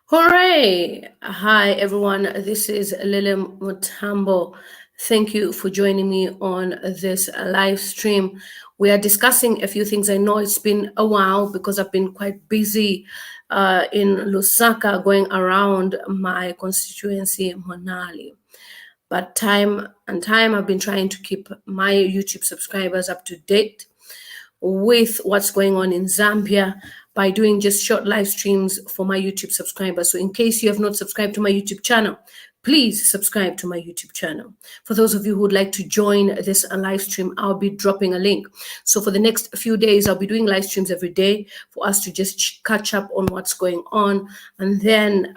Hooray! Hi, everyone. This is Lusambo. Thank you for joining me on this live stream. We are discussing a few things. I know it's been a while because I've been quite busy in Lusaka going around my constituency, Monali. But time and time, I've been trying to keep my YouTube subscribers up to date with what's going on in Zambia by doing just short live streams for my YouTube subscribers. So in case you have not subscribed to my YouTube channel, please subscribe to my YouTube channel. For those of you who would like to join this live stream, I'll be dropping a link. So for the next few days, I'll be doing live streams every day for us to just catch up on what's going on. And then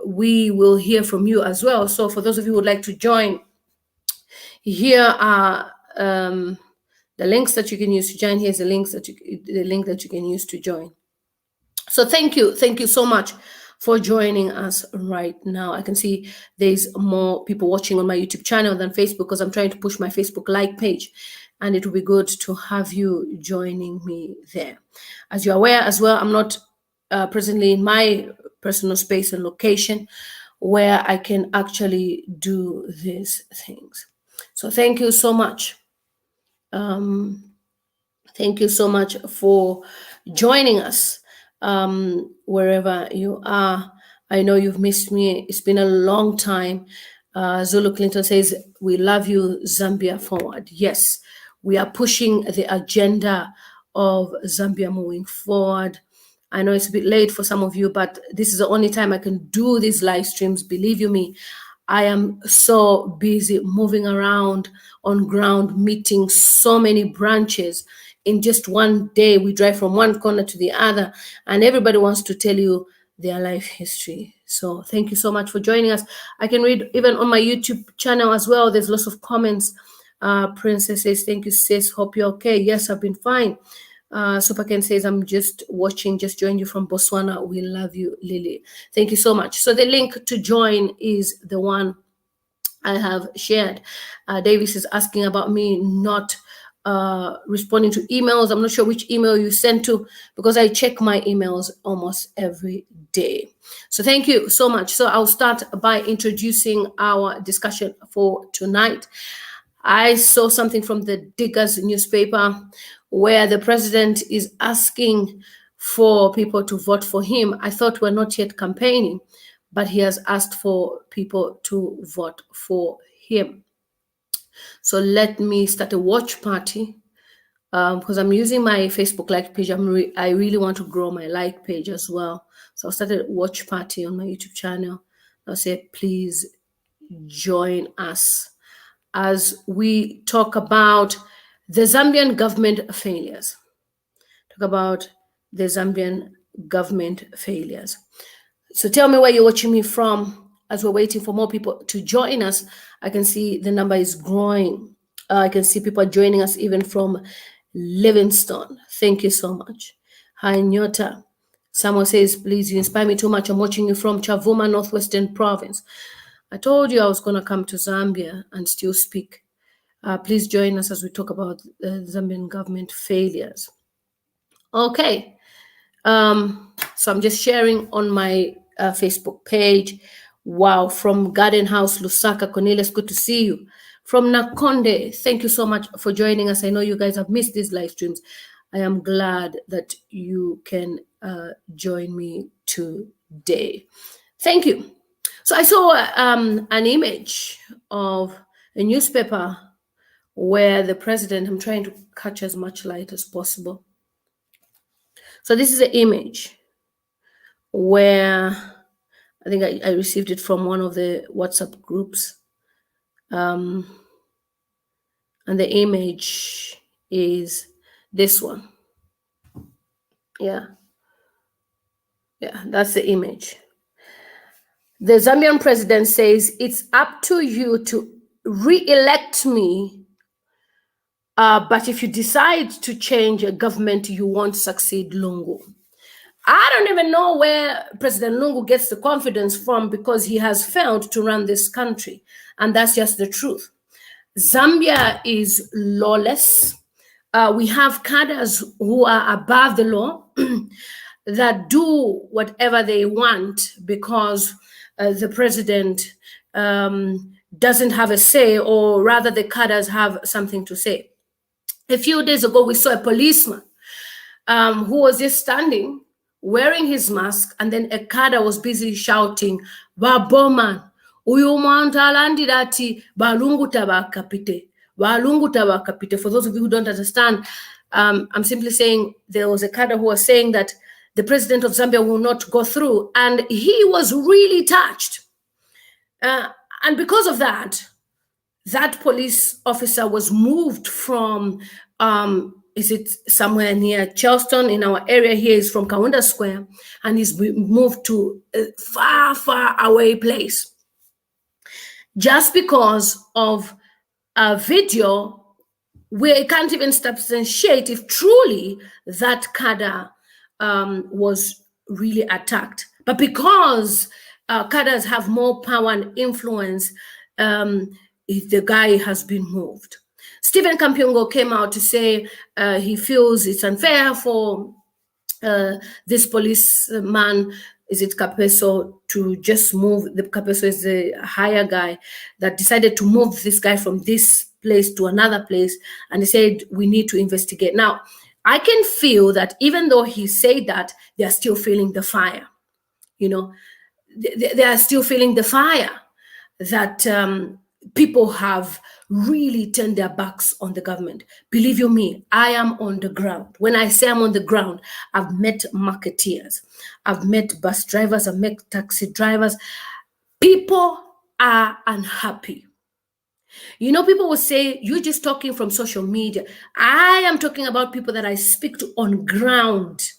we will hear from you as well. So for those of you who would like to join, here are the links that you can use to join. Here's the link that you can use to join. So thank you so much for joining us right now. I can see there's more people watching on my YouTube channel than Facebook because I'm trying to push my Facebook like page, and it will be good to have you joining me there. As you're aware as well, I'm not presently in my personal space and location where I can actually do these things. So thank you so much. Thank you so much for joining us wherever you are. I know you've missed me. It's been a long time. Zulu Clinton says, we love you, Zambia forward. Yes, we are pushing the agenda of Zambia moving forward. I know it's a bit late for some of you, but this is the only time I can do these live streams. Believe you me, I am so busy moving around on ground, meeting so many branches. In just one day, we drive from one corner to the other, and everybody wants to tell you their life history. So thank you so much for joining us. I can read even on my YouTube channel as well. There's lots of comments. Princess says, thank you, sis. Hope you're okay. Yes, I've been fine. Superken says, I'm just watching, just joined you from Botswana. We love you, Lily. Thank you so much. So the link to join is the one I have shared. Davis is asking about me not responding to emails. I'm not sure which email you sent to because I check my emails almost every day. So thank you so much. So I'll start by introducing our discussion for tonight. I saw something from the Diggers newspaper where the president is asking for people to vote for him. I thought we're not yet campaigning, but he has asked for people to vote for him. So let me start a watch party because I'm using my Facebook like page. I really want to grow my like page as well. So I'll start a watch party on my YouTube channel. I'll say, please join us as we talk about the Zambian government failures. Talk about the Zambian government failures. So tell me where you're watching me from as we're waiting for more people to join us. I can see the number is growing. I can see people joining us even from Livingstone. Thank you so much. Hi, Nyota. Someone says, please, you inspire me too much. I'm watching you from Chavuma, Northwestern Province. I told you I was going to come to Zambia and still speak. Please join us as we talk about the Zambian government failures. Okay. So I'm just sharing on my Facebook page. Wow, from Garden House, Lusaka, Cornelius, good to see you. From Nakonde, thank you so much for joining us. I know you guys have missed these live streams. I am glad that you can join me today. Thank you. So I saw an image of a newspaper where the president, I'm trying to catch as much light as possible. So this is an image where I think I received it from one of the WhatsApp groups. And the image is this one. Yeah, that's the image. The Zambian president says, it's up to you to re-elect me, but if you decide to change a government, you won't succeed Lungu. I don't even know where President Lungu gets the confidence from because he has failed to run this country. And that's just the truth. Zambia is lawless. We have cadres who are above the law. that do whatever they want because the president doesn't have a say, or rather the cadres have something to say. A few days ago, we saw a policeman who was just standing wearing his mask, and then a cadre was busy shouting, "Ba Bowman, uyu mwantu alandira ati balungu tabakapite, balungu tabakapite." For those of you who don't understand, I'm simply saying there was a cadre who was saying that the president of Zambia will not go through, and he was really touched. And because of that, that police officer was moved from, is it somewhere near Charleston in our area here, is from Kaunda Square, and he's moved to a far, far away place just because of a video where it can't even substantiate if truly that cadre was really attacked. But because cadres have more power and influence, the guy has been moved. Stephen Kampyongo came out to say he feels it's unfair for this policeman, is it Kapeso, to just move. The Kapeso is the higher guy that decided to move this guy from this place to another place, and he said we need to investigate. Now, I can feel that even though he said that, they are still feeling the fire. You know, they are still feeling the fire that people have really turned their backs on the government. Believe you me, I am on the ground. When I say I'm on the ground, I've met marketeers, I've met bus drivers, I've met taxi drivers. People are unhappy. You know, people will say, you're just talking from social media. I am talking about people that I speak to on ground.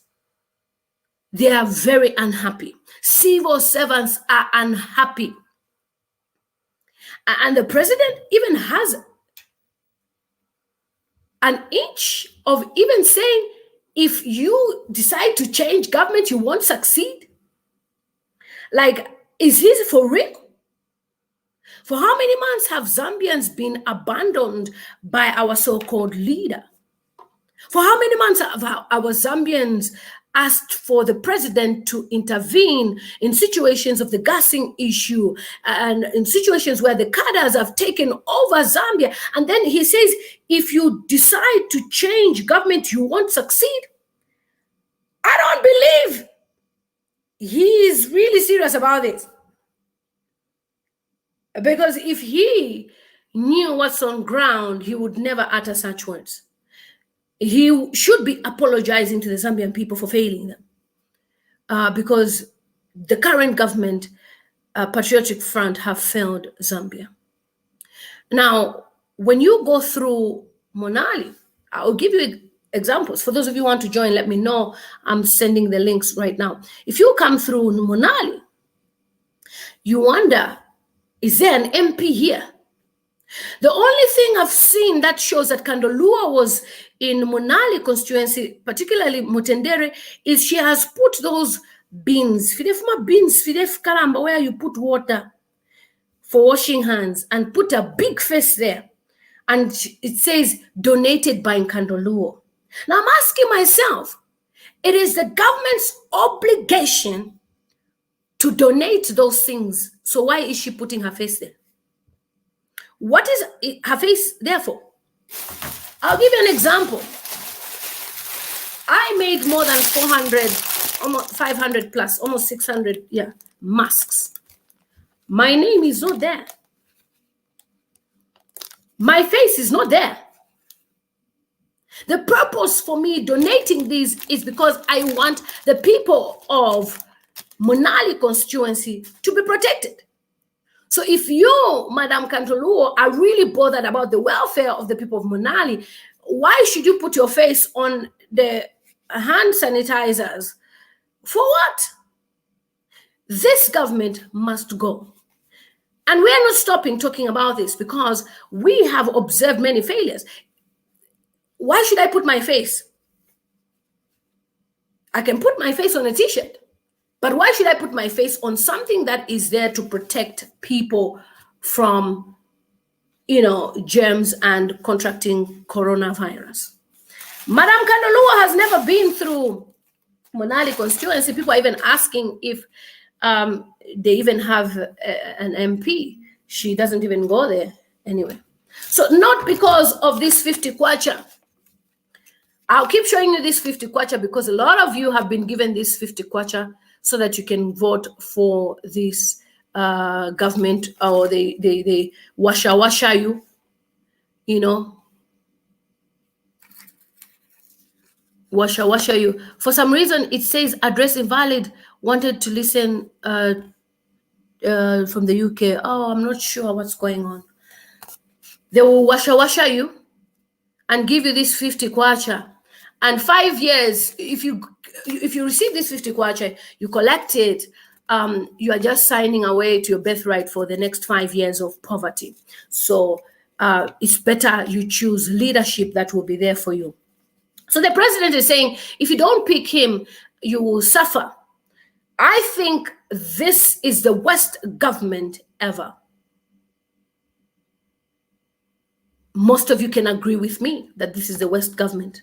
They are very unhappy. Civil servants are unhappy. And the president even has an inch of even saying, if you decide to change government, you won't succeed. Like, is he for real? For how many months have Zambians been abandoned by our so-called leader? For how many months have our Zambians asked for the president to intervene in situations of the gassing issue and in situations where the cadres have taken over Zambia? And then he says, if you decide to change government, you won't succeed. I don't believe he is really serious about this. Because if he knew what's on ground, he would never utter such words. He should be apologizing to the Zambian people for failing them, because the current government, Patriotic Front, have failed Zambia. Now, when you go through Monali, I'll give you examples. For those of you who want to join, let me know. I'm sending the links right now. If you come through Monali, you wonder, is there an MP here? The only thing I've seen that shows that Kandolua was in Monali constituency, particularly Mutendere, is she has put those bins, fidefuma bins, fidef karamba, where you put water for washing hands, and put a big face there. And it says, donated by Nkandoluo. Now I'm asking myself, it is the government's obligation to donate those things. So why is she putting her face there? What is her face there for? I'll give you an example. I made more than 400, almost 500 plus, almost 600, masks. My name is not there. My face is not there. The purpose for me donating these is because I want the people of Monali constituency to be protected. So if you, Madam Kantoluo, are really bothered about the welfare of the people of Monali, why should you put your face on the hand sanitizers? For what? This government must go. And we are not stopping talking about this because we have observed many failures. Why should I put my face? I can put my face on a t-shirt. But why should I put my face on something that is there to protect people from, germs and contracting coronavirus? Madam Kandolua has never been through Monali constituency, people are even asking if they even have an MP. She doesn't even go there anyway. So not because of this 50 kwacha. I'll keep showing you this 50 kwacha because a lot of you have been given this 50 kwacha so that you can vote for this government, or they washa you, washa you. For some reason, it says address invalid. Wanted to listen from the UK. Oh, I'm not sure what's going on. They will washa you and give you this 50 kwacha. And 5 years, if you receive this 50 kwacha, you collect it, you are just signing away to your birthright for the next 5 years of poverty. So it's better you choose leadership that will be there for you. So the president is saying, if you don't pick him, you will suffer. I think this is the worst government ever. Most of you can agree with me that this is the worst government.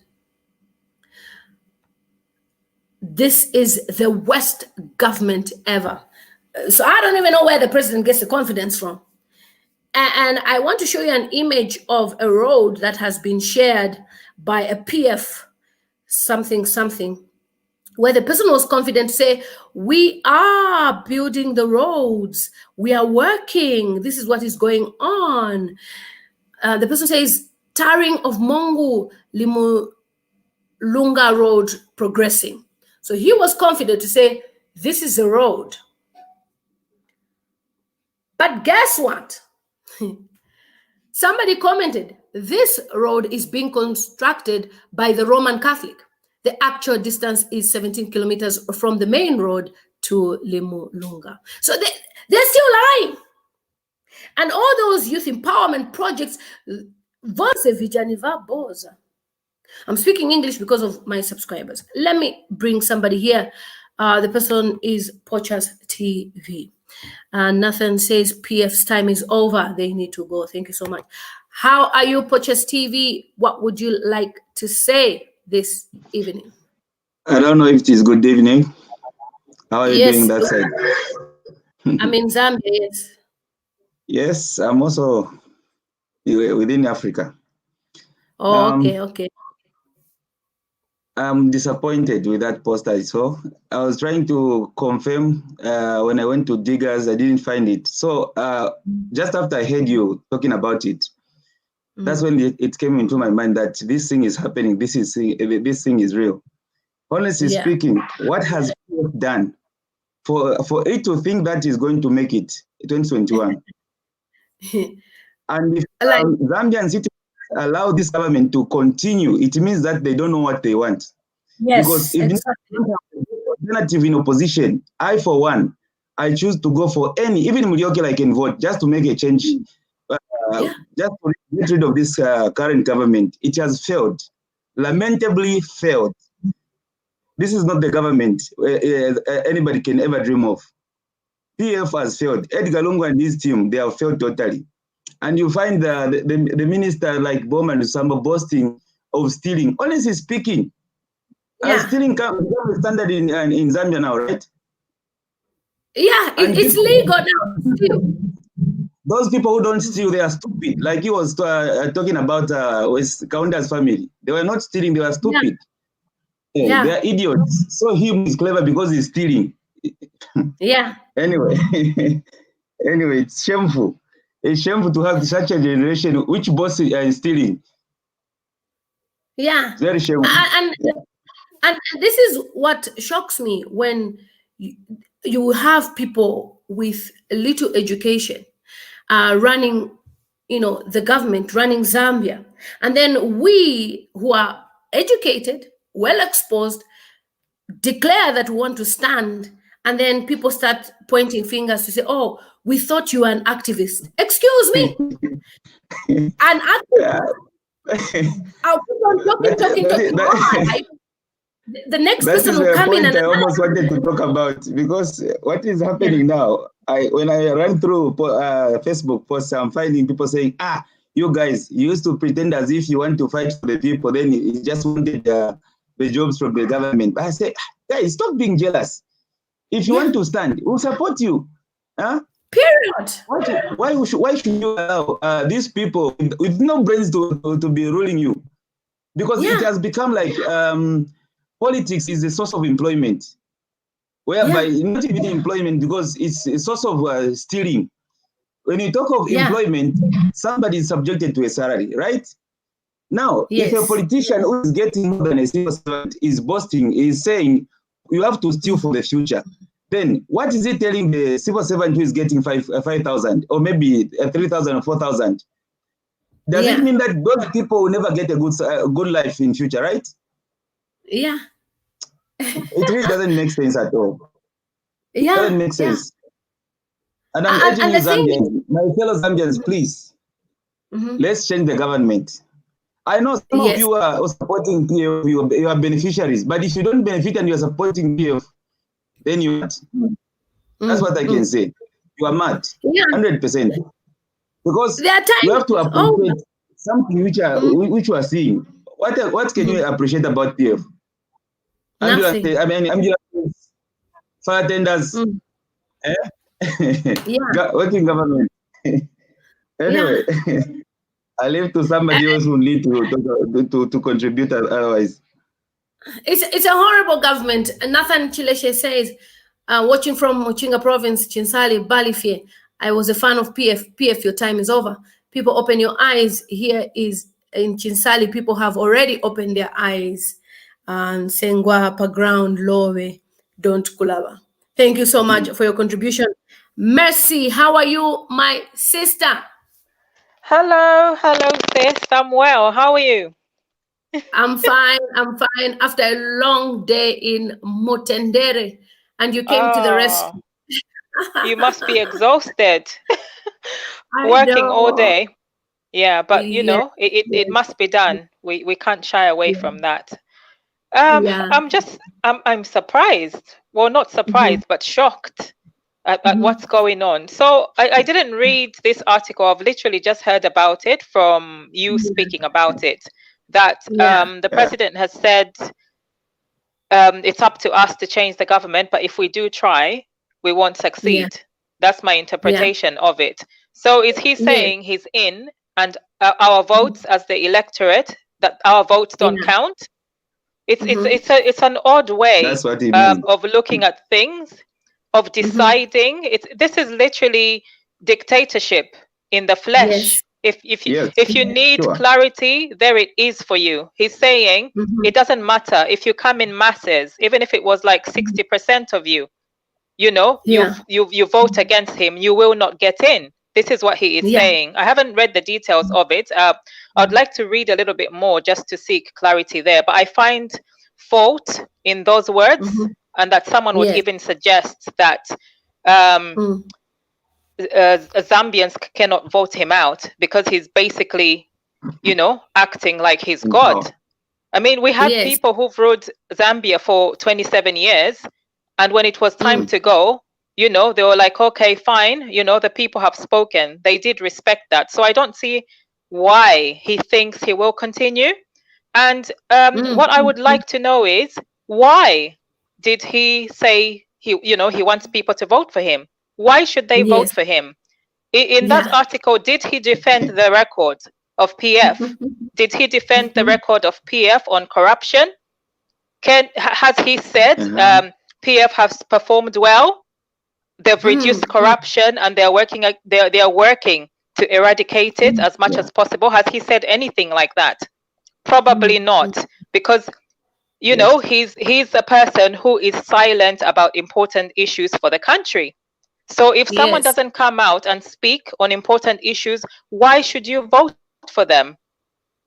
This is the worst government ever. So I don't even know where the president gets the confidence from. And I want to show you an image of a road that has been shared by a PF something, where the person was confident to say, we are building the roads, we are working, this is what is going on. The person says, tarring of Mongu Limu Lunga Road progressing. So he was confident to say, this is the road. But guess what? Somebody commented, this road is being constructed by the Roman Catholic. The actual distance is 17 kilometers from the main road to Limulunga. So they're still lying. And all those youth empowerment projects, I'm speaking English because of my subscribers. Let me bring somebody here. The person is Pochas TV. Nathan says PF's time is over. They need to go. Thank you so much. How are you, Pochas TV? What would you like to say this evening? I don't know if it is good evening. How are you doing that side? I'm in Zambia, yes. Yes, I'm also within Africa. Okay. I'm disappointed with that post I saw. I was trying to confirm when I went to Diggers, I didn't find it. So just after I heard you talking about it, that's when it came into my mind that this thing is happening. This thing is real. Honestly speaking, what has PF done for it to think that is going to make it 2021? And if Zambian citizens allow this government to continue, it means that they don't know what they want. Yes, because if exactly. alternative in opposition, I for one, I choose to go for any, even Mulyoke I can vote just to make a change, just to get rid of this current government. It has failed, lamentably failed. This is not the government anybody can ever dream of. PF has failed. Edgar Lungu and his team, they have failed totally. And you find the minister like Bowman Lusambo boasting of stealing. Honestly speaking, stealing comes standard in Zambia now, right? Yeah, it's legal now. Still. Those people who don't steal, they are stupid. Like he was talking about Kaunda's family. They were not stealing, they were stupid. Yeah. They are idiots. So him is clever because he's stealing. Yeah. Anyway, it's shameful. It's shameful to have such a generation which boss is stealing. Yeah. Very shameful. And this is what shocks me when you have people with little education running, the government, running Zambia. And then we who are educated, well exposed, declare that we want to stand. And then people start pointing fingers to say, oh, we thought you were an activist. Excuse me. An activist. I'll keep on talking. The next person will come in and I almost wanted to talk about, because what is happening now, when I run through Facebook posts, I'm finding people saying, you guys, you used to pretend as if you want to fight for the people, then you just wanted the jobs from the government. But I say, Guys, stop being jealous. If you want to stand, we'll support you. Huh? Period. Why should you allow these people with no brains to be ruling you? Because it has become like politics is a source of employment, whereby not even employment, because it's a source of stealing. When you talk of employment, somebody is subjected to a salary, right? Now, if a politician who is getting more than a civil servant is boasting, is saying you have to steal for the future, then what is he telling the civil servant who is getting 5,000 or maybe 3,000 or 4,000? Does it mean that those people will never get a good life in future, right? Yeah. It really doesn't make sense at all. It doesn't make sense. And I'm urging you, Zambians, my fellow Zambians, please, let's change the government. I know some of you are supporting PF, you are beneficiaries, but if you don't benefit and you're supporting PF, then you are. That's what I can say. You are mad, 100%. Because you have to appreciate something which you are seeing. What can you appreciate about PF? Nothing. I mean, ambulances, fire tenders, working government. Anyway. I leave to somebody else who need to contribute otherwise. It's a horrible government. Nathan Chileshe says, watching from Muchinga province, Chinsali, Balifie, I was a fan of PF. PF, your time is over. People open your eyes. Here is in Chinsali, people have already opened their eyes. And Sengwa, ground, Lowe, don't kulaba. Thank you so much for your contribution. Mercy, how are you, my sister? Hello, sis. I'm well. How are you? I'm fine. After a long day in Motendere, and you came to the rescue. You must be exhausted. Working all day. Yeah, but you know, it must be done. We can't shy away from that. I'm surprised. Well, not surprised, but shocked at what's going on. So I didn't read this article. I've literally just heard about it from you speaking about it. That the president has said it's up to us to change the government, but if we do try, we won't succeed. That's my interpretation of it. So is he saying he's in, and our votes as the electorate, that our votes don't count? It's an odd way of looking at things, of deciding. This is literally dictatorship in the flesh. If you need clarity, there it is for you. He's saying it doesn't matter if you come in masses, even if it was like 60% of you, you know, you vote against him, you will not get in. This is what he is saying. I haven't read the details of it. I'd like to read a little bit more just to seek clarity there. But I find fault in those words, and that someone would even suggest that Zambians cannot vote him out because he's basically, you know, acting like he's God. I mean, we have people who've ruled Zambia for 27 years, and when it was time to go, you know, they were like, okay, fine, you know, the people have spoken. They did respect that. So I don't see why he thinks he will continue. And what I would like to know is, why did he say he wants people to vote for him? Why should they vote for him? In that article, did he defend the record of PF? Did he defend the record of PF on corruption? Has he said PF has performed well? They've reduced corruption and they're working to eradicate it as much as possible. Has he said anything like that? Probably not, because you know, he's a person who is silent about important issues for the country. So if someone doesn't come out and speak on important issues, why should you vote for them?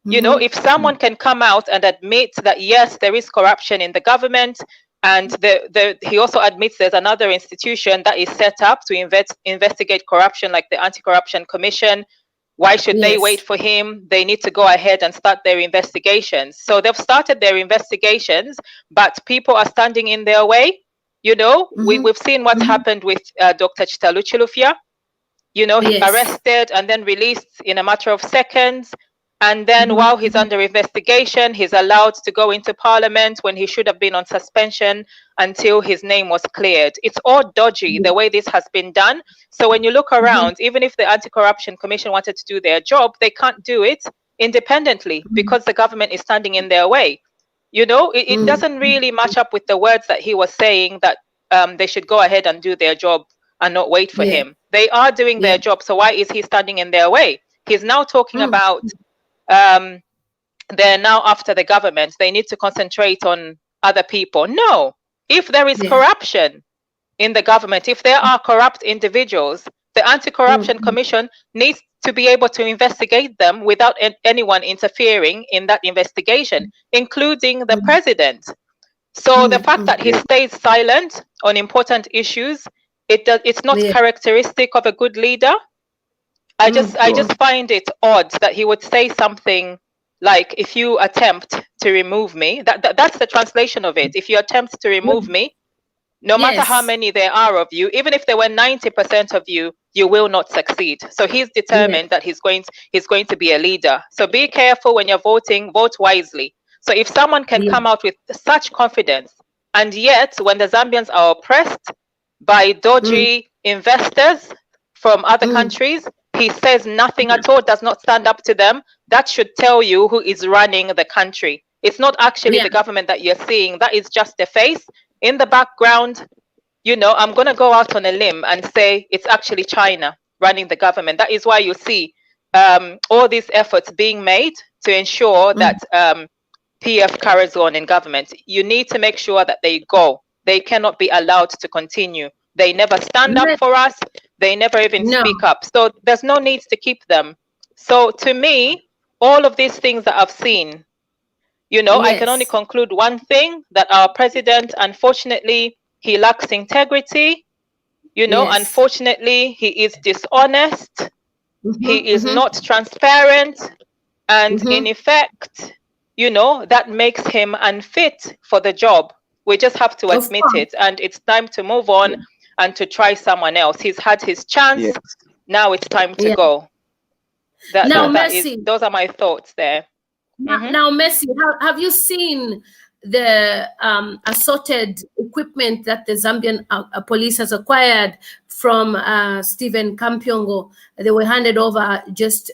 You know, if someone can come out and admit that, yes, there is corruption in the government, and he also admits there's another institution that is set up to investigate corruption, like the Anti-Corruption Commission, why should they wait for him? They need to go ahead and start their investigations. So they've started their investigations, but people are standing in their way. You know, we've seen what's happened with Dr. Chitaluchilufya. You know, he arrested and then released in a matter of seconds. And then while he's under investigation, he's allowed to go into parliament when he should have been on suspension until his name was cleared. It's all dodgy, the way this has been done. So when you look around, even if the Anti-Corruption Commission wanted to do their job, they can't do it independently because the government is standing in their way. You know, it doesn't really match up with the words that he was saying that they should go ahead and do their job and not wait for him. They are doing their job. So why is he standing in their way? He's now talking about they're now after the government. They need to concentrate on other people. No, if there is corruption in the government, if there are corrupt individuals, the Anti-Corruption Commission needs to be able to investigate them without anyone interfering in that investigation, including the president. So the fact that he stays silent on important issues, it's not characteristic of a good leader. I just find it odd that he would say something like, if you attempt to remove me, that's the translation of it. If you attempt to remove me, no matter how many there are of you, even if there were 90% of you, you will not succeed. So he's determined that he's going to be a leader. So be careful when you're voting, vote wisely. So if someone can come out with such confidence, and yet when the Zambians are oppressed by dodgy investors from other countries, he says nothing at all, does not stand up to them, that should tell you who is running the country. It's not actually the government that you're seeing. That is just a face. In the background, you know, I'm going to go out on a limb and say it's actually China running the government. That is why you see all these efforts being made to ensure that PF carries on in government. You need to make sure that they go. They cannot be allowed to continue. They never stand up for us. They never even speak up. So there's no need to keep them. So to me, all of these things that I've seen, you know, I can only conclude one thing, that our president, unfortunately, he lacks integrity. You know, unfortunately, he is dishonest. He is not transparent. And in effect, you know, that makes him unfit for the job. We just have to admit it. And it's time to move on and to try someone else. He's had his chance. Now it's time to go. Those are my thoughts there. Now, Messi, have you seen the assorted equipment that the Zambian police has acquired from Stephen Kampyongo? They were handed over just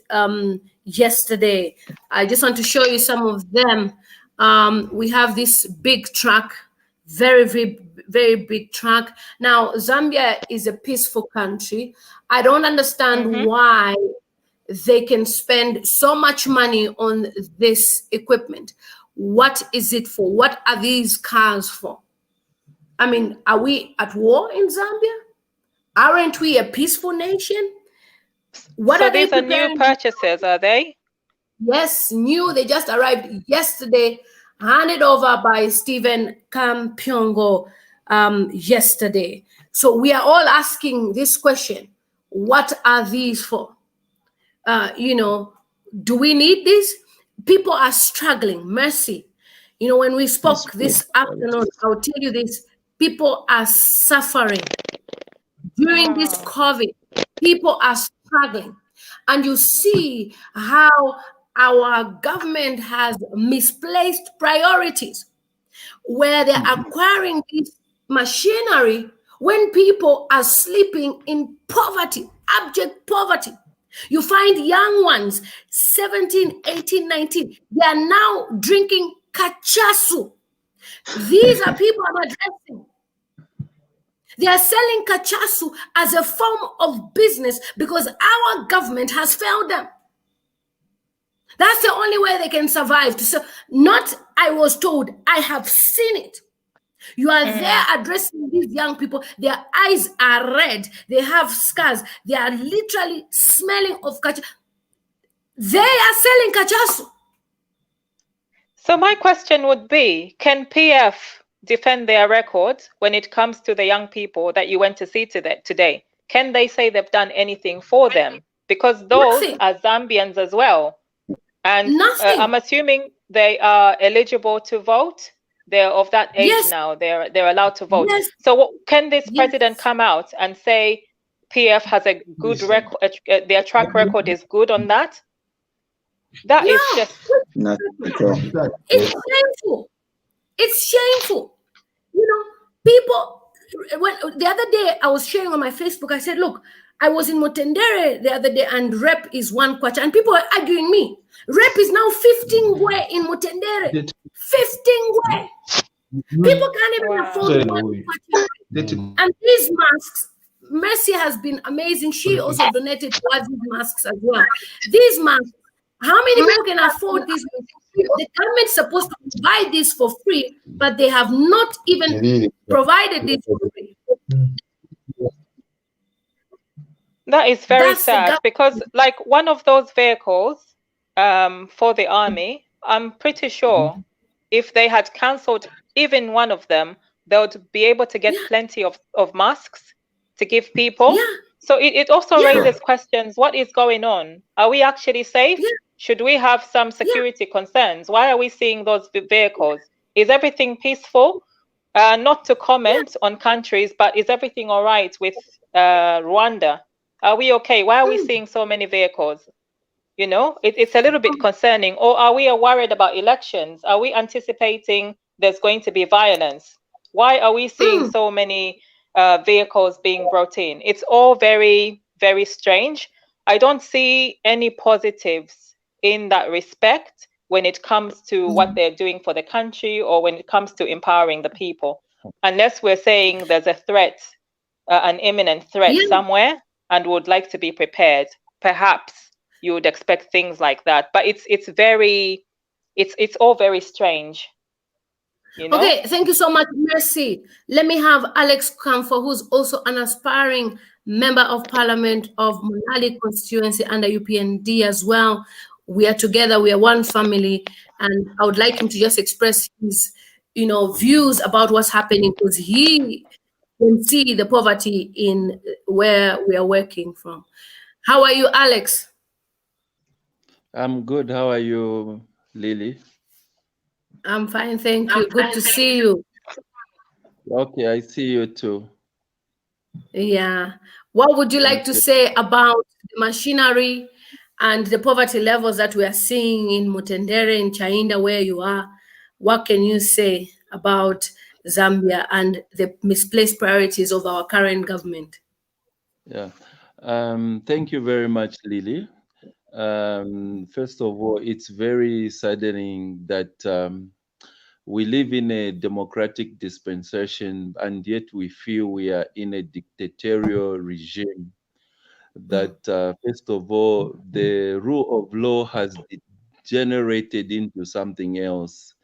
yesterday. I just want to show you some of them. We have this big truck, very, very, very big truck. Now, Zambia is a peaceful country. I don't understand why they can spend so much money on this equipment. What is it for? What are these cars for? I mean, are we at war in Zambia? Aren't we a peaceful nation? What so are these are new purchases, are they? Yes, new. They just arrived yesterday, handed over by Stephen Kampyongo yesterday. So we are all asking this question: what are these for? You know, do we need this? People are struggling. Mercy. You know, when we spoke this afternoon, I'll tell you this: people are suffering during this COVID. People are struggling, and you see how our government has misplaced priorities, where they're acquiring this machinery when people are sleeping in poverty, abject poverty. You find young ones, 17, 18, 19, they are now drinking kachasu. These are people I'm addressing. They are selling kachasu as a form of business because our government has failed them. That's the only way they can survive. So, not I was told, I have seen it. You are there addressing these young people. Their eyes are red. They have scars. They are literally smelling of kachasu. They are selling kachasu. So my question would be, can PF defend their record when it comes to the young people that you went to see today? Can they say they've done anything for them? Because those are Zambians as well. And I'm assuming they are eligible to vote. They're of that age now. They're allowed to vote. So can this president come out and say PF has a good record, their track record is good on that? That is just... It's shameful. It's shameful. You know, people, when the other day I was sharing on my Facebook, I said, look, I was in Motendere the other day and rep is 1 kwacha, and people are arguing me. Rep is now 15 ngwe in Motendere. 15 ngwe. People can't even afford 1 kwacha. And these masks, Mercy has been amazing. She also donated towards these masks as well. These masks, how many people can afford these? The government's supposed to provide this for free, but they have not even provided this for free. That is very sad, because like one of those vehicles for the army, I'm pretty sure if they had cancelled even one of them, they would be able to get plenty of masks to give people. So it also raises questions. What is going on? Are we actually safe? Should we have some security concerns? Why are we seeing those vehicles? Is everything peaceful? Not to comment on countries, but is everything all right with Rwanda? Are we okay? Why are we seeing so many vehicles? You know, it's a little bit concerning. Or are we worried about elections? Are we anticipating there's going to be violence? Why are we seeing so many vehicles being brought in? It's all very, very strange. I don't see any positives in that respect when it comes to what they're doing for the country, or when it comes to empowering the people, unless we're saying there's a threat, an imminent threat somewhere, and would like to be prepared. Perhaps you would expect things like that, but it's all very strange. You know? Okay, thank you so much, Mercy. Let me have Alex Kamfo, who's also an aspiring member of Parliament of Monali constituency under UPND as well. We are together, we are one family, and I would like him to just express his, views about what's happening, because he can see the poverty in where we are working from. How are you, Alex? I'm good. How are you, Lily? I'm fine, thank you. Good to see you. Okay, I see you too. Yeah. What would you like to say about the machinery and the poverty levels that we are seeing in Mutendere, in Chainda, where you are? What can you say about Zambia and the misplaced priorities of our current government? Yeah. Thank you very much, Lily. First of all, it's very saddening that we live in a democratic dispensation, and yet we feel we are in a dictatorial regime. That first of all, the rule of law has degenerated into something else.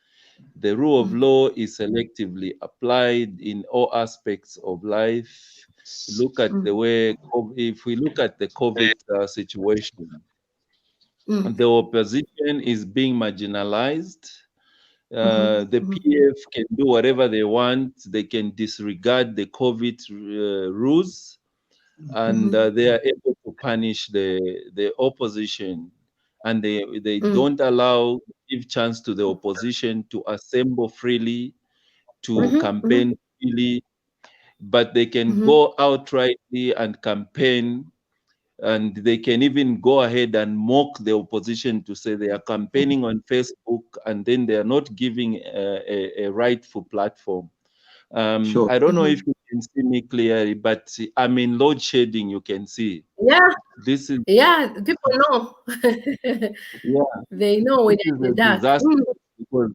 The rule of law is selectively applied in all aspects of life. Look at the way, if we look at the COVID situation, the opposition is being marginalized. The PF can do whatever they want. They can disregard the COVID rules, and they are able to punish the opposition, and they don't give chance to the opposition to assemble freely, to campaign freely, but they can go outrightly and campaign, and they can even go ahead and mock the opposition to say they are campaigning on Facebook, and then they are not giving a rightful platform. Sure. I don't know if you can see me clearly, but I mean, load shedding, you can see. Yeah. This is people know. They know it is a disaster because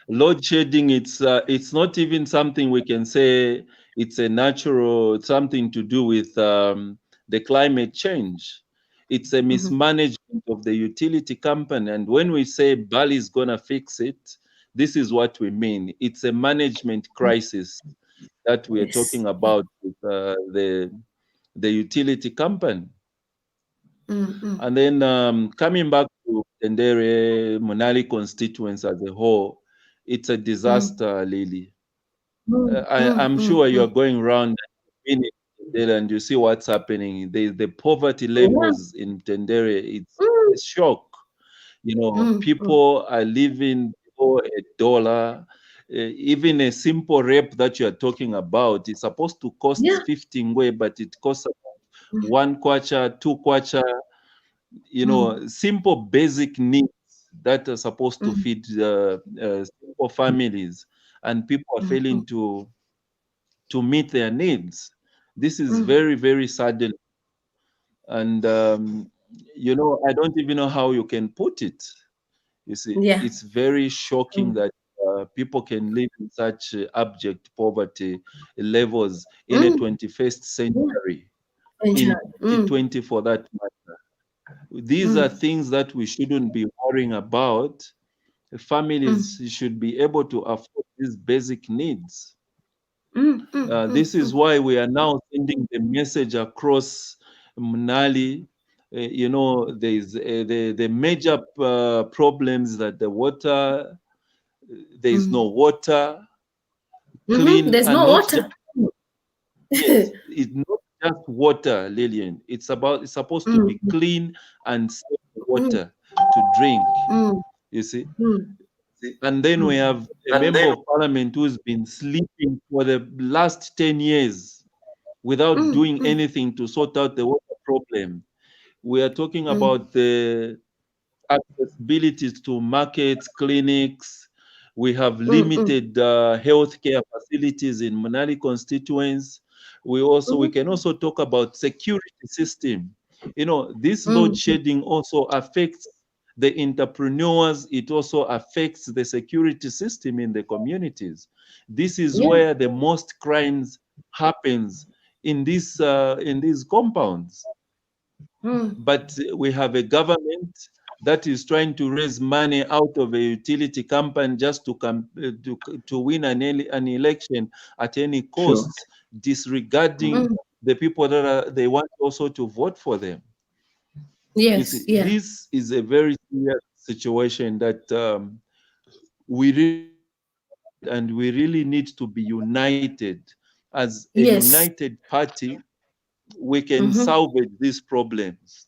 load shedding, it's not even something we can say it's a natural something to do with the climate change. It's a mismanagement of the utility company, and when we say Bali is gonna fix it, this is what we mean. It's a management crisis that we are talking about with the utility company. And then coming back to Tendere, Monali constituents as a whole, it's a disaster, Lily. I'm sure you're going around in Tendere and you see what's happening. The poverty levels in Tendere, it's a shock. People are living for $1. Even a simple rep that you are talking about is supposed to cost 15 ngwe, but it costs about 1 kwacha, 2 kwacha. simple basic needs that are supposed to feed simple families, and people are failing to meet their needs. This is very, very saddening. And, I don't even know how you can put it. You see, it's very shocking that people can live in such abject poverty levels in a 21st century, in 2020 for that matter. These are things that we shouldn't be worrying about. Families should be able to afford these basic needs. This is why we are now sending the message across Mnali. There's the major problems that the water, there is no water, clean, there's and no not water. yes, it's not just water, Lillian. It's supposed to be clean and safe water to drink. You see. And then we have a member of parliament who's been sleeping for the last 10 years without doing anything to sort out the water problem. We are talking about the accessibility to markets, clinics. We have limited healthcare facilities in Manali constituents. We can also talk about security system. This load shedding also affects the entrepreneurs. It also affects the security system in the communities. This is where the most crimes happens, in these compounds. But we have a government that is trying to raise money out of a utility company just to win an election at any cost, disregarding the people that they want also to vote for them. Yes, this is a very serious situation that we really and we really need to be united. As a united party, we can salvage these problems.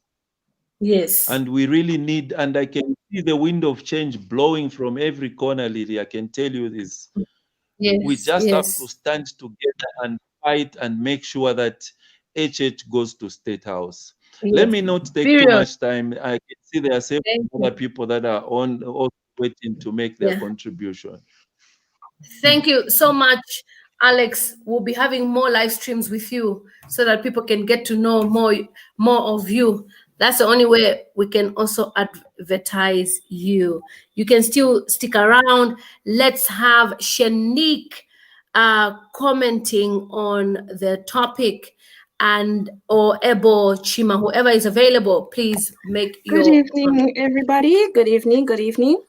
Yes. And we really need, and I can see the wind of change blowing from every corner, Lily. I can tell you this. We just have to stand together and fight and make sure that HH goes to State House. Let me not take too much time. I can see there are several other people that are on also waiting to make their contribution. Thank you so much, Alex. We'll be having more live streams with you so that people can get to know more of you. That's the only way we can also advertise you. You can still stick around. Let's have Shanique commenting on the topic, or Ebo Chima, whoever is available, please make your... Good evening, everybody. Good evening. Good evening.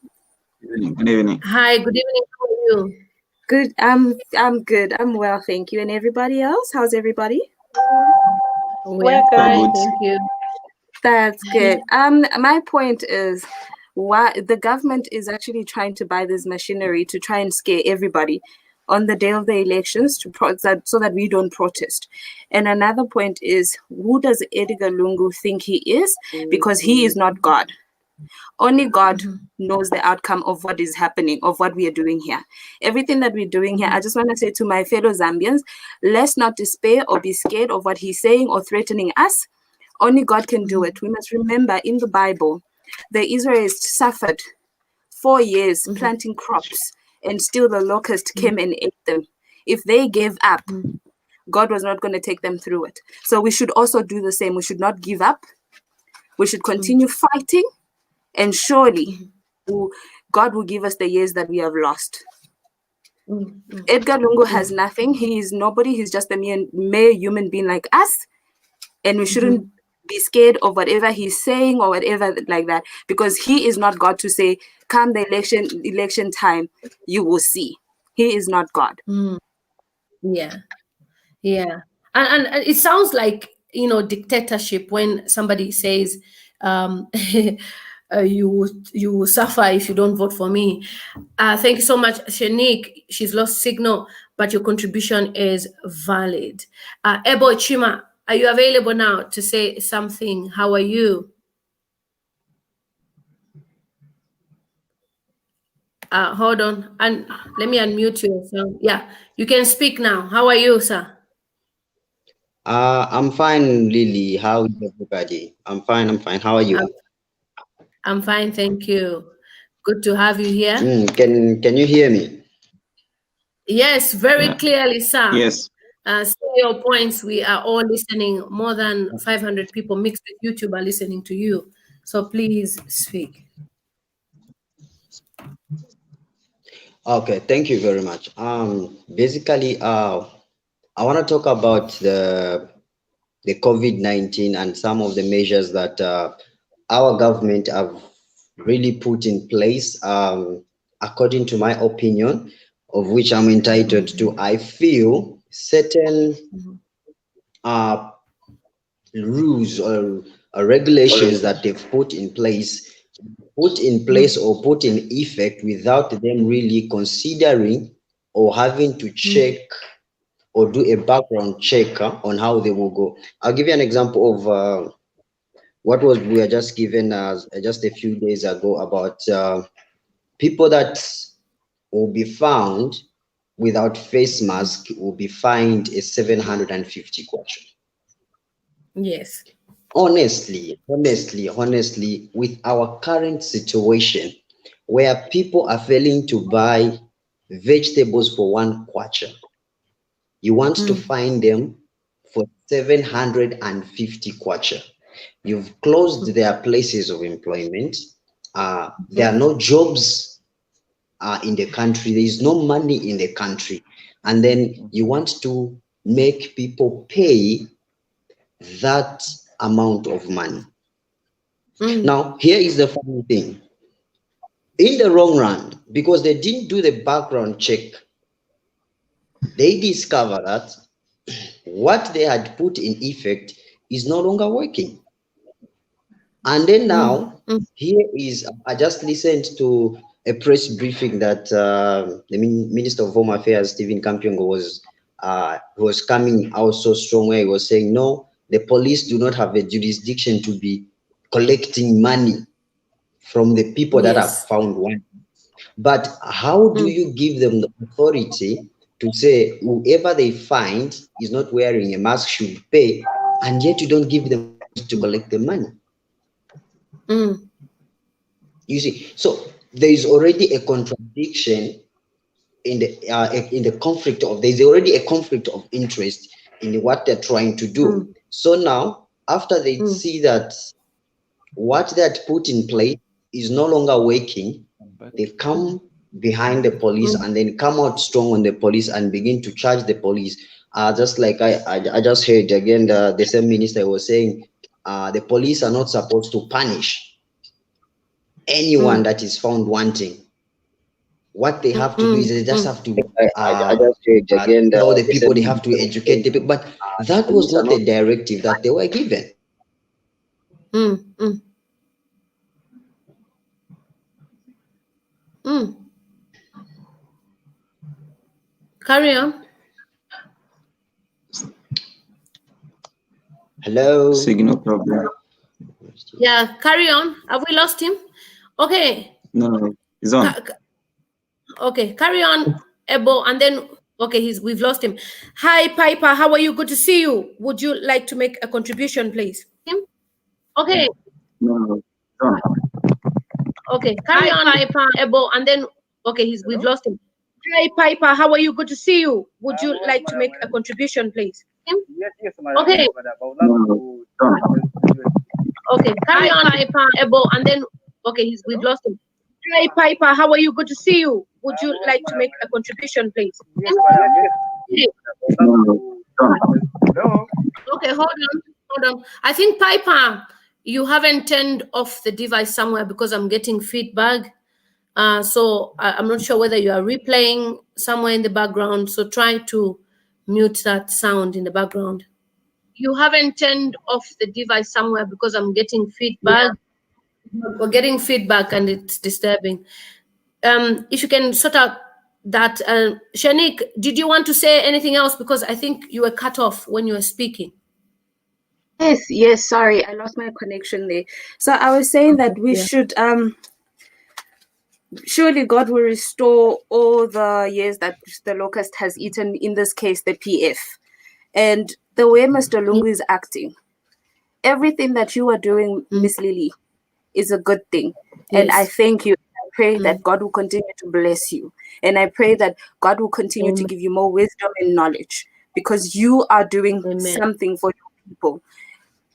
Good evening. Hi, good evening. How are you? Good. I'm good. I'm well, thank you. And everybody else, how's everybody? We're good. Thank you. That's good. My point is, why the government is actually trying to buy this machinery to try and scare everybody on the day of the elections so that we don't protest. And another point is, who does Edgar Lungu think he is? Because he is not God. Only God knows the outcome of what is happening, of what we are doing here. Everything that we're doing here, I just want to say to my fellow Zambians, let's not despair or be scared of what he's saying or threatening us. Only God can do it. We must remember, in the Bible, the Israelites suffered 4 years planting crops, and still the locust came and ate them. If they gave up, God was not going to take them through it. So we should also do the same. We should not give up. We should continue fighting, and surely God will give us the years that we have lost. Edgar Lungu has nothing. He is nobody. He's just a mere human being like us. And we shouldn't be scared of whatever he's saying or whatever like that, because he is not God to say, come the election time, you will see. He is not God. Yeah. And it sounds like, dictatorship when somebody says, you will suffer if you don't vote for me. Thank you so much, Shanique. She's lost signal, but your contribution is valid. Ebo Chima, are you available now to say something? How are you? Hold on, and let me unmute you. Yeah, you can speak now. How are you, sir? I'm fine, Lily. How is everybody? I'm fine. I'm fine. How are you? I'm fine, thank you. Good to have you here. Can you hear me? Yes, very clearly, sir. Yes. Say your points. We are all listening. More than 500 people mixed with YouTube are listening to you. So please speak. Okay, thank you very much. Basically, I want to talk about the COVID-19 and some of the measures that our government have really put in place. According to my opinion, of which I'm entitled to, I feel certain rules or regulations that they've put in place or put in effect without them really considering or having to check or do a background check on how they will go. I'll give you an example of what was we were just given just a few days ago about people that will be found without face mask will be fined a 750 kwacha. Yes. Honestly, with our current situation where people are failing to buy vegetables for 1 kwacha, you want to find them for 750 kwacha. You've closed their places of employment. There are no jobs in the country. There is no money in the country. And then you want to make people pay that amount of money. Now, here is the funny thing. In the long run, because they didn't do the background check, they discovered that what they had put in effect is no longer working. And then now, here is, I just listened to a press briefing that the Minister of Home Affairs, Stephen Kampyongo, was coming out so strong where he was saying, no, the police do not have a jurisdiction to be collecting money from the people that are found wanted. But how do you give them the authority to say whoever they find is not wearing a mask should pay, and yet you don't give them to collect the money? You see, so there is already a contradiction in the conflict of, there's already a conflict of interest in what they're trying to do. So now, after they see that what they had put in place is no longer working, they come behind the police and then come out strong on the police and begin to charge the police. Just like I just heard again, the same minister was saying, the police are not supposed to punish anyone that is found wanting. What they have to do is they just have to tell the people, they have to educate the people. But that was not the directive that they were given. Carry on. Hello. Signal problem. Yeah, carry on. Have we lost him? Okay. No, he's on. Okay, carry on, Ebo, and then we've lost him. Hi, Piper. How are you? Good to see you. Would you like to make a contribution, please? Okay. No, he's on. Okay, carry on, Piper, Ebo, and then we've lost him. Hi, Piper. How are you? Good to see you. Would you like to make a contribution, please? Yes, Okay. No, he's on. Okay, carry on, Piper, Ebo, and then we've lost him. Hi, Piper. How are you? Good to see you. Would you like to make a contribution, please? Okay. Okay, hold on. I think, Piper, you haven't turned off the device somewhere because I'm getting feedback. So I'm not sure whether you are replaying somewhere in the background. So try to mute that sound in the background. You haven't turned off the device somewhere because I'm getting feedback. We're getting feedback and it's disturbing. If you can sort out that. Shanik, did you want to say anything else? Because I think you were cut off when you were speaking. Yes, sorry, I lost my connection there. So I was saying that we should surely God will restore all the years that the locust has eaten, in this case the PF. And the way Mr. Lungu is acting, everything that you are doing, Miss Lily, is a good thing. And I thank you. I pray that God will continue to bless you. And I pray that God will continue to give you more wisdom and knowledge, because you are doing something for your people.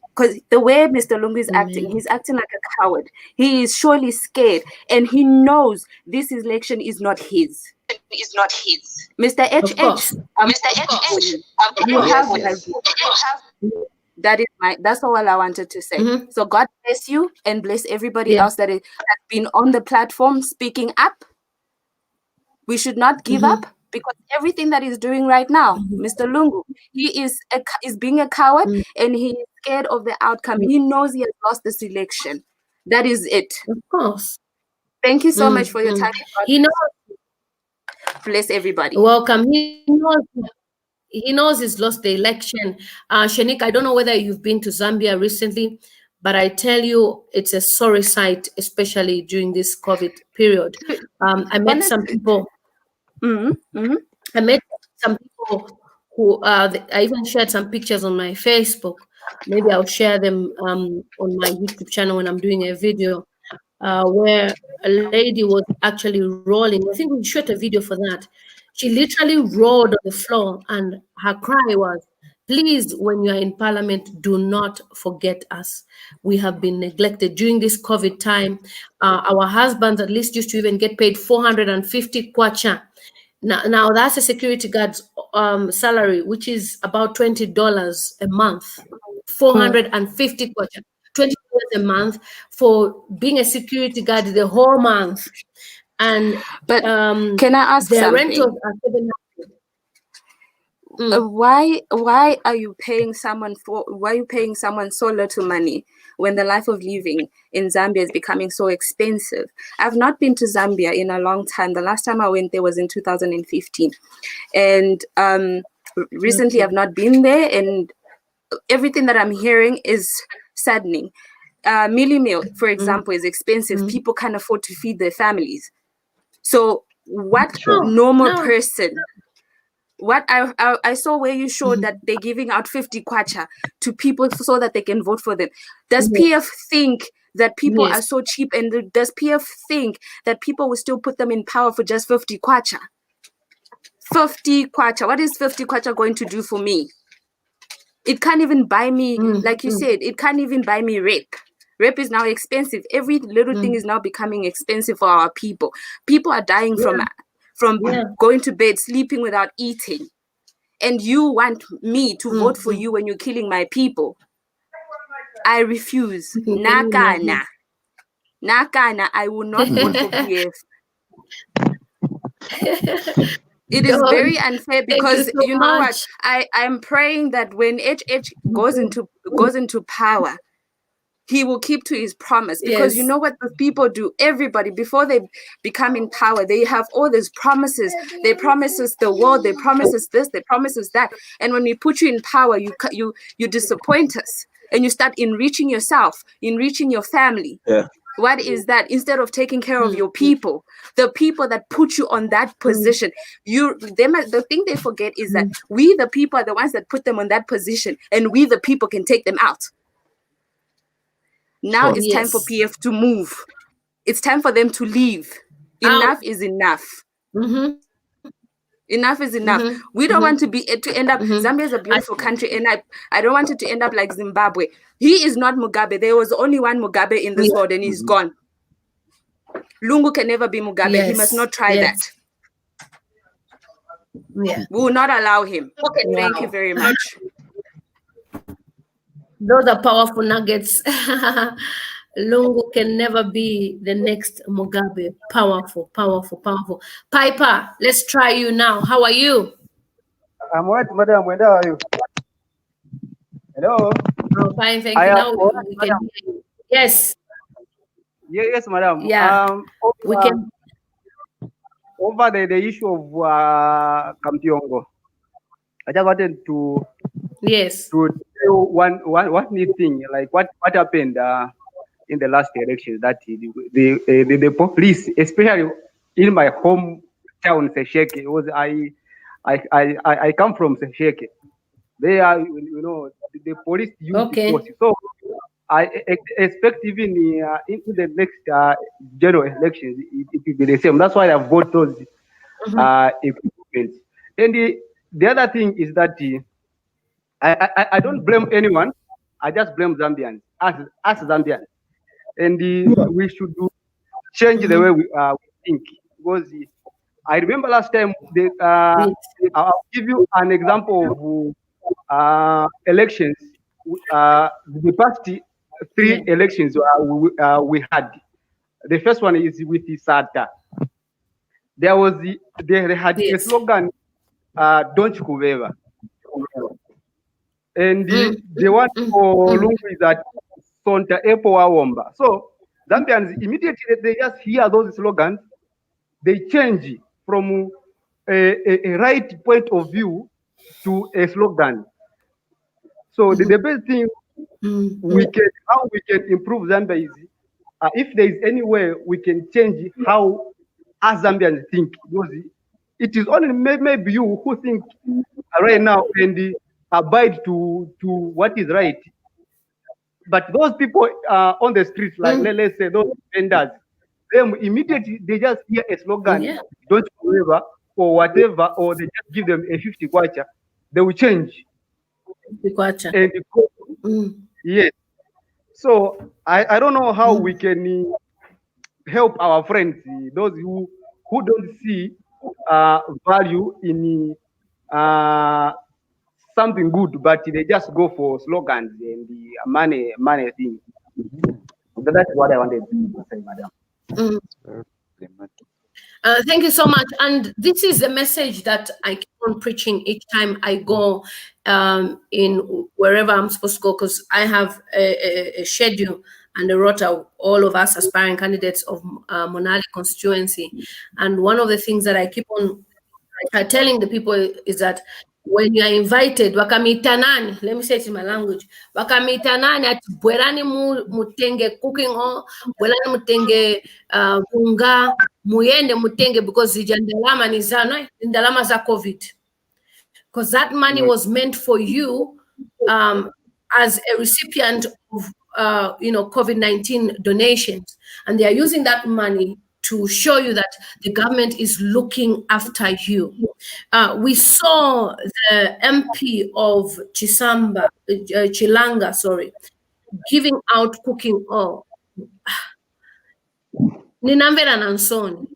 Because the way Mr. Lungu is acting, he's acting like a coward. He is surely scared, and he knows this election is not his. Is not his. Mr. HH, Mr. HH, you have that's all I wanted to say. So God bless you and bless everybody else that has been on the platform speaking up. We should not give up, because everything that he's doing right now, Mr. Lungu, he is being a coward, and he is scared of the outcome. He knows he has lost this election. That is it. Of course. Thank you so much for your time. He knows. Bless everybody. Welcome. He knows he's lost the election. Shanik, I don't know whether you've been to Zambia recently, but I tell you, it's a sorry sight, especially during this COVID period. I met some people. I met some people who I even shared some pictures on my Facebook. Maybe I'll share them on my YouTube channel when I'm doing a video, where a lady was actually rolling. I think we shot a video for that. She literally rolled on the floor, and her cry was, please, when you are in parliament, do not forget us. We have been neglected during this COVID time. Our husbands at least used to even get paid 450 kwacha. Now that's a security guard's salary, which is about $20 a month. 450 kwacha, $20 a month for being a security guard the whole month. And but can I ask their something? rentals are why are you paying someone so little money when the life of living in Zambia is becoming so expensive? I've not been to Zambia in a long time. The last time I went there was in 2015, and recently I've not been there, and everything that I'm hearing is saddening. Mealie meal, for example, is expensive. People can't afford to feed their families. So what normal person? What I saw where you showed that they're giving out 50 kwacha to people so that they can vote for them. Does PF think that people are so cheap, and does PF think that people will still put them in power for just 50 kwacha? 50 kwacha. What is 50 kwacha going to do for me? It can't even buy me, like you said, it can't even buy me rape. Rape is now expensive. Every little thing is now becoming expensive for our people. People are dying from going to bed, sleeping without eating. And you want me to vote for you when you're killing my people? I refuse. Nakana. Nakana, I will not vote for PF. It is very unfair, because you know what? I'm praying that when HH goes into power, he will keep to his promise, because you know what the people do? Everybody, before they become in power, they have all these promises. They promise us the world. They promise us this. They promise us that. And when we put you in power, you disappoint us, and you start enriching yourself, enriching your family. What is that? Instead of taking care of your people, the people that put you on that position, the thing they forget is that we, the people, are the ones that put them on that position, and we, the people, can take them out. Now it's time for PF to move. It's time for them to leave. Enough is enough. Enough is enough. We don't want to end up. Zambia is a beautiful country, and I don't want it to end up like Zimbabwe. He is not Mugabe. There was only one Mugabe in this world, and he's gone. Lungu can never be Mugabe. He must not try that. We will not allow him. Thank you very much. Those are powerful nuggets. Lungu can never be the next Mugabe. Powerful, powerful, powerful. Piper, let's try you now. How are you? I'm what, madam? How are you? Hello. Oh, fine, thank you. Now we can hear you. Yes. Yes, madam. Yeah. We can. Over the issue of Kampyongo, I just wanted to tell one neat thing, like what happened in the last election, that the police, especially in my hometown Sesheke, I come from Sesheke. They are, the police use the force. So I expect even in the next general elections, it will be the same. That's why I vote those equipment. And the other thing is that I don't blame anyone. I just blame Zambians, as Zambians. And we should change the way we think. Because I remember last time, I'll give you an example of elections. The past 3 elections we had. The first one is with the SATA. They had a slogan, "Don't Kuveva." And the one for Lungu is that Sonta Epo Wawomba. So Zambians immediately they just hear those slogans, they change from a right point of view to a slogan. So the best thing how we can improve Zambia is if there is any way we can change how us Zambians think, because it is only maybe you who think right now and abide to what is right. But those people on the streets, like let's say those vendors, them immediately they just hear a slogan, "Don't forever" or whatever, or they just give them a 50 kwacha, they will change. And yes. So I don't know how we can help our friends, those who don't see value in something good, but they just go for slogans and the money thing. So that's what I wanted to say, madam. Thank you so much. And this is the message that I keep on preaching each time I go in wherever I'm supposed to go, because I have a schedule and a rota, all of us aspiring candidates of Monali constituency. And one of the things that I keep on telling the people is that when you are invited, wakamita nani, let me say it in my language, wakamita nani ati bwerani mutenge cooking hall, bwerani mutenge bunga, muyende mutenge, because ndalama ni zana, ndalama za COVID. Because that money was meant for you as a recipient of COVID-19 donations, and they are using that money to show you that the government is looking after you. We saw the MP of Chilanga, giving out cooking oil. Ninamvera nansoni.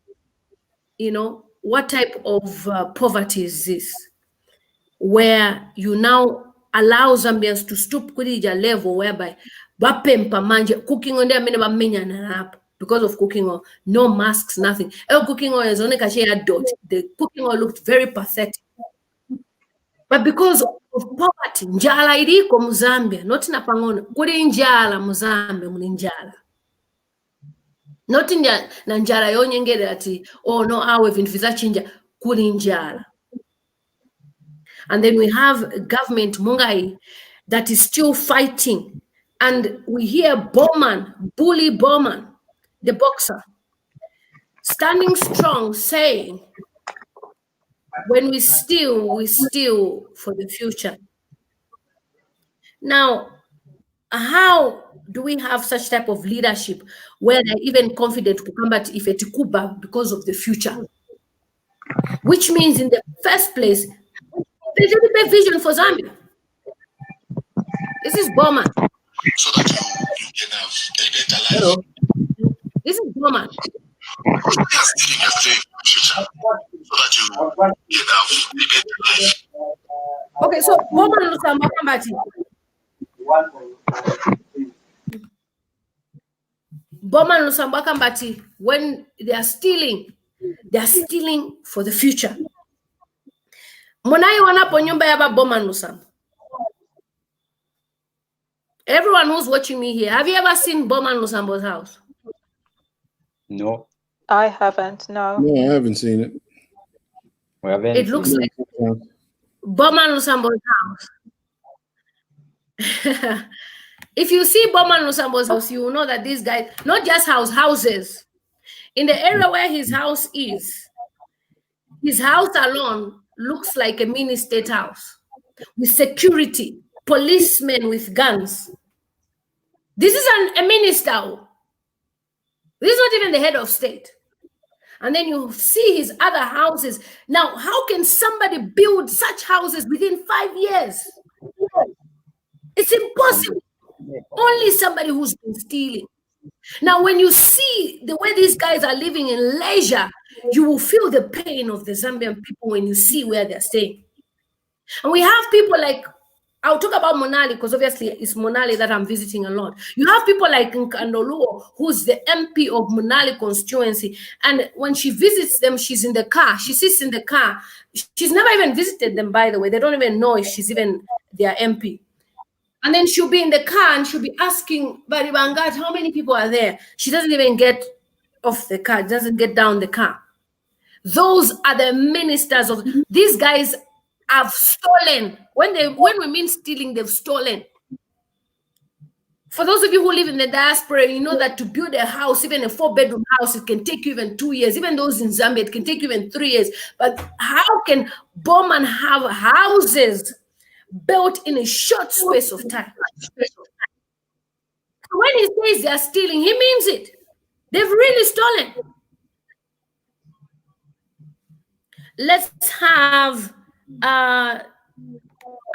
What type of poverty is this? Where you now allow Zambians to stoop kulija level whereby bapempa manje cooking on there because of cooking oil, no masks, nothing. Cooking oil is only a dot. The cooking oil looked very pathetic. But because of poverty, njala iriko mu Zambia, not na pangona, kuri njala mu Zambia muni njala. Not na njala yonyengere ati, oh no, awe vintu vizachinja, kuri njala. And then we have government Mungai that is still fighting. And we hear Bowman, Bully Bowman, the boxer, standing strong, saying, when we steal for the future. Now, how do we have such type of leadership where they're even confident to combat Ifetikuba because of the future? Which means in the first place, they didn't have vision for Zambia. This is Bowman. So that you can have a better life. This is Bowman. Just stealing your future so that you can have a better life. Okay, so Bowman Lusambo Kambati. Bowman Lusambo Kambati, when they are stealing for the future. Monai wanapo nyumba yaba Bowman Lusambo. Everyone who's watching me here, have you ever seen Bowman Lusambo's house? No. I haven't, no. No, I haven't seen it. It looks like Bowman Lusambo's house. If you see Bowman Lusambo's house, you will know that these guys, not just houses. In the area where his house is, his house alone looks like a mini state house. with security, policemen with guns. This is a minister. This is not even the head of state. And then you see his other houses. Now, how can somebody build such houses within 5 years? It's impossible. Only somebody who's been stealing. Now, when you see the way these guys are living in leisure, you will feel the pain of the Zambian people when you see where they're staying. And we have people like, I'll talk about Monali because obviously it's Monali that I'm visiting a lot. You have people like Nkandoluo, who's the MP of Monali constituency. And when she visits them, she's in the car. She sits in the car. She's never even visited them, by the way. They don't even know if she's even their MP. And then she'll be in the car and she'll be asking Baribangat, how many people are there? She doesn't even get off the car, doesn't get down the car. Those are the ministers of these guys have stolen. When we mean stealing, they've stolen. For those of you who live in the diaspora, you know that to build a house, even a 4-bedroom house, it can take you even 2 years. Even those in Zambia, it can take you even 3 years. But how can Bowman have houses built in a short space of time? When he says they're stealing, he means it. They've really stolen. Let's have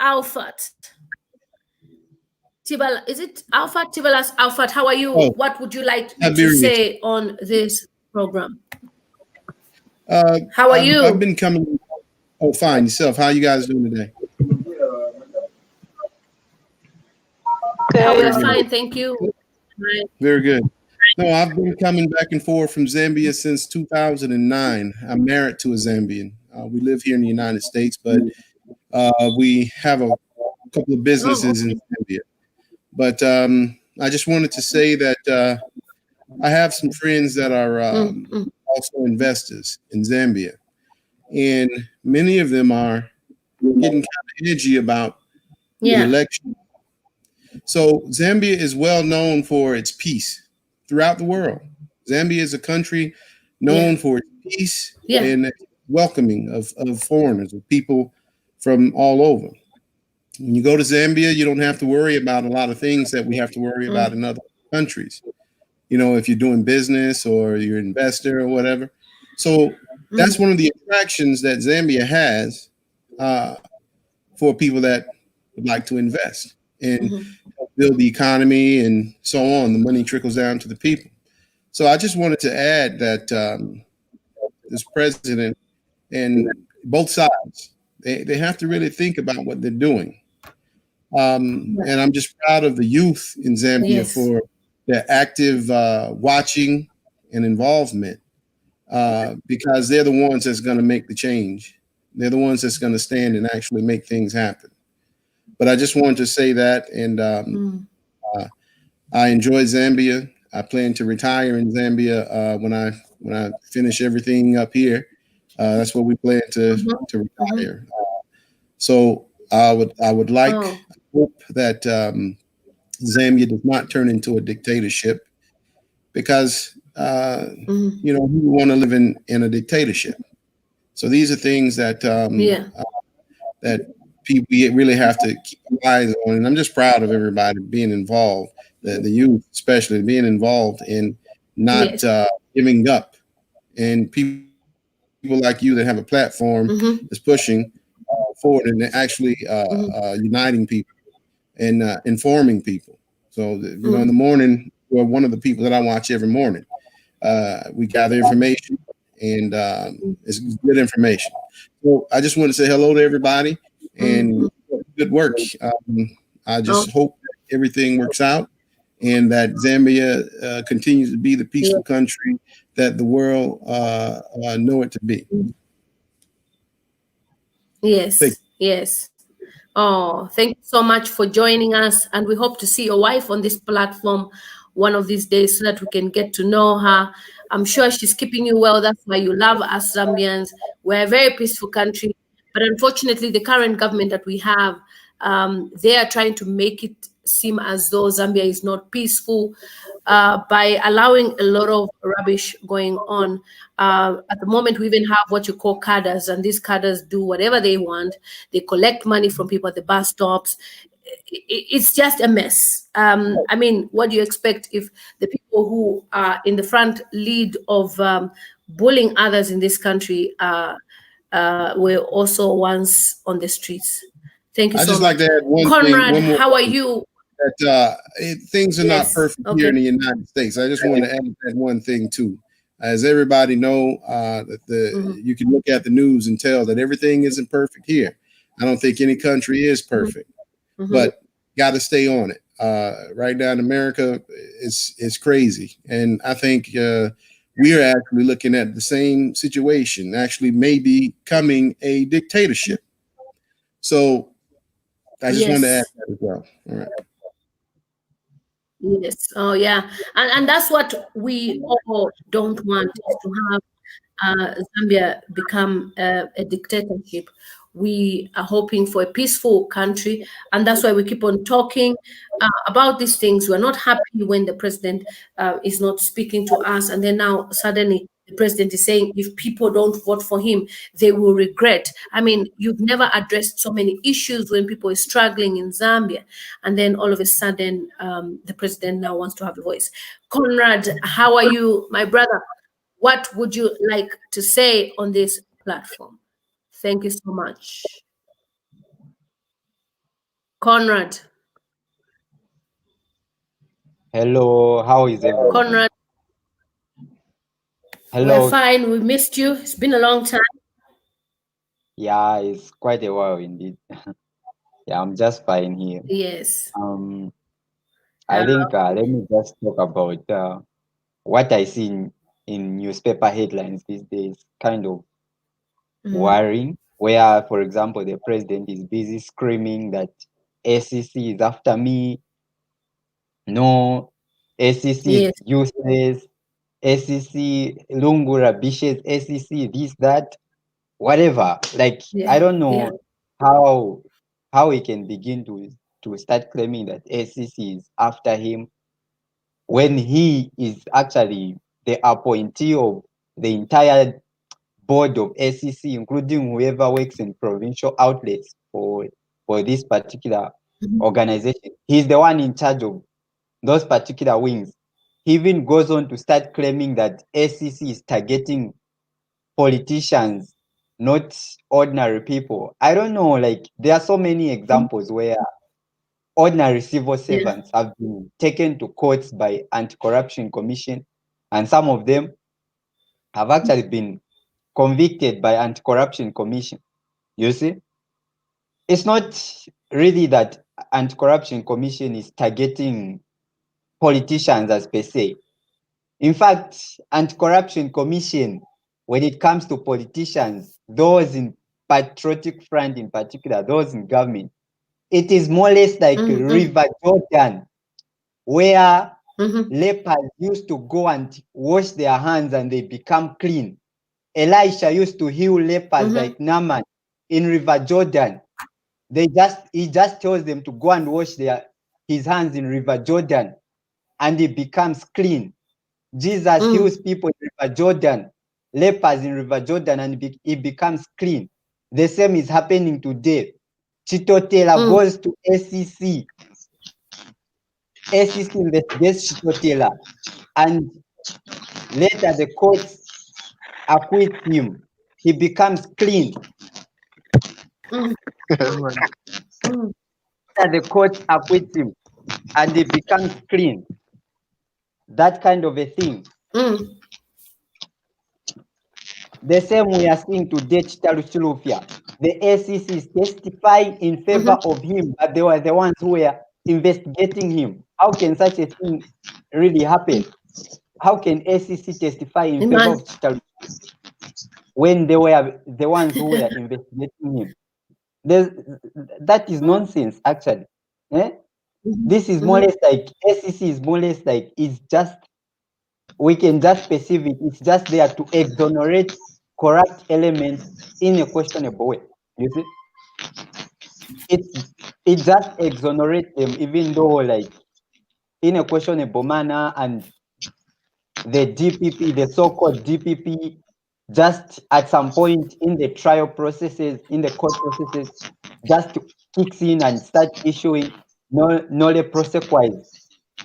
Alfat. Tibala, is it Alfat? Tibalas Alfat, how are you? Oh, what would you like to say on this program? How are you? I've been coming. Oh, fine. Yourself? How are you guys doing today? Good. Fine, thank you. Very good. No, I've been coming back and forth from Zambia since 2009. I'm married to a Zambian. We live here in the United States, but we have a couple of businesses in Zambia. But I just wanted to say that I have some friends that are also investors in Zambia. And many of them are getting kind of edgy about the election. So Zambia is well known for its peace throughout the world. Zambia is a country known for its peace and welcoming of foreigners, of people from all over. When you go to Zambia, you don't have to worry about a lot of things that we have to worry about in other countries. You know, if you're doing business or you're an investor or whatever. So that's one of the attractions that Zambia has for people that would like to invest and build the economy and so on. The money trickles down to the people. So I just wanted to add that this president and both sides, they have to really think about what they're doing. And I'm just proud of the youth in Zambia for their active watching and involvement because they're the ones that's going to make the change. They're the ones that's going to stand and actually make things happen. But I just wanted to say that, and I enjoy Zambia. I plan to retire in Zambia when I finish everything up here. That's what we plan to retire. So I would like hope that Zambia does not turn into a dictatorship, because you know, we want to live in a dictatorship. So these are things that that people really have to keep eyes on. And I'm just proud of everybody being involved, the youth especially being involved in not giving up, and people like you that have a platform is pushing forward and actually uniting people and informing people. So you know, in the morning, we're one of the people that I watch every morning. We gather information, and it's good information. So I just want to say hello to everybody and good work. I just hope that everything works out and that Zambia continues to be the peaceful country that the world know it to be. Yes. Oh, thank you so much for joining us. And we hope to see your wife on this platform one of these days so that we can get to know her. I'm sure she's keeping you well. That's why you love us Zambians. We're a very peaceful country. But unfortunately, the current government that we have, they are trying to make it seem as though Zambia is not peaceful by allowing a lot of rubbish going on. At the moment, we even have what you call cadres, and these cadres do whatever they want. They collect money from people at the bus stops. It's just a mess. I mean, what do you expect if the people who are in the front lead of bullying others in this country were also once on the streets? Thank you so much. I just like to add one Conrad, thing. how are you? That things are not perfect here in the United States. I just want to add that one thing too. As everybody know, that you can look at the news and tell that everything isn't perfect here. I don't think any country is perfect, but got to stay on it. Right now in America, it's crazy, and I think we are actually looking at the same situation, actually maybe coming a dictatorship. So I just wanted to add that as well. All right. Yes. Oh, yeah. And that's what we all don't want, is to have Zambia become a dictatorship. We are hoping for a peaceful country, and that's why we keep on talking about these things. We're not happy when the president is not speaking to us, and then now suddenly the president is saying if people don't vote for him, they will regret. I mean, you've never addressed so many issues when people are struggling in Zambia, and then all of a sudden the president now wants to have a voice. Conrad, how are you, my brother? What would you like to say on this platform? Thank you so much. Conrad. Hello, how is everyone? Conrad. Hello. We're fine. We missed you. It's been a long time. Yeah, it's quite a while indeed. Yeah, I'm just fine here. Yes. I think let me just talk about what I see in newspaper headlines these days, kind of worrying, where, for example, the president is busy screaming that SEC is after me. No, SEC is useless. SEC, Lungu rabishes, SEC, this, that, whatever. Like, I don't know how he can begin to start claiming that SEC is after him when he is actually the appointee of the entire board of SEC, including whoever works in provincial outlets for this particular organization. He's the one in charge of those particular wings. He even goes on to start claiming that SEC is targeting politicians, not ordinary people. I don't know, like there are so many examples where ordinary civil servants have been taken to courts by anti-corruption commission, and some of them have actually been convicted by anti-corruption commission. You see, it's not really that anti-corruption commission is targeting politicians as per se. In fact, anti-corruption commission, when it comes to politicians, those in patriotic front in particular, those in government, it is more or less like River Jordan, where lepers used to go and wash their hands and they become clean. Elisha used to heal lepers like Naaman in River Jordan. He just tells them to go and wash his hands in River Jordan, and he becomes clean. Jesus heals people in River Jordan, lepers in River Jordan, and he becomes clean. The same is happening today. Chitotela goes to SEC. SEC investigates Chitotela, and later the courts acquit him. He becomes clean. The court acquits him, and he becomes clean. That kind of a thing. The same we are seeing today, Chitaluchilufia. The SEC is testifying in favor of him, but they were the ones who were investigating him. How can such a thing really happen? How can SEC testify in favor of Chitaluchilufia when they were the ones who were investigating him? That is nonsense, actually. This is more or less like SEC is more or less like it's just, we can just perceive it. It's just there to exonerate corrupt elements in a questionable way. You see, it just exonerates them, even though like in a questionable manner, and the DPP, the so-called DPP, just at some point in the trial processes, in the court processes, just kicks in and start issuing nolle prosequis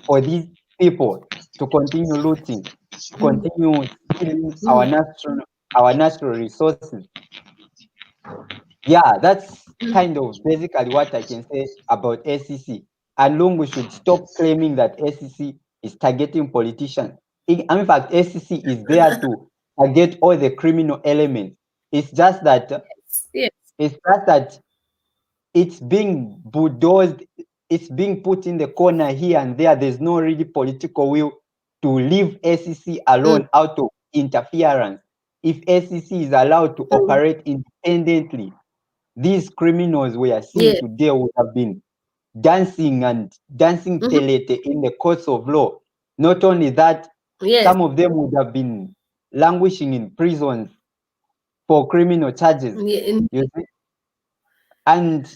for these people to continue looting, to continue stealing our natural resources. Yeah, that's kind of basically what I can say about SEC. And Lungu should stop claiming that SEC is targeting politicians. In fact, SEC is there to target all the criminal elements. It's just that it's being bulldozed, it's being put in the corner here and there. There's no really political will to leave SEC alone out of interference. If SEC is allowed to operate independently, these criminals we are seeing today would have been dancing telete in the courts of law. Not only that, some of them would have been languishing in prisons for criminal charges. You see? And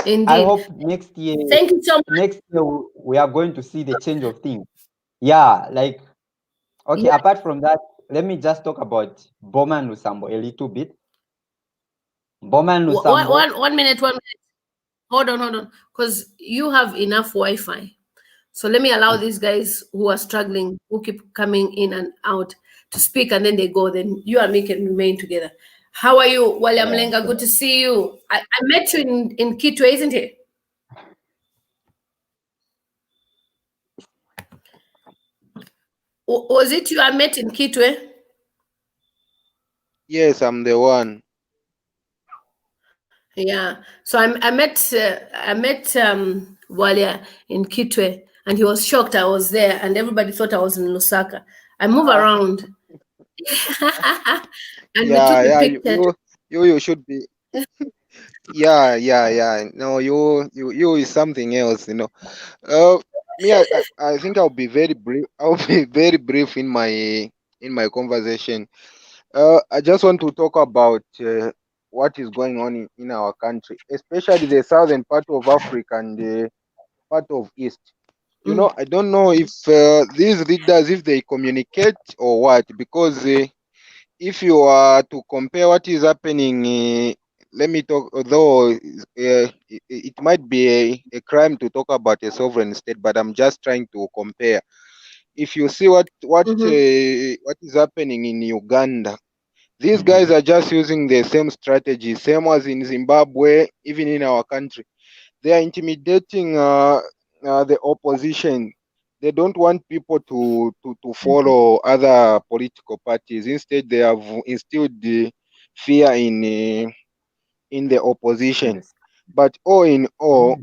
I hope next year, Thank you so much. next year we are going to see the change of things. Yeah, like, okay, apart from that, let me just talk about Bowman Lusambo a little bit. Bowman Lusambo. One minute. Hold on. Because you have enough Wi-Fi. So let me allow these guys who are struggling, who keep coming in and out, to speak, and then they go. Then you and me can remain together. How are you, William Lenga? Good to see you. I met you in Kitwe, isn't it? Was it you I met in Kitwe? Yes, I'm the one. Yeah. So I met Walia in Kitwe, and he was shocked I was there, and everybody thought I was in Lusaka. I move around. And Yeah, we took a picture. you should be. Yeah. No, you is something else, you know. Me, I think I'll be very brief. I'll be very brief in my conversation. I just want to talk about what is going on in our country, especially the southern part of Africa and the part of East. You know, I don't know if these leaders, if they communicate or what, because if you are to compare what is happening, let me talk, although it might be a crime to talk about a sovereign state, but I'm just trying to compare. If you see what is happening in Uganda, these guys are just using the same strategy, same as in Zimbabwe, even in our country. They are intimidating the opposition. They don't want people to follow other political parties. Instead, they have instilled the fear in the opposition. But all in all,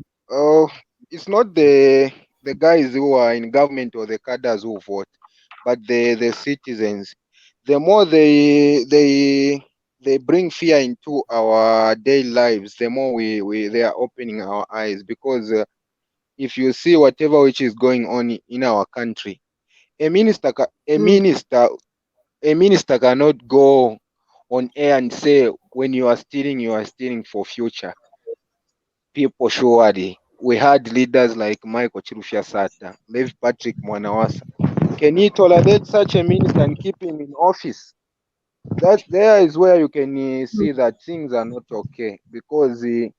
it's not the guys who are in government or the cadres who vote, but the citizens. The more they bring fear into our daily lives, the more they are opening our eyes. Because if you see whatever which is going on in our country, a minister cannot go on air and say when you are stealing for future people. Surely we had leaders like Michael Chirufya Sata, Lev Patrick Mwanawasa. Can he tolerate such a minister and keep him in office? That there is where you can see that things are not okay, because you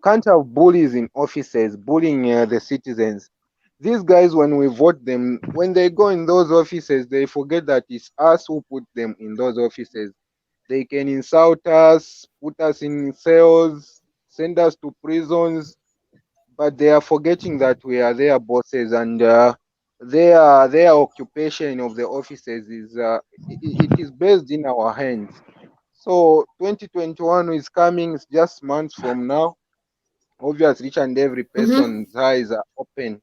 can't have bullies in offices bullying the citizens. These guys, when we vote them, when they go in those offices, they forget that it's us who put them in those offices. They can insult us, put us in cells, send us to prisons, but they are forgetting that we are their bosses, and their occupation of the offices is it is based in our hands. So 2021 is coming. It's just months from now. Obviously, each and every person's eyes are open.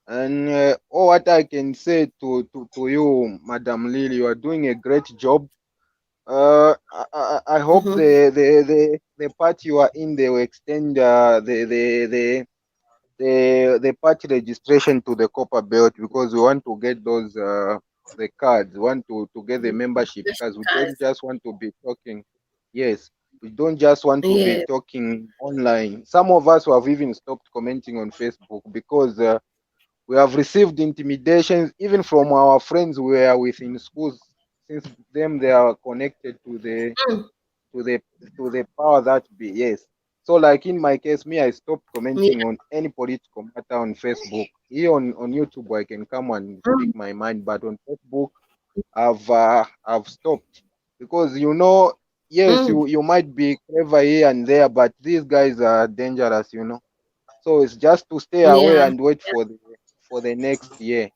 And all what I can say to you, Madam Lily, you are doing a great job. I hope the party you are in, they will extend the party registration to the copper belt, because we want to get those the cards. We want to get the membership, because we don't just want to be talking. Yes, We don't just want to be talking online. Some of us who have even stopped commenting on Facebook because we have received intimidations even from our friends we are within schools. Since them they are connected to the power that be. Yes. So like in my case, me, I stopped commenting on any political matter on Facebook. Here on YouTube I can come and speak my mind, but on Facebook I've stopped because yes, you might be clever here and there, but these guys are dangerous, So it's just to stay away and wait for the next year.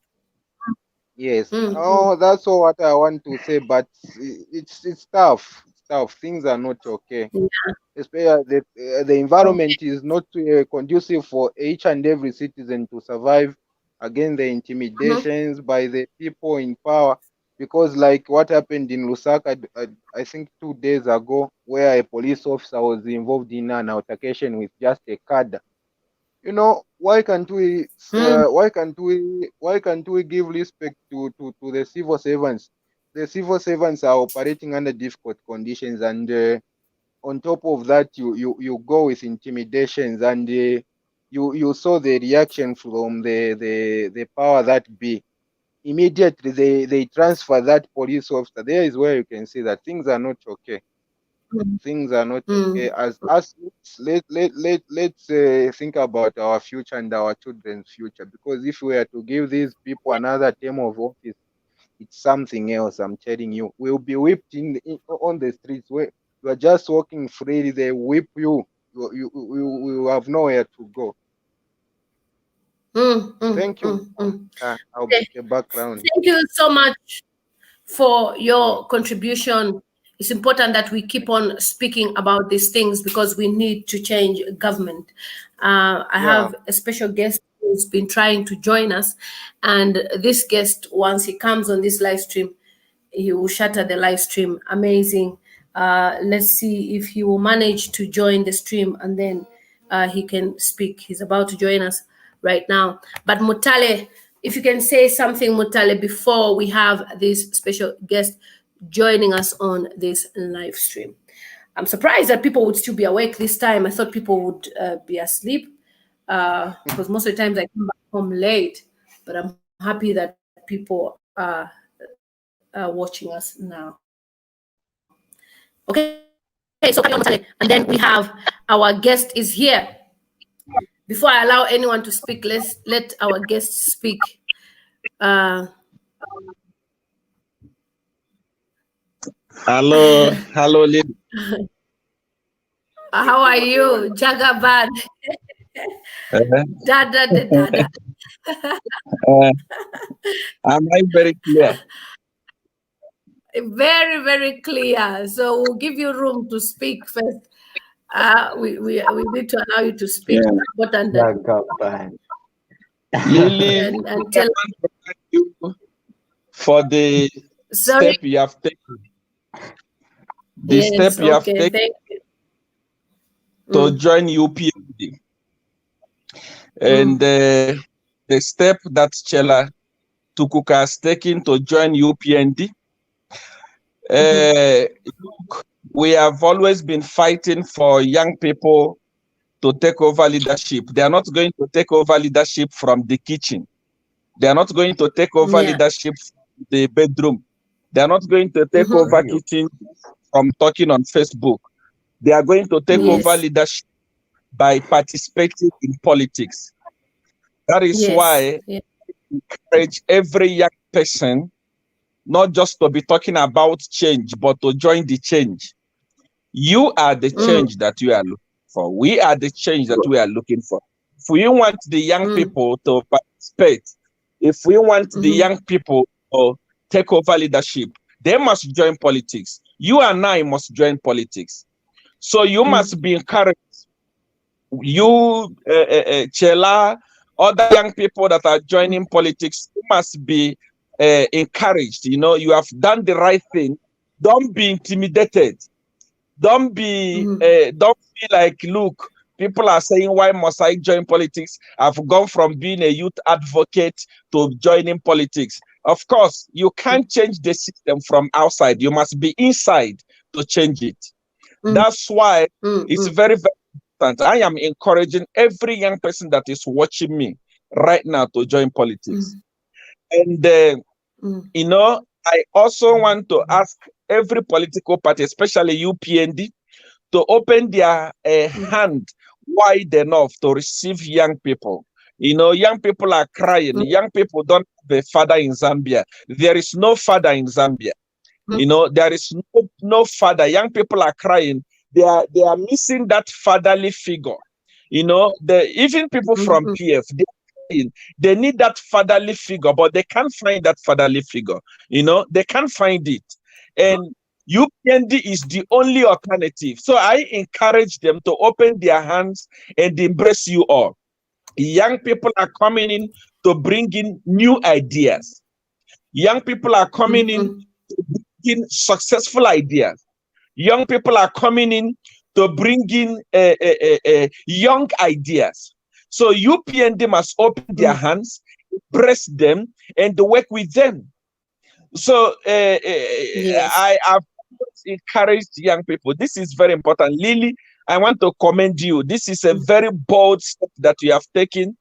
Yes. Oh, that's all what I want to say. But it's tough. It's tough. Things are not okay. Especially the environment is not conducive for each and every citizen to survive against the intimidations by the people in power. Because like what happened in Lusaka, I think 2 days ago, where a police officer was involved in an altercation with just a card. Why can't we give respect to the civil servants? The civil servants are operating under difficult conditions, and on top of that, you go with intimidations, and you saw the reaction from the power that be. Immediately they transfer that police officer. There is where you can see that things are not okay. Things are not okay. As us, let's think about our future and our children's future. Because if we are to give these people another term of office, it's something else. I'm telling you, we'll be whipped on the streets. Where you are just walking freely, they whip you. You have nowhere to go. Thank you. I'll be the background. Thank you so much for your contribution. It's important that we keep on speaking about these things because we need to change government. I have a special guest who's been trying to join us, and this guest, once he comes on this live stream, he will shatter the live stream. Amazing. Let's see if he will manage to join the stream, and then he can speak. He's about to join us right now. But Mutale, if you can say something, Mutale, before we have this special guest joining us on this live stream. I'm surprised that people would still be awake this time. I thought people would be asleep because most of the times I come back home late, but I'm happy that people are watching us now. Okay, so and then we have our guest is here. Before I allow anyone to speak, let our guest speak. Hello, Lily. How are you, Jagaban? Dada. Am I very clear? Very, very clear. So we'll give you room to speak first. We need to allow you to speak. Lily, and tell you for the step you have taken. The step you have taken to join UPND. And the step that Chela Tukuka has taken to join UPND. Look, we have always been fighting for young people to take over leadership. They are not going to take over leadership from the kitchen. They are not going to take over leadership from the bedroom. They are not going to take over kitchen from talking on Facebook. They are going to take over leadership by participating in politics. That is why I encourage every young person not just to be talking about change, but to join the change. You are the change that we are looking for. We are the change that we are looking for. If we want the young people to participate, if we want the young people to take over leadership, they must join politics. You and I must join politics. So you must be encouraged. You, Chela, other young people that are joining politics, you must be encouraged. You have done the right thing. Don't be intimidated. Don't be like, look, people are saying, why must I join politics? I've gone from being a youth advocate to joining politics. Of course, you can't change the system from outside. You must be inside to change it. That's why it's very, very important. I am encouraging every young person that is watching me right now to join politics. And, you know, I also want to ask every political party, especially UPND, to open their hand wide enough to receive young people. You know, young people are crying. Young people don't have a father in Zambia. There is no father in Zambia. You know, there is no father. Young people are crying. They are missing that fatherly figure. You know, even people from PF, they need that fatherly figure, but they can't find that fatherly figure. You know, they can't find it. And UPND is the only alternative. So I encourage them to open their hands and embrace you all. Young people are coming in to bring in new ideas. Young people are coming in to bring in successful ideas. Young people are coming in to bring in young ideas. So UPND must open their hands, embrace them, and work with them. So I have encouraged young people. This is very important. Lily, I want to commend you. This is a very bold step that you have taken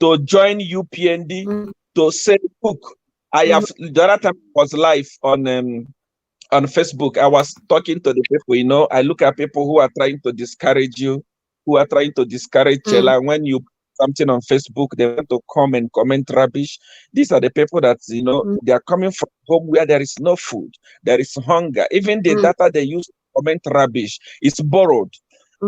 to join UPND, to say, look, I have, the other time I was live on Facebook. I was talking to the people, you know, I look at people who are trying to discourage you, who are trying to discourage Chela. When you put something on Facebook, they want to come and comment rubbish. These are the people that, you know, they are coming from home where there is no food, there is hunger. Even the data they use to comment rubbish is borrowed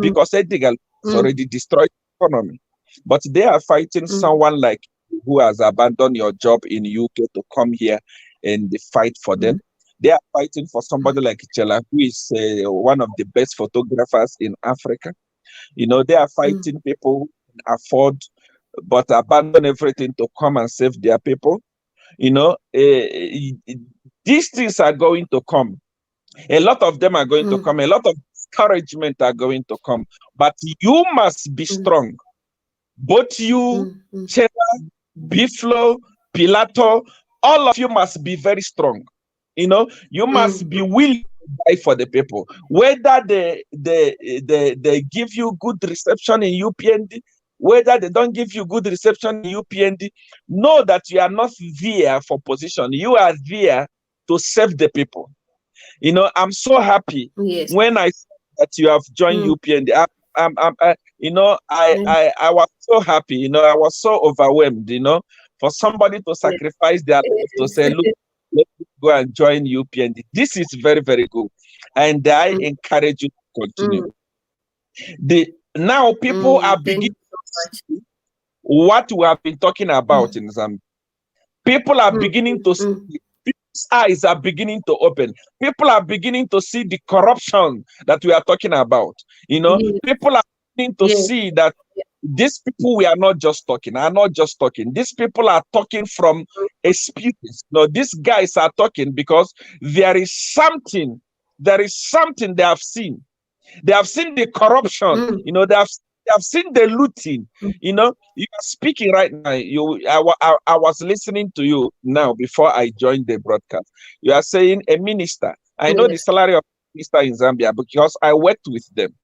because Edgar has already destroyed the economy. But they are fighting someone like you who has abandoned your job in UK to come here and fight for them. They are fighting for somebody like Chela, who is one of the best photographers in Africa. You know, they are fighting people who can afford but abandon everything to come and save their people. You know, these things are going to come. A lot of them are going to come. A lot of discouragement are going to come. But you must be strong. Both you, Chela, Biflo, Pilato, all of you must be very strong. You know, you must be willing to die for the people. Whether they give you good reception in UPND, whether they don't give you good reception in UPND, know that you are not there for position. You are there to serve the people. You know, I'm so happy when I saw that you have joined UPND. You know, I was so happy. You know, I was so overwhelmed. You know, for somebody to sacrifice their life to say, look, let me go and join UPND. This is very, very good, and I encourage you to continue. Now people are beginning to see what we have been talking about in Zambia. People are beginning to see. People's eyes are beginning to open. People are beginning to see the corruption that we are talking about. You know, people are beginning to see that these people we are not just talking, are not just talking. These people are talking from experience. No, these guys are talking because there is something they have seen. They have seen the corruption. You know, they have seen the looting. You know, you are speaking right now. I was listening to you now before I joined the broadcast. You are saying a minister. I know the salary of a minister in Zambia because I worked with them.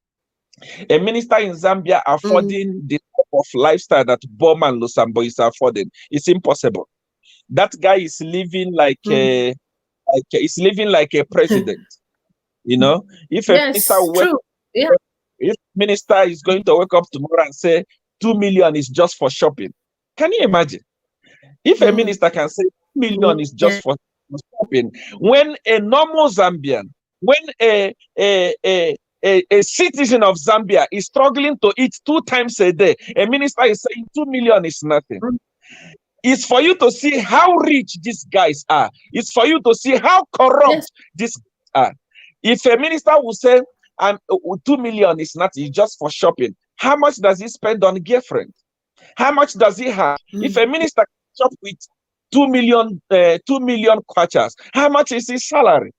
A minister in Zambia affording the type of lifestyle that Bowman Lusambo is affording. It's impossible. That guy is living like a president. You know, if a minister is going to wake up tomorrow and say 2 million is just for shopping, can you imagine? If a minister can say 2 million is just for shopping, when a normal Zambian, when a citizen of Zambia is struggling to eat 2 times a day, a minister is saying 2 million is nothing. It's for you to see how rich these guys are. It's for you to see how corrupt these guys are. If a minister will say 2 million is nothing, it's just for shopping, how much does he spend on girlfriend? How much does he have? If a minister can shop with 2 million kwachas, how much is his salary?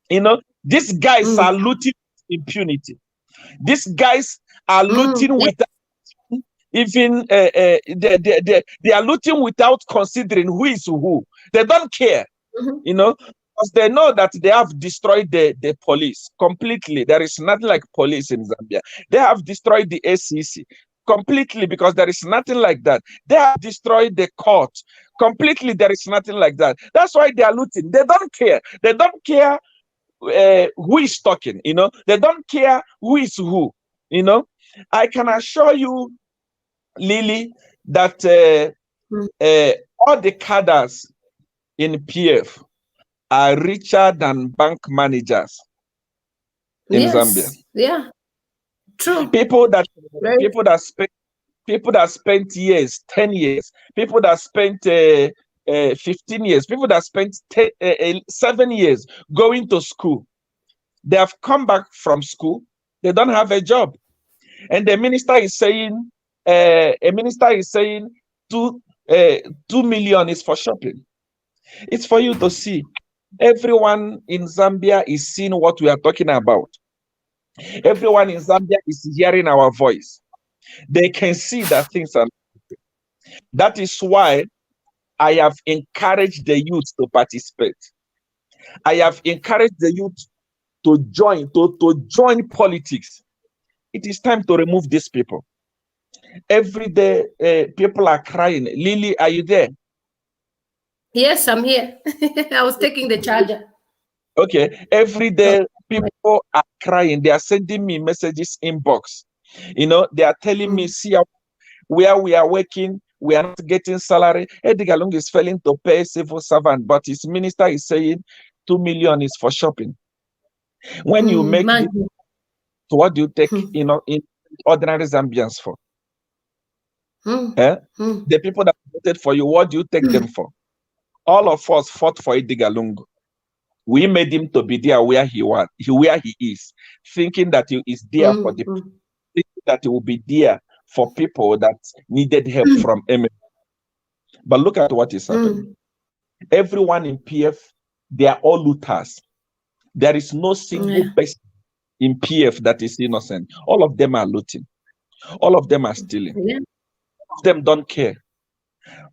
You know, these guys are looting with impunity. These guys are looting without even they are looting without considering who is who. They don't care. You know, Because they know that they have destroyed the police completely. There is nothing like police in Zambia. They have destroyed the ACC completely because there is nothing like that. They have destroyed the court completely. There is nothing like that. That's why they are looting. They don't care. They don't care who is talking, you know. They don't care who is who, you know. I can assure you, Lily, that all the cadres in PF are richer than bank managers in Zambia. Yeah, true. People that spent years, 10 years, people that spent 15 years, people that spent 7 years going to school. They have come back from school. They don't have a job. And the minister is saying, 2 million is for shopping. It's for you to see. Everyone in Zambia is seeing what we are talking about. Everyone in Zambia is hearing our voice. They can see that things are. That is why I have encouraged the youth to participate. I have encouraged the youth to join politics. It is time to remove these people. Every day, people are crying. Lily, are you there? Yes, I'm here. I was taking the charger. Okay. Every day, people are crying. They are sending me messages inbox. You know, they are telling me, see where we are working, we are not getting salary. Edgar Lungu is failing to pay civil servant, but his minister is saying 2 million is for shopping. When you make this, so what do you take, you know, in ordinary Zambians for? The people that voted for you, what do you take them for? All of us fought for Edgar Lungu. We made him to be there where he is, thinking that he is there for the people, thinking that he will be there for people that needed help from ML. But look at what is happening. Everyone in PF, they are all looters. There is no single person in PF that is innocent. All of them are looting. All of them are stealing. All of them don't care.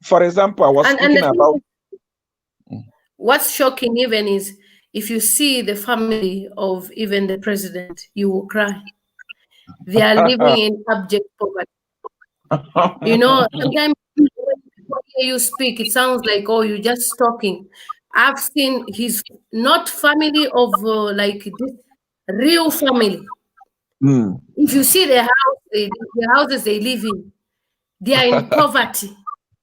For example, I was speaking about... What's shocking even is if you see the family of even the president, you will cry. They are living in abject poverty. You know, sometimes when people hear you speak, it sounds like, oh, you're just talking. I've seen his not family of like this real family. If you see the houses they live in, they are in poverty.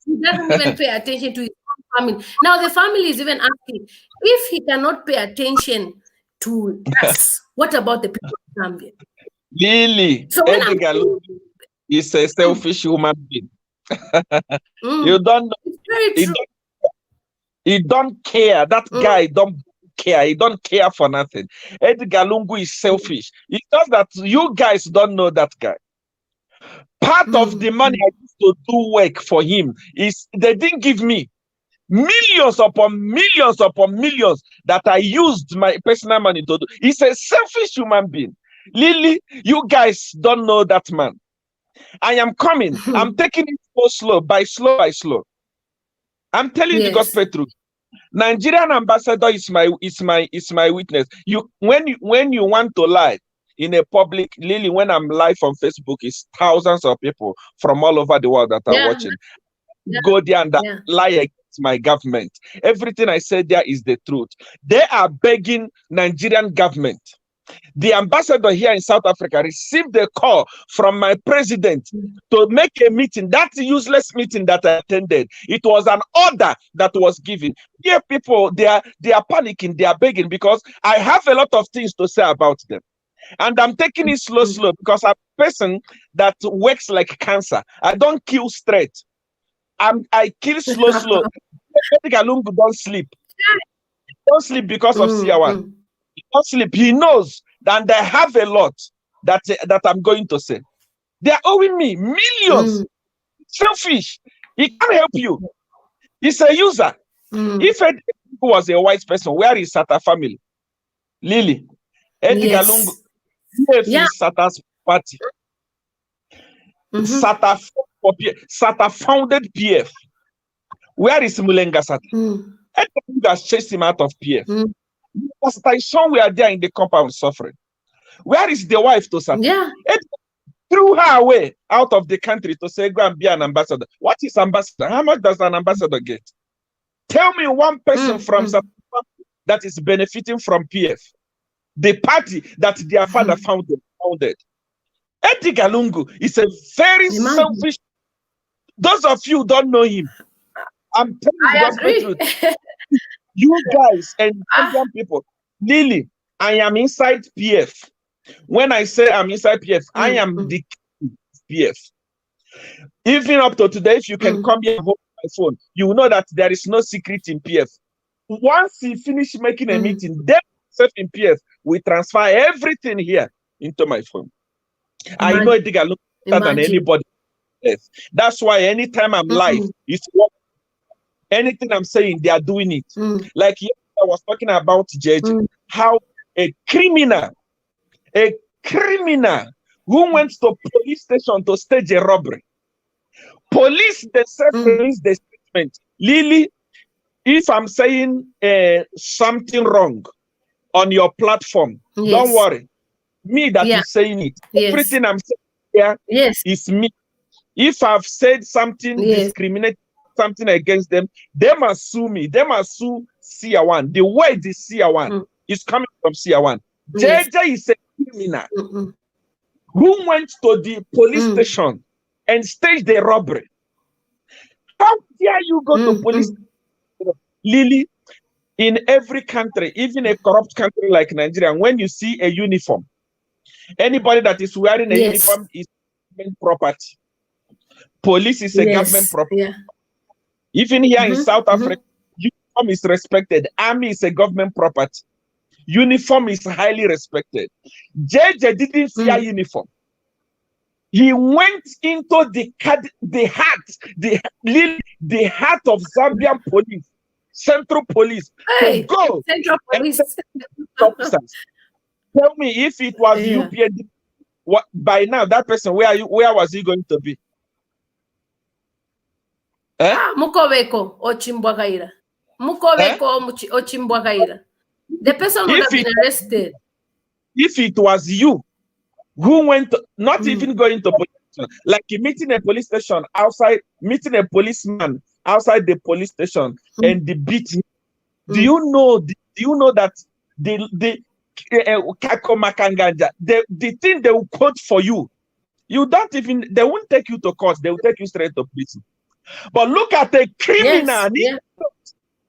He doesn't even pay attention to his own family. Now the family is even asking, if he cannot pay attention to us, what about the people of Zambia? Lily, so Edgar is a selfish human being. You don't know. It's very true. He don't care. That guy don't care. He don't care for nothing. Edgar Lungu is selfish. It's just that you guys don't know that guy. Part of the money I used to do work for him is they didn't give me millions upon millions upon millions that I used my personal money to do. He's a selfish human being. Lily, you guys don't know that man. I am coming. I'm taking it slow by slow. I'm telling you the gospel truth. Nigerian ambassador is my witness. When you want to lie in a public, Lily, when I'm live on Facebook, it's thousands of people from all over the world that are watching. Go there and lie against my government. Everything I said there is the truth. They are begging Nigerian government. The ambassador here in South Africa received a call from my president to make a meeting. That useless meeting that I attended, it was an order that was given. Here, people, they are panicking, they are begging because I have a lot of things to say about them. And I'm taking it slow because I'm a person that works like cancer. I don't kill straight. I kill slow. Edgar Lungu don't sleep. He don't sleep because of CR1. He don't sleep. He knows that I have a lot that I'm going to say. They are owing me millions. Selfish. He can't help you. He's a user. If Edgar Lungu was a wise person, where is Sata family? Lily. Edgar Lungu. Is Sata's party. Sata founded PF. Where is Mulenga Sata? Edgar has chased him out of PF. Pastor Ishon were there in the compound suffering. Where is the wife to Satan? Yeah. Edgar threw her away out of the country to say, go and be an ambassador. What is ambassador? How much does an ambassador get? Tell me one person from South Africa that is benefiting from PF. The party that their father founded. Edgar Lungu is a very selfish. Those of you who don't know him, I'm telling you the gospel truth. You guys and Indian people, Lily, I am inside PF. When I say I'm inside PF, I am the PF. Even up to today, if you can come here and hold my phone, you will know that there is no secret in PF. Once he finish making a meeting, themselves in PF, we transfer everything here into my phone. I know it look better than anybody else. That's why anytime I'm live, it's what anything I'm saying, they are doing it. Like I was talking about JJ, how a criminal who went to police station to stage a robbery. Police themselves released the statement. Lily, if I'm saying something wrong on your platform, don't worry. Me that is saying it. Everything I'm saying here is me. If I've said something discriminating, something against them, they must sue me. They must sue Seer One. The word is Seer One. Is coming from Seer One. JJ is a criminal who went to the police station and staged the robbery. How dare you go to police station? Lily, in every country, even a corrupt country like Nigeria, when you see a uniform, anybody that is wearing a uniform is government property. Police is a government property. Even here in South Africa, uniform is respected. Army is a government property. Uniform is highly respected. JJ didn't fear uniform. He went into the heart of Zambian police, Central Police, to go. Central Police. Officers. Tell me, if it was UPND, what by now that person, where was he going to be? Mukobeko Ochimbwagaira. Mukobeko Ochimbwagaira. The person would have been arrested. If it was you who went to, not even going to police station, like meeting a police station outside, meeting a policeman outside the police station and the beating. Do you know that the thing they will quote for you, they won't take you to court, they will take you straight to prison. But look at a criminal,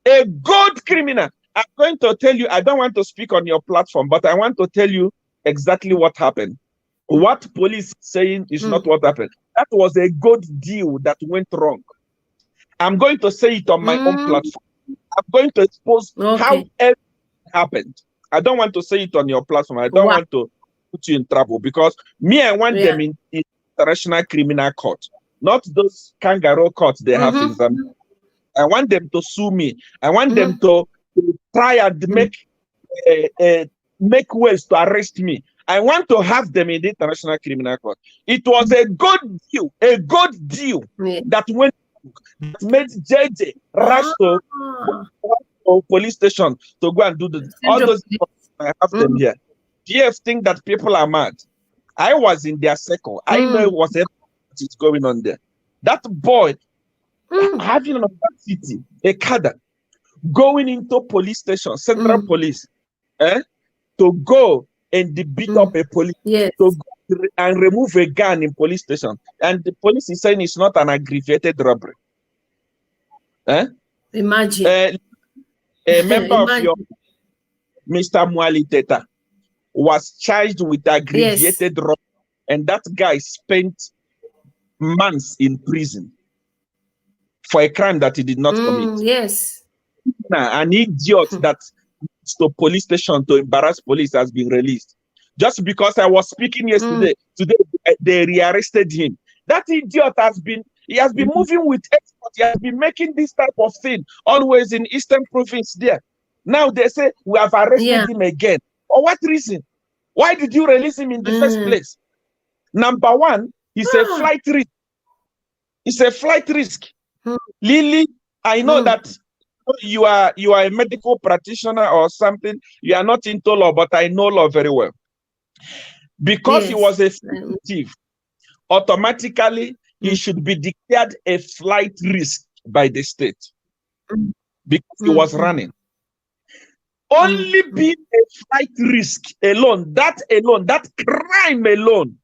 a good criminal. I'm going to tell you, I don't want to speak on your platform, but I want to tell you exactly what happened. What police saying is not what happened. That was a good deal that went wrong. I'm going to say it on my own platform. I'm going to expose how everything happened. I don't want to say it on your platform. I don't want to put you in trouble because I want them in international criminal court, not those kangaroo courts they have in Zambia. I want them to sue me. I want them to try and make ways to arrest me. I want to have them in the International Criminal Court. It was a good deal that made JJ rush to police station to go and do all those people. I have them here. PF think that people are mad. I was in their circle. I know what is going on there. That boy having an city, a cadre, going into police station, Central Police, to go and beat up a police, to go and remove a gun in police station. And the police is saying it's not an aggravated robbery. Imagine. A member of your Mr. Mwali Teta was charged with aggravated robbery, and that guy spent months in prison for a crime that he did not commit. Yes. An idiot that to police station to embarrass police has been released. Just because I was speaking yesterday, today they rearrested him. That idiot has been moving with export. He has been making this type of thing always in Eastern Province there. Now they say we have arrested him again. For what reason? Why did you release him in the first place? Number one, he's a flight risk. It's a flight risk. Lily, I know that you are a medical practitioner or something. You are not into law, but I know law very well. Because he was a fugitive, automatically he should be declared a flight risk by the state because he was running. Only being a flight risk alone, that crime alone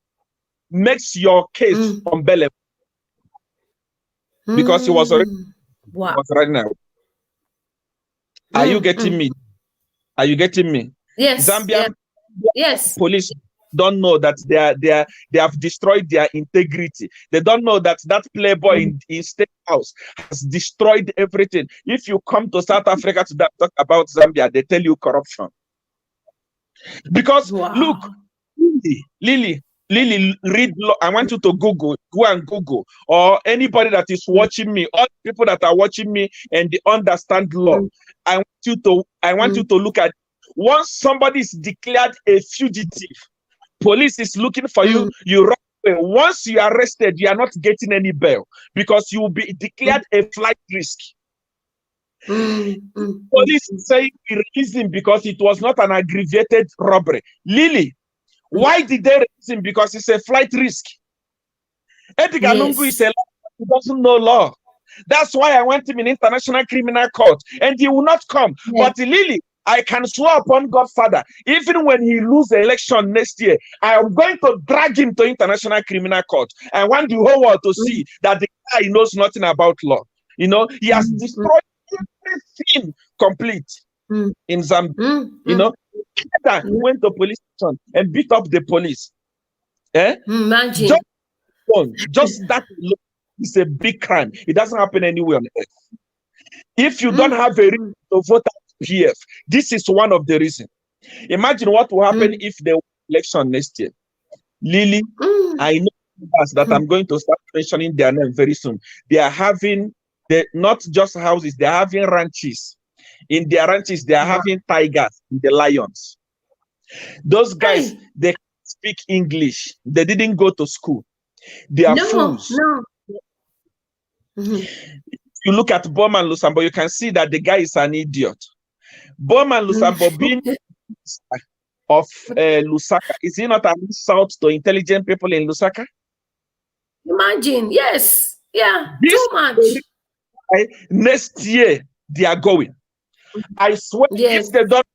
makes your case unbearable. Because he was already was running out. Are you getting me? Are you getting me? Yes. Zambian yes. police don't know that they have destroyed their integrity. They don't know that playboy in State House has destroyed everything. If you come to South Africa to talk about Zambia, they tell you corruption. Because look, Lily, read law. I want you to go and Google, or anybody that is watching me, all people that are watching me and they understand law. I want you to look at, once somebody is declared a fugitive, police is looking for you, you run away. Once you are arrested, you are not getting any bail because you will be declared a flight risk. Police say we release him because it was not an aggravated robbery. Lily, why did they release him? Because it's a flight risk. Edgar Lungu is a lawyer. He doesn't know law. That's why I want him in International Criminal Court, and he will not come. But Lily, I can swear upon Godfather, even when he loses the election next year, I am going to drag him to International Criminal Court. I want the whole world to see that the guy knows nothing about law. You know, he has destroyed everything complete in Zambia. You know, went to police station and beat up the police. Imagine. Just that is a big crime. It doesn't happen anywhere on earth. If you don't have a reason to vote at PF, this is one of the reasons. Imagine what will happen if the election next year. Lily, I know that I'm going to start mentioning their name very soon. They are having not just houses, they are having ranches. In their ranches, they are having tigers and the lions. Those guys, they speak English. They didn't go to school. They are fools. If you look at Bowman Lusambo, you can see that the guy is an idiot. Bowman Lusambo being of Lusaka, is he not an insult to intelligent people in Lusaka? Imagine, yes. Yeah, too much. Next year, they are going. I swear, if they don't,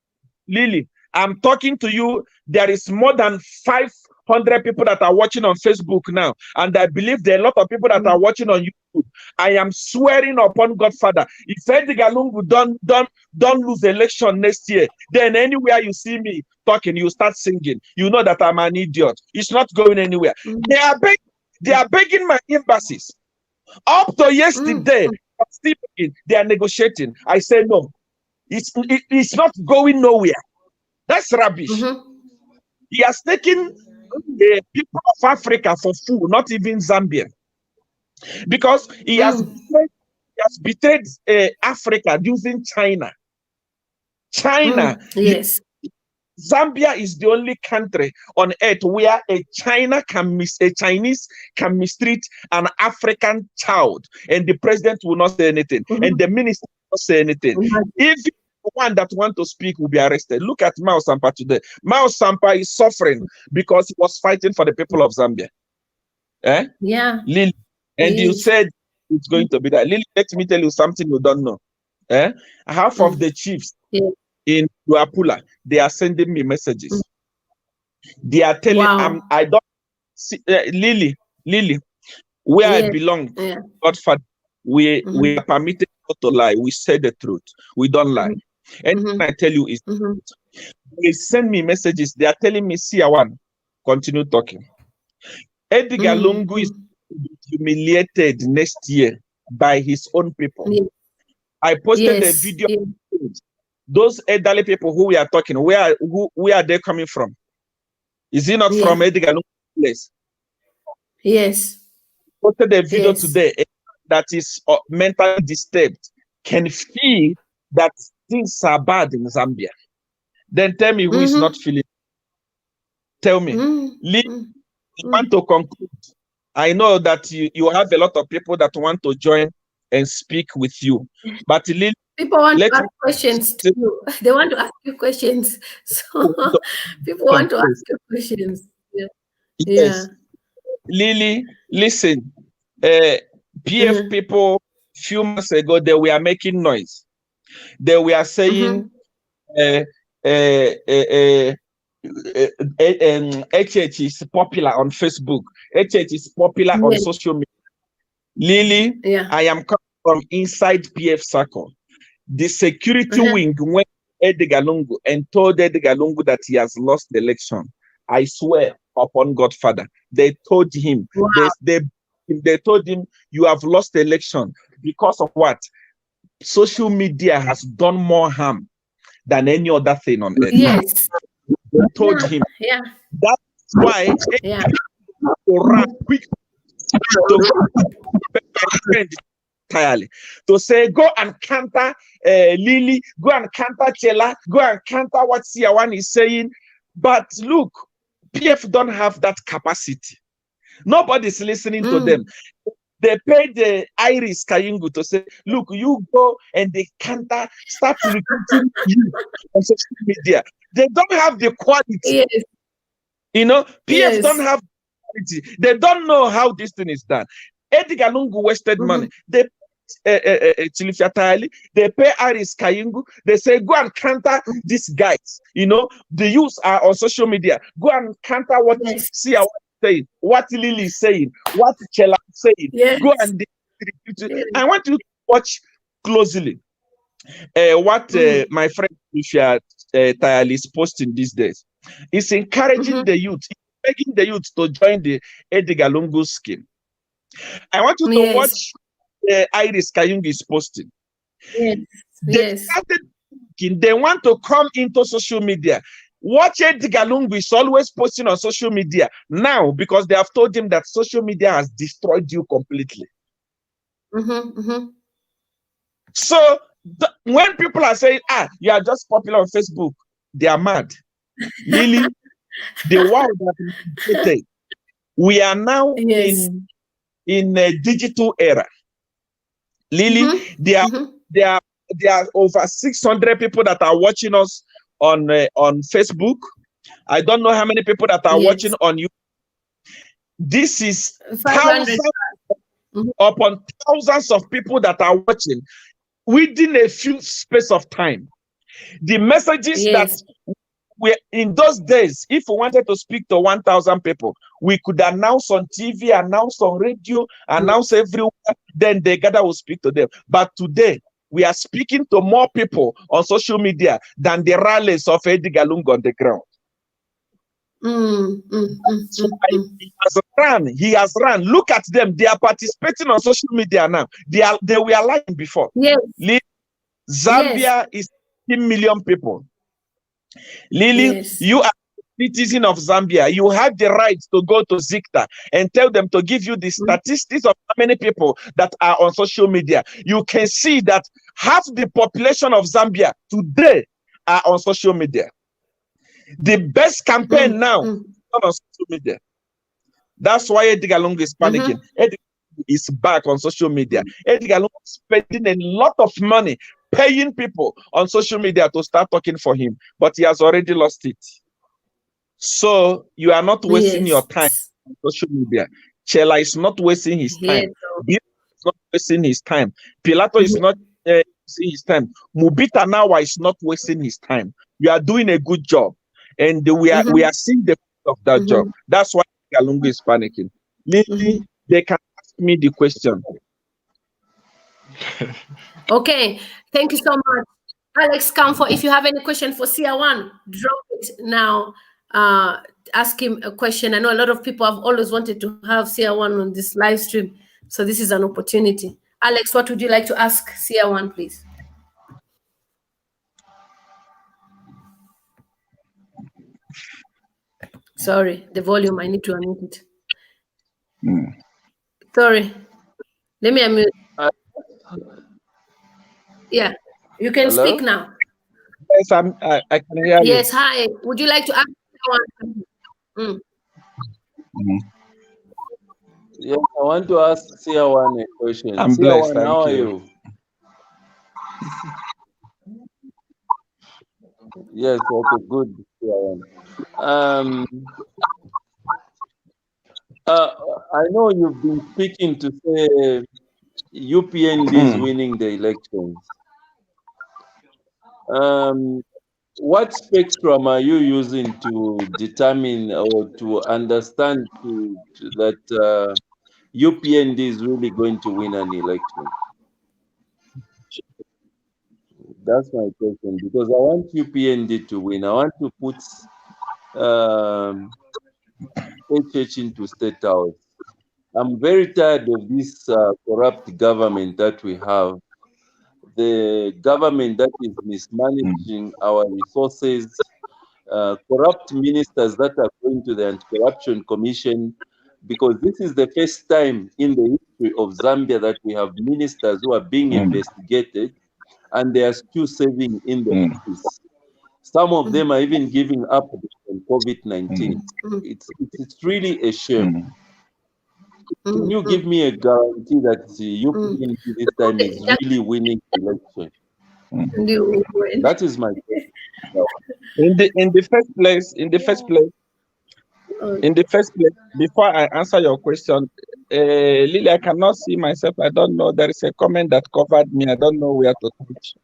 Lily, I'm talking to you, there is more than 500 people that are watching on Facebook now, and I believe there are a lot of people that are watching on YouTube. I am swearing upon Godfather, if Edgar Lungu don't lose election next year, then anywhere you see me talking, you start singing. You know that I'm an idiot. It's not going anywhere. They are begging my embassies. Up to yesterday, they are negotiating. I say no. It's not going nowhere. That's rubbish. He has taken the people of Africa for fool, not even Zambia. Because he has betrayed Africa using China. China. Yes. Zambia is the only country on earth where a Chinese can mistreat an African child, and the president will not say anything, and the minister will not say anything. If the one that want to speak will be arrested. Look at Mao Sampa today. Mao Sampa is suffering because he was fighting for the people of Zambia. Yeah. Lily, and you said it's going to be that. Lily, let me tell you something you don't know. Half of the chiefs in Luapula, they are sending me messages. They are telling I don't see Lily, where I belong, Godfather, we are permitted not to lie. We say the truth. We don't lie. And I tell you is they send me messages. They are telling me, see, one, continue talking. Edgar Lungu is humiliated next year by his own people. I posted a video. Those elderly people who we are talking, where are they coming from? Is it not from Edgar Lungu's place? Yes. I posted a video today that is mentally disturbed, can feel that things are bad in Zambia. Then tell me who is not feeling. Tell me. I want to conclude. I know that you have a lot of people that want to join and speak with you. But Lily, people want to ask questions too. They want to ask you questions. So people want to ask you questions. Yeah. Yes. Lily, listen. PF people few months ago, they were making noise. They were saying HH is popular on Facebook. HH is popular on social media. Lily, I am coming from inside PF circle. The security wing went to Edgar Lungu and told Edgar Lungu that he has lost the election. I swear upon Godfather. They told him, they told him, you have lost the election because of what? Social media has done more harm than any other thing on earth. Yes. They told him. Yeah. That's why to run quick entirely to say go and counter Lily, go and counter Chela, go and counter what Siawan is saying. But look, PF don't have that capacity. Nobody's listening to them. They paid the Iris Kayingu to say, look, you go and they counter, start recruiting you on social media. They don't have the quality. Yes. You know, PF don't have quality. They don't know how this thing is done. Edgar Lungu wasted money. They they pay Iris Kayingu. They say, go and counter these guys. You know, the youths are on social media. Go and counter what Sia saying, what Lily is saying, what Chela is saying. Go and I want you to watch closely what my friend Lucia Tayali is posting these days. It's encouraging the youth, begging the youth to join the Edgar Lungu scheme. I want you to watch Iris Kayungi is posting. They want to come into social media. Watch Edgar Lungu is always posting on social media now because they have told him that social media has destroyed you completely. So when people are saying, you are just popular on Facebook, they are mad. Lily, the world that we are now in a digital era. Lily, there are over 600 people that are watching us on Facebook. I don't know how many people that are watching on YouTube. This is thousands upon thousands of people that are watching within a few space of time. The messages that we in those days, if we wanted to speak to 1,000 people, we could announce on TV, announce on radio, announce everywhere, then the gather will speak to them. But today, we are speaking to more people on social media than the rallies of Edgar Lungu on the ground. So he has run. Look at them. They are participating on social media now. They were lying before. Zambia is 10 million people. Lily, you are a citizen of Zambia. You have the right to go to Zikta and tell them to give you the statistics of how many people that are on social media. You can see that half the population of Zambia today are on social media. The best campaign now is on social media. That's why Edgar Lungu is panicking. Edgar is back on social media. Edgar Lungu is spending a lot of money paying people on social media to start talking for him, but he has already lost it. So you are not wasting your time on social media. Chela is not wasting his time. Bill is not wasting his time. Pilato is not wasting his time. Mubita Nawa is not wasting his time. You are doing a good job, and we are seeing the fruit of that job. That's why Lungu is panicking. Lily, they can ask me the question. Okay, thank you so much, Alex Kamfo. If you have any question for Siawan, drop it now. Ask him a question. I know a lot of people have always wanted to have Siawan on this live stream, so this is an opportunity. Alex, what would you like to ask Siawan, please? Sorry, the volume. I need to unmute it. Sorry, let me unmute. Yeah, you can speak now. Yes, I can hear you. Yes, hi. Would you like to ask someone? Yes, I want to ask Seer one a question. I'm Seer blessed, one, how thank are you. you? Yes, okay, good. Seer one. I know you've been speaking to say UPND is winning the elections. What spectrum are you using to determine or to understand that UPND is really going to win an election? That's my question, because I want UPND to win. I want to put HH into State House. I'm very tired of this corrupt government that we have. The government that is mismanaging our resources, corrupt ministers that are going to the Anti-Corruption Commission, because this is the first time in the history of Zambia that we have ministers who are being investigated and they are still serving in the office. Some of them are even giving up on COVID-19. It's really a shame. Can you give me a guarantee that UPND this time is really winning the election? That is my question. In the first place, before I answer your question, Lily, I cannot see myself. I don't know. There is a comment that covered me. I don't know where to touch.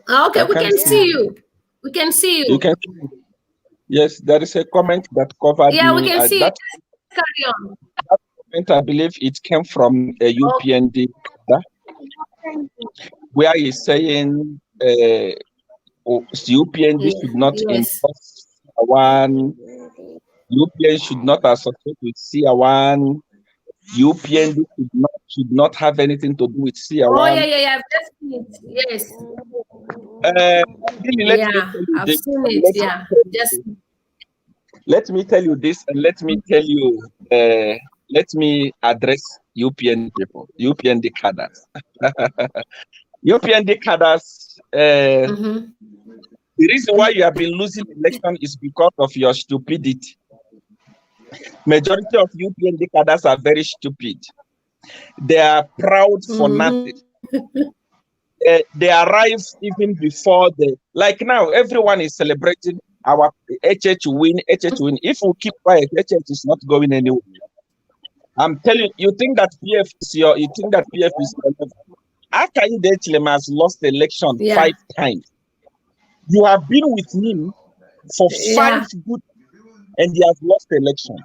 Okay, we can see you. We can see you. You can. Yes, there is a comment that covered me. Yeah, we can see that, you. Carry on. That comment, I believe it came from a UPND where he's saying UPND should not endorse one. UPN should not associate with CR1. UPND should not have anything to do with CR1. Oh, yeah. I've just seen it. Yes. I've seen it. Yeah. Let me tell you this, and let me tell you, let me address UPND people, UPND cadres. UPND cadres, the reason why you have been losing election is because of your stupidity. Majority of UPND cadres are very stupid. They are proud for nothing. They arrive even before like now, everyone is celebrating our HH win, HH win. If we keep quiet, HH is not going anywhere. I'm telling you, you think that PF is your level. After Idechlem has lost the election 5 times, you have been with him for 5 good, and he has lost the election.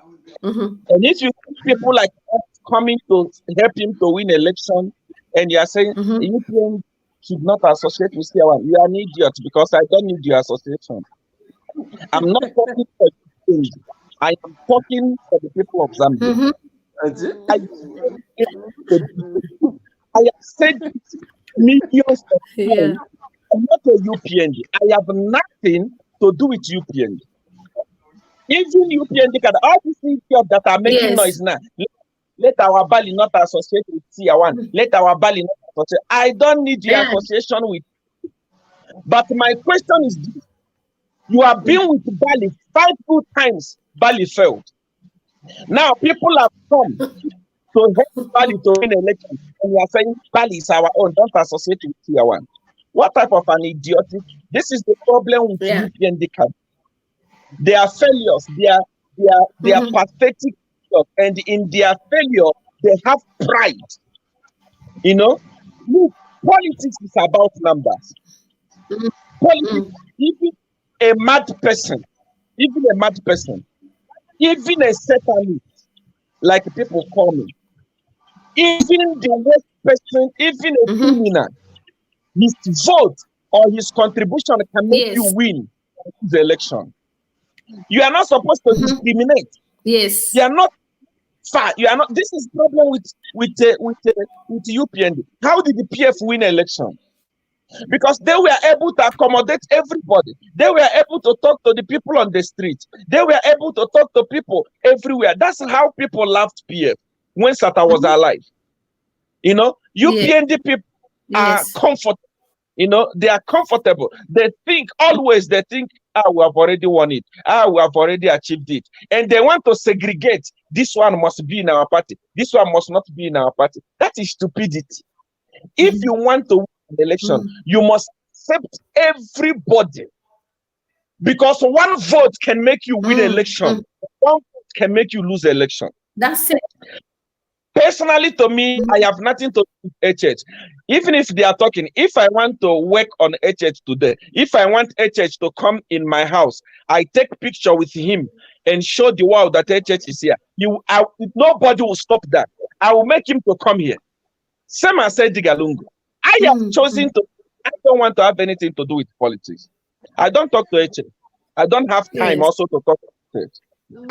And if you see people like that coming to help him to win election, and you are saying UPN should not associate with CR1, you are an idiot, because I don't need your association. I'm not talking for you. I am talking for the people of Zambia. I have said millions of times, I'm not a UPND. I have nothing to do with UPND. Even UPND, all these idiots that are making noise now, let our Bali not associate with CR1. Let our Bali not associate. I don't need the association with. But my question is this. You have been with Bali 5 good times. Bali failed. Now people have come to help Bali to win election, and we are saying Bali is our own. Don't associate with CR1. What type of an idiotic? This is the problem with UPND. They are failures. They are pathetic, and in their failure, they have pride. You know, look, politics is about numbers. Politics, even a mad person, even a Satanist, like people call me, even the worst person, even a criminal, his vote or his contribution can make you win the election. You are not supposed to discriminate. Yes. You are not far. You are not. This is problem with UPND. How did the PF win election? Because they were able to accommodate everybody. They were able to talk to the people on the street. They were able to talk to people everywhere. That's how people loved PF when Sata was alive. You know, UPND people are comfortable. You know, they are comfortable. They think we have already won it. We have already achieved it. And they want to segregate. This one must be in our party. This one must not be in our party. That is stupidity. If you want to win an election, you must accept everybody. Because one vote can make you win election. One vote can make you lose election. That's it. Personally, to me, I have nothing to do with HH. Even if they are talking, if I want to work on HH today, if I want HH to come in my house, I take picture with him and show the world that HH is here. Nobody will stop that. I will make him to come here. Same as said Lungu. I have chosen to. I don't want to have anything to do with politics. I don't talk to HH. I don't have time also to talk to HH.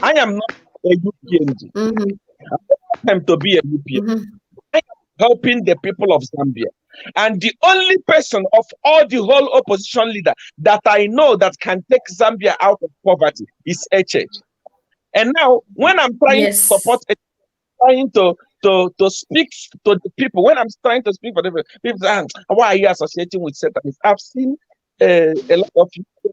I am not a UPNG. I don't have time to be a UPNG. I am helping the people of Zambia. And the only person of all the whole opposition leader that I know that can take Zambia out of poverty is HH. And now, when I'm trying to support HH, trying to speak to the people, when I'm trying to speak for the people, say, why are you associating with Satanists? I've seen a lot of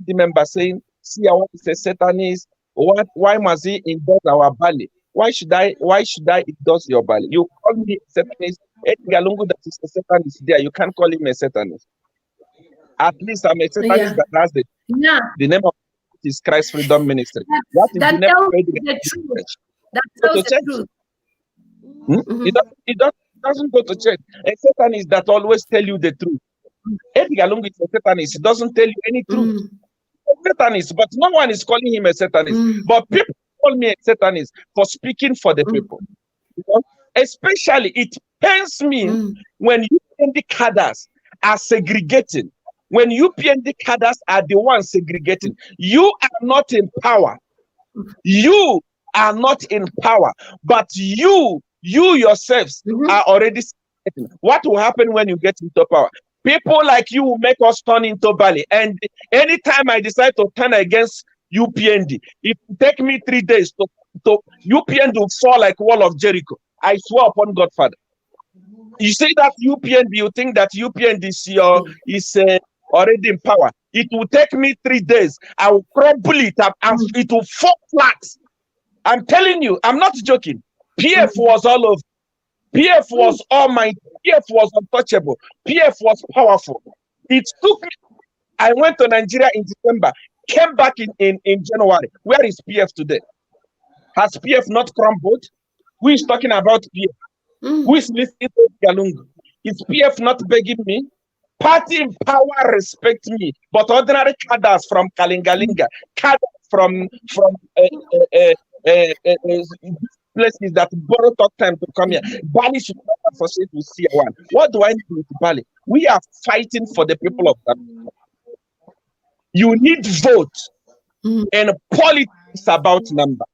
members saying, see, I want to say Satanist. Why must he endorse our Bali? Why should I endorse your Bali? You call me a Satanist. Lungu, that is a Satanist there. You can't call him a Satanist. At least I'm a Satanist that has the name of is Christ Freedom Ministry. That tells the truth. That tells the truth. It doesn't go to church. A Satanist that always tell you the truth. Edgar Lungu is a Satanist. He doesn't tell you any truth. A Satanist, but no one is calling him a Satanist. But people call me a Satanist for speaking for the people. You know? Especially, it pains me when UPND cadres are segregating. When UPND cadres are the ones segregating. You are not in power. You are not in power. But you yourselves are already segregating. What will happen when you get into power? People like you will make us turn into Bali. And anytime I decide to turn against UPND, it will take me 3 days to UPND will fall like wall of Jericho. I swear upon Godfather. You say that UPND, you think that UPND is already in power. It will take me 3 days. I will crumble it up and it will fall flat. I'm telling you, I'm not joking. PF was all over. PF was almighty. PF was untouchable. PF was powerful. It took me. I went to Nigeria in December, came back in January. Where is PF today? Has PF not crumbled? Who is talking about PF? Who is listening to Lungu? Is PF not begging me? Party in power respect me, but ordinary cadres from Kalingalinga, cadres from places that borrow talk time to come here. Bali should not associate with CR1. What do I need with Bali? We are fighting for the people of Zambia. You need vote, and politics about number.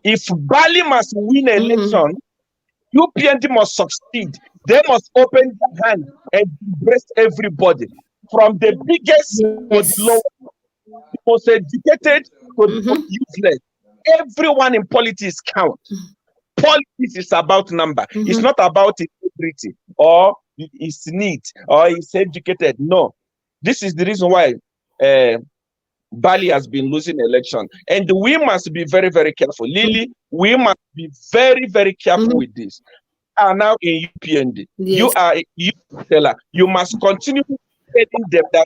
If Bali must win election, UPND must succeed. They must open their hand and embrace everybody, from the biggest to the lowest, the most educated to the most useless. Everyone in politics counts. Politics is about number. It's not about integrity or it's neat or it's educated. No. This is the reason why Bali has been losing election. And we must be very, very careful. Lily, we must be very, very careful with this. You are now in UPND. You are a teller. You must continue telling them that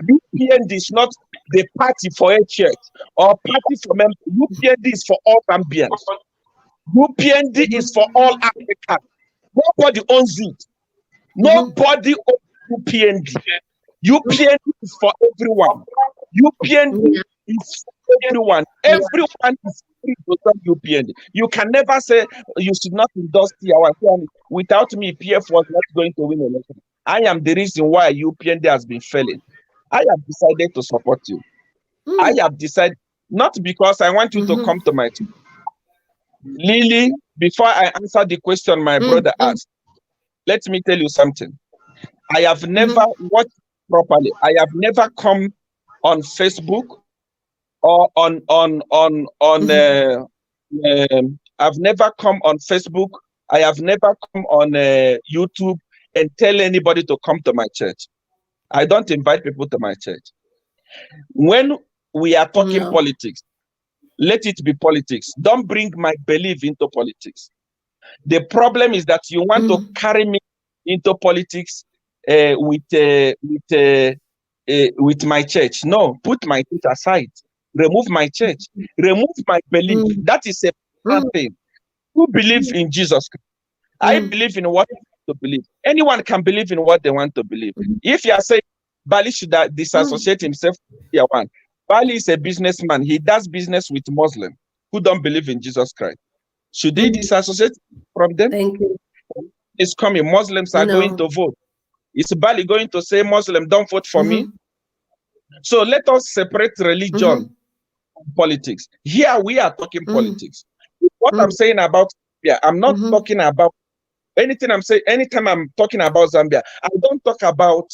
UPND is not the party for a church or party for members. UPND is for all Zambians. UPND is for all Africans. Nobody owns it. Nobody owns UPND. UPND is for everyone. UPND is for everyone. Everyone is free to join UPND. You can never say you should not endorse CR1. Without me, PF was not going to win election. I am the reason why UPND has been failing. I have decided to support you. I have decided, not because I want you to come to my team. Lily, before I answer the question my brother asked, let me tell you something. I have never watched properly. I have never come on Facebook or I've never come on Facebook. I have never come on YouTube and tell anybody to come to my church. I don't invite people to my church. When we are talking politics, let it be politics. Don't bring my belief into politics. The problem is that you want to carry me into politics with my church. No, put my church aside. Remove my church. Remove my belief. That is a bad thing. Who believe in Jesus Christ? I believe in what I want to believe. Anyone can believe in what they want to believe. If you are saying Bali should disassociate himself from Tier 1, Bali is a businessman. He does business with Muslims who don't believe in Jesus Christ. Should he disassociate from them? Thank you. It's coming. Muslims are going to vote. Is Bali going to say, Muslim, don't vote for me? So let us separate religion from politics. Here we are talking politics. What I'm saying about Zambia, I'm not talking about anything I'm saying. Anytime I'm talking about Zambia, I don't talk about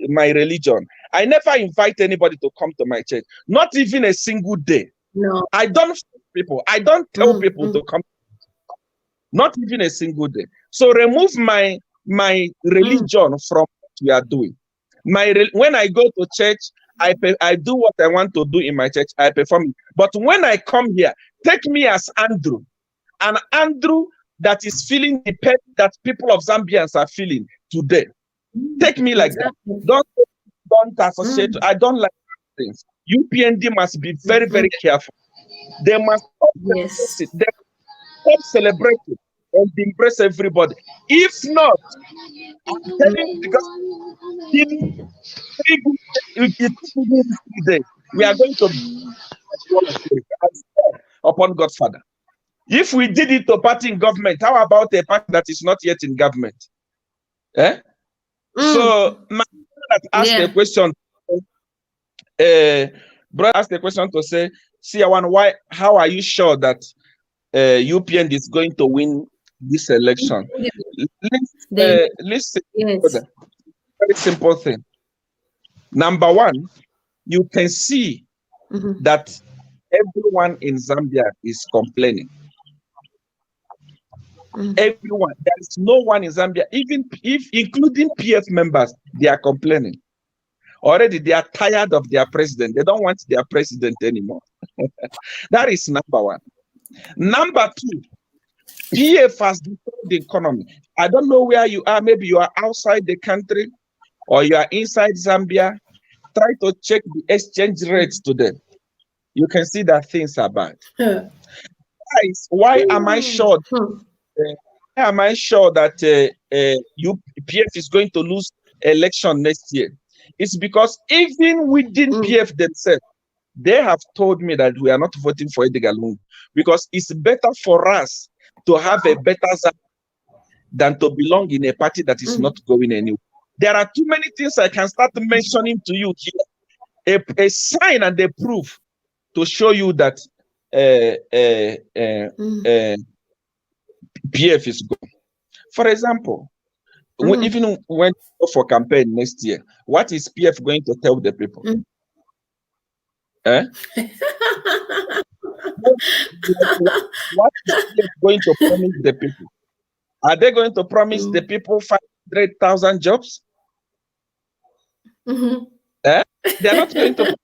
my religion. I never invite anybody to come to my church. Not even a single day. No. I don't force people. I don't tell people to come. Not even a single day. So remove my religion from what we are doing. When I go to church, I do what I want to do in my church. I perform. But when I come here, take me as Andrew, an Andrew that is feeling the pain that people of Zambians are feeling today. Take me like that. Don't associate. I don't like things. UPND must be very, very careful. They must stop celebrating and embrace everybody. If not, I'm telling you, because we are going to upon God's Father. If we did it to party in government, how about a party that is not yet in government? So my brother asked a question. Brother asked a question to say, Siawan, how are you sure that UPN is going to win this election? Listen, brother. Very simple thing. Number one, you can see that everyone in Zambia is complaining. Everyone. There is no one in Zambia, even including PF members, they are complaining. Already they are tired of their president. They don't want their president anymore. That is number one. Number two, PF has destroyed the economy. I don't know where you are. Maybe you are outside the country or you are inside Zambia. Try to check the exchange rates today. You can see that things are bad. Guys, why am I sure? Why am I sure that PF is going to lose election next year? It's because even within PF themselves, they have told me that we are not voting for Edgar Lungu because it's better for us to have a better Zambia than to belong in a party that is not going anywhere. There are too many things I can start mentioning to you here. A sign and a proof to show you that PF is good. For example, even when you go for campaign next year, what is PF going to tell the people? What is PF going to promise the people? Are they going to promise the people 500,000 jobs? They are not going to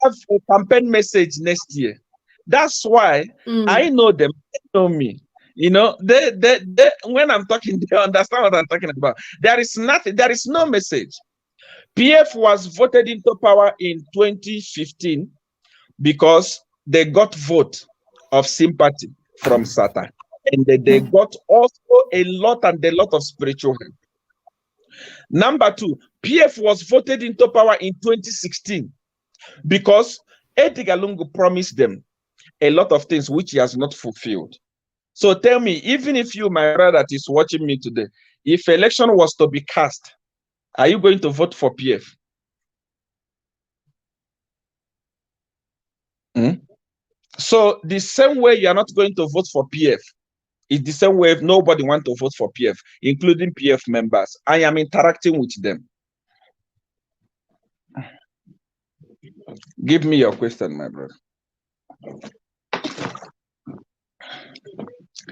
have a campaign message next year. That's why I know them, they know me. You know, they when I'm talking, they understand what I'm talking about. There is nothing, there is no message. PF was voted into power in 2015 because they got vote of sympathy from Satan. And they got also a lot of spiritual help. Number two, PF was voted into power in 2016 because Edgar Lungu promised them a lot of things which he has not fulfilled. So tell me, even if you, my brother that is watching me today, if election was to be cast, are you going to vote for PF? So the same way you are not going to vote for PF, it's the same way nobody wants to vote for PF, including PF members. I am interacting with them. Give me your question, my brother.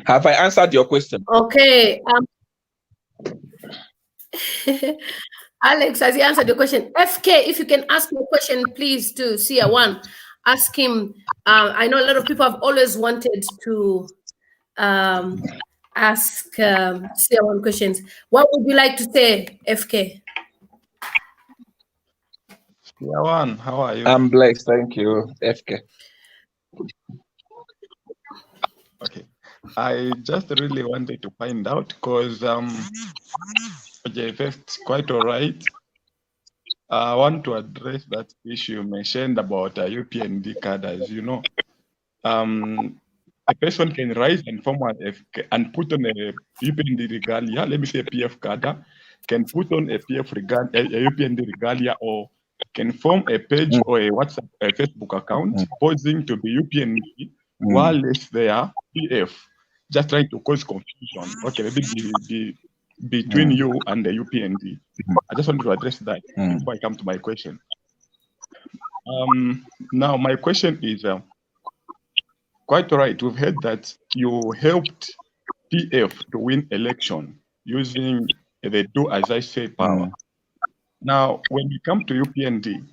Have I answered your question? Okay. Alex, has he answered your question? FK, if you can ask your question, please, to Seer One. Ask him. I know a lot of people have always wanted to ask Seer One questions. What would you like to say, FK? Seer One, how are you? I'm blessed, thank you, FK. Okay, I just really wanted to find out because JF's quite all right. I want to address that issue you mentioned about UPND cadres. You know, a person can rise and form and put on a UPND regalia. Let me say PF cadre can put on a PF regalia, a UPND regalia, or can form a page or a WhatsApp, a Facebook account posing to be UPND while they are PF, just trying to cause confusion. Okay, maybe between you and the UPND. I just wanted to address that before I come to my question. Now, my question is quite right. We've heard that you helped PF to win election using the do as I say power. Now, when you come to UPND,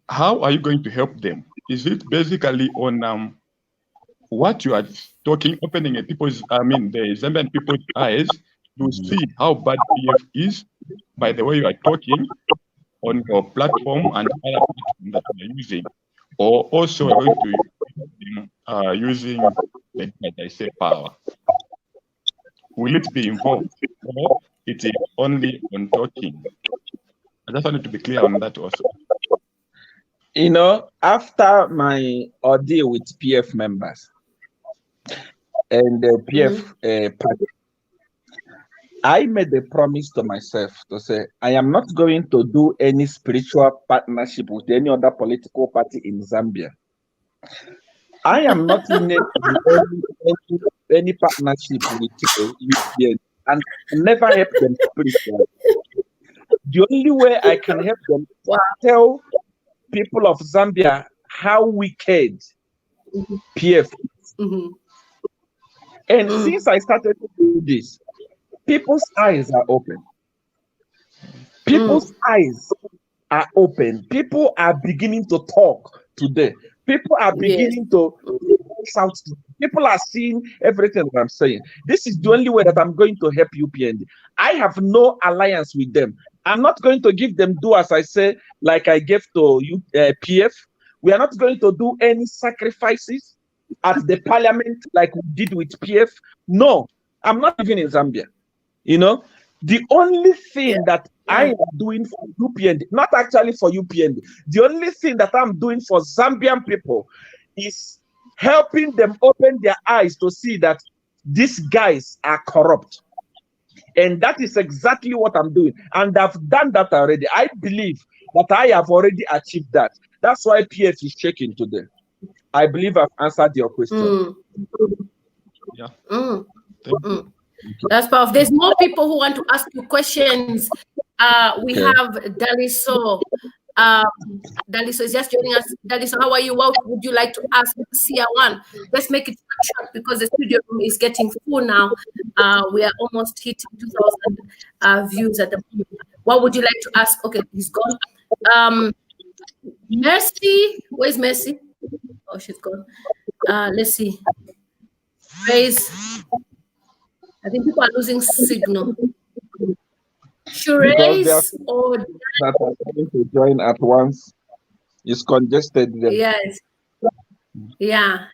how are you going to help them? Is it basically on what you are talking, opening people's, the Zambian people's eyes to see how bad PF is by the way you are talking on your platform and other platforms that you are using, or also we're going to using the as I say power? Will it be involved, or it is only on talking? I just wanted to be clear on that also. You know, after my ordeal with PF members and the PF party, I made a promise to myself to say, I am not going to do any spiritual partnership with any other political party in Zambia. I am not in any partnership with UPN and never help them spiritually. The only way I can help them is tell people of Zambia how wicked PF is. And since I started to do this, people's eyes are open. People's eyes are open. People are beginning to talk today. People are beginning to shout. People are seeing everything that I'm saying. This is the only way that I'm going to help UPND. I have no alliance with them. I'm not going to give them do as I say, like I gave to PF. We are not going to do any sacrifices at the parliament like we did with PF. No, I'm not even in Zambia. You know, the only thing that I am doing for UPND, not actually for UPND, the only thing that I'm doing for Zambian people is helping them open their eyes to see that these guys are corrupt. And that is exactly what I'm doing. And I've done that already. I believe that I have already achieved that. That's why PF is shaking today. I believe I've answered your question. Yeah. That's powerful. There's more people who want to ask you questions. We have Daliso. Daliso is just joining us. Daliso, how are you? What would you like to ask Seer One? Let's make it short because the studio room is getting full now. We are almost hitting 2,000 views at the moment. What would you like to ask? Okay, he's gone. Mercy, where's Mercy? Oh, she's gone. Let's see. Praise. I think people are losing signal. Shureis or that are going to join at once is congested. Yes. Yeah.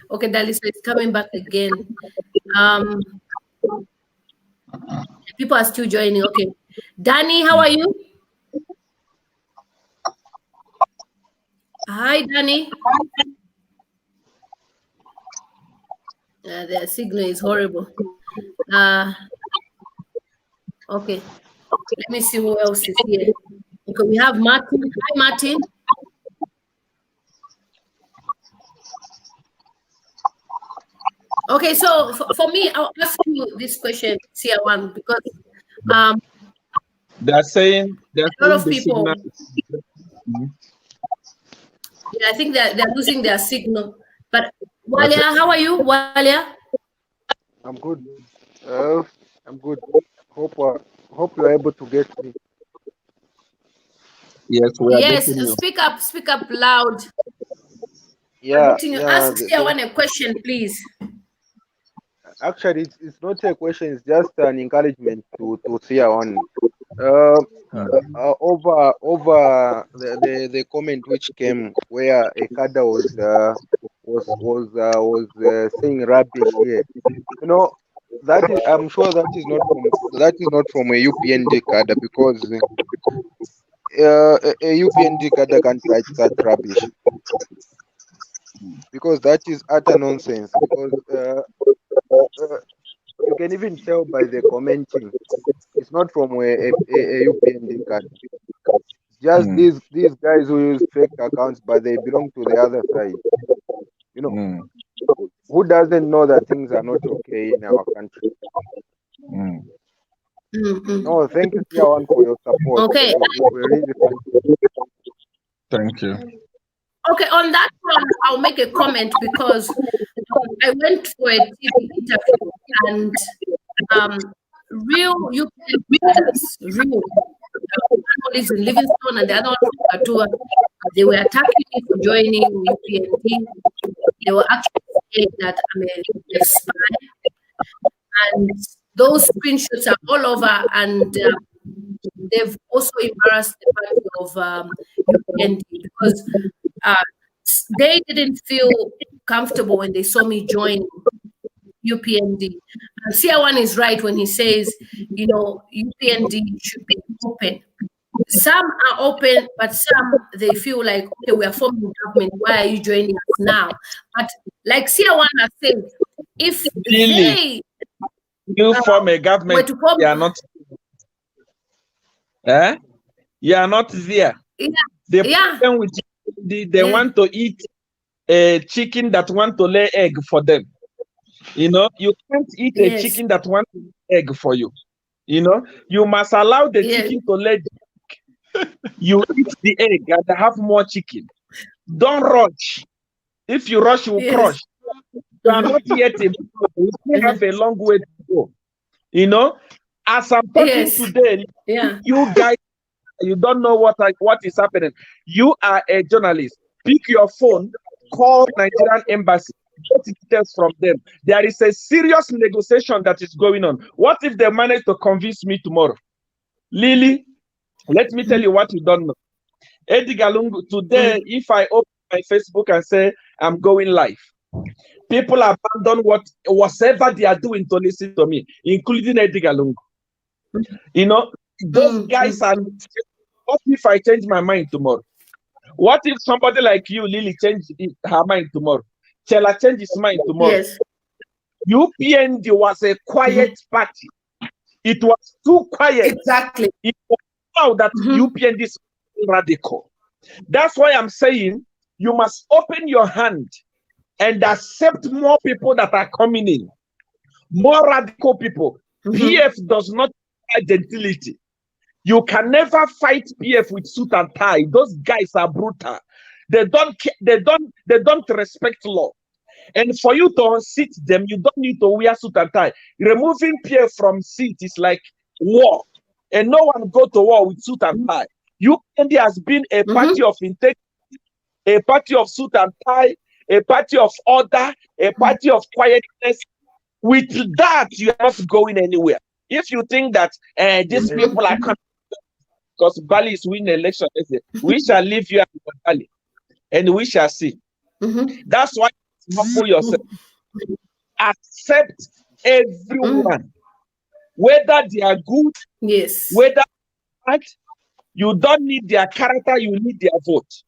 Okay, Dalisa is coming back again. People are still joining. Okay. Danny, how are you? Hi, Danny. The signal is horrible. Okay. Let me see who else is here. Okay, we have Martin. Hi, Martin. Okay, so for me, I'll ask you this question, Seer One, because they're saying a lot of people. Yeah, I think they're losing their signal. But Walia, how are you, Walia? I'm good. I'm good. Hope Hope you are able to get me. Yes, we are Yes, getting you. speak up loud. Yeah, Ask Seer a question, please. Actually, it's not a question. It's just an encouragement to Seer on. Over the comment which came where a cadre was saying rubbish here. You know, that is, I'm sure that is not from a UPND cadre, because a UPND cadre can't write such rubbish, because that is utter nonsense. Because you can even tell by the commenting, it's not from a UPND cadre. Just these guys who use fake accounts, but they belong to the other side. You know, who doesn't know that things are not okay in our country? No, thank you, Seer, for your support. Okay. We're really thankful. Thank you. Okay, on that one, I'll make a comment, because I went for a TV interview, and real UPN leaders, real, one is in Livingstone and the other one from Katua, they were attacking me for joining UPND. They were actually saying that I'm a spy, and those screenshots are all over, and they've also embarrassed the party of UPND, because they didn't feel comfortable when they saw me join UPND. And Seer is right when he says, UPND should be open. Some are open, but some, they feel like, okay, we are forming government, why are you joining us now? But like Seer has said, if really? You form a government, you are not. You are not there. Yeah. The problem with they want to eat a chicken that want to lay egg for them. You can't eat a chicken that wants to lay egg for you. You must allow the chicken to lay the egg. You eat the egg and have more chicken. Don't rush. If you rush, you will crush. You are not yet in. We still have a long way to go. As I'm talking today, you guys, you don't know what is happening. You are a journalist. Pick your phone, call Nigerian embassy, get details from them. There is a serious negotiation that is going on. What if they manage to convince me tomorrow? Lily, let me tell you what you don't know. Edgar Lungu, today, if I open my Facebook and say I'm going live, people abandon whatever they are doing to listen to me, including Edgar Lungu. Those guys are. What if I change my mind tomorrow? What if somebody like you, Lily, change her mind tomorrow? Shall I change his mind tomorrow? Yes. UPND was a quiet party. It was too quiet. Exactly. It was now that UPND is radical. That's why I'm saying you must open your hand and accept more people that are coming in. More radical people. PF does not have gentility. You can never fight PF with suit and tie. Those guys are brutal. They don't respect law. And for you to unseat them, you don't need to wear suit and tie. Removing PF from seat is like war. And no one go to war with suit and tie. UPND has been a party of integrity, a party of suit and tie, a party of order, a party of quietness. With that, you are not going anywhere. If you think that these people are coming because Bali is winning election, we shall leave you at Bali and we shall see. That's why you humble yourself. Accept everyone, whether they are good, whether bad. You don't need their character, you need their vote.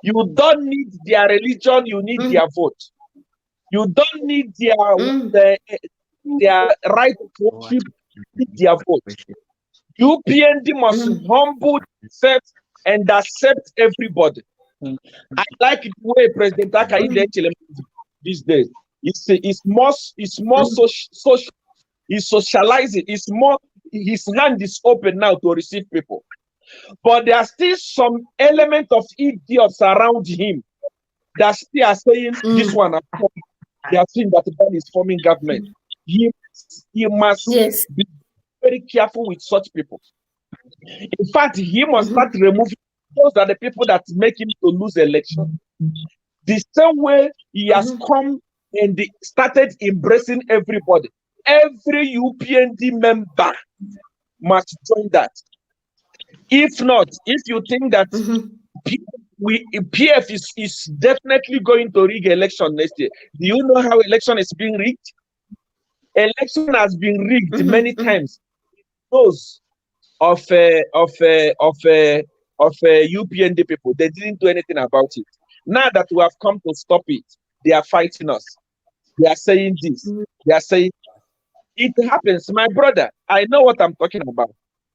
You don't need their religion, you need their vote. You don't need their right to worship, you need their vote. UPND must humble themselves and accept everybody. I like the way President Akaide these days. It's more social. He's socializing. It's more. His hand is open now to receive people. But there are still some element of idiots around him that still are saying this one. They are saying that the man is forming government. He must be very careful with such people. In fact, he must start removing those are the people that make him to lose election. The same way he has come and started embracing everybody. Every UPND member must join that. If not, if you think that PF is definitely going to rig election next year, do you know how election is being rigged? Election has been rigged many times. Those of UPND people, they didn't do anything about it. Now that we have come to stop it, they are fighting us. They are saying this. They are saying it happens. My brother, I know what I'm talking about.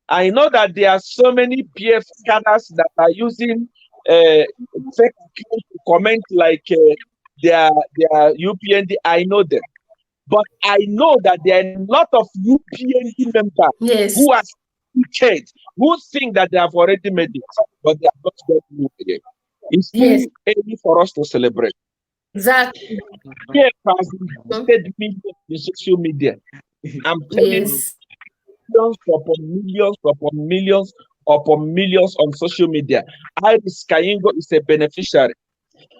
I know that there are so many PF cadres that are using fake accounts to comment like they are UPND. I know them. But I know that there are a lot of UPND members who are wicked, who think that they have already made it, but they are not going to do it again. It's still early for us to celebrate. Exactly. PF has invested millions in social media. I'm telling you, millions upon millions upon millions upon millions on social media. Iris Kampyongo is a beneficiary.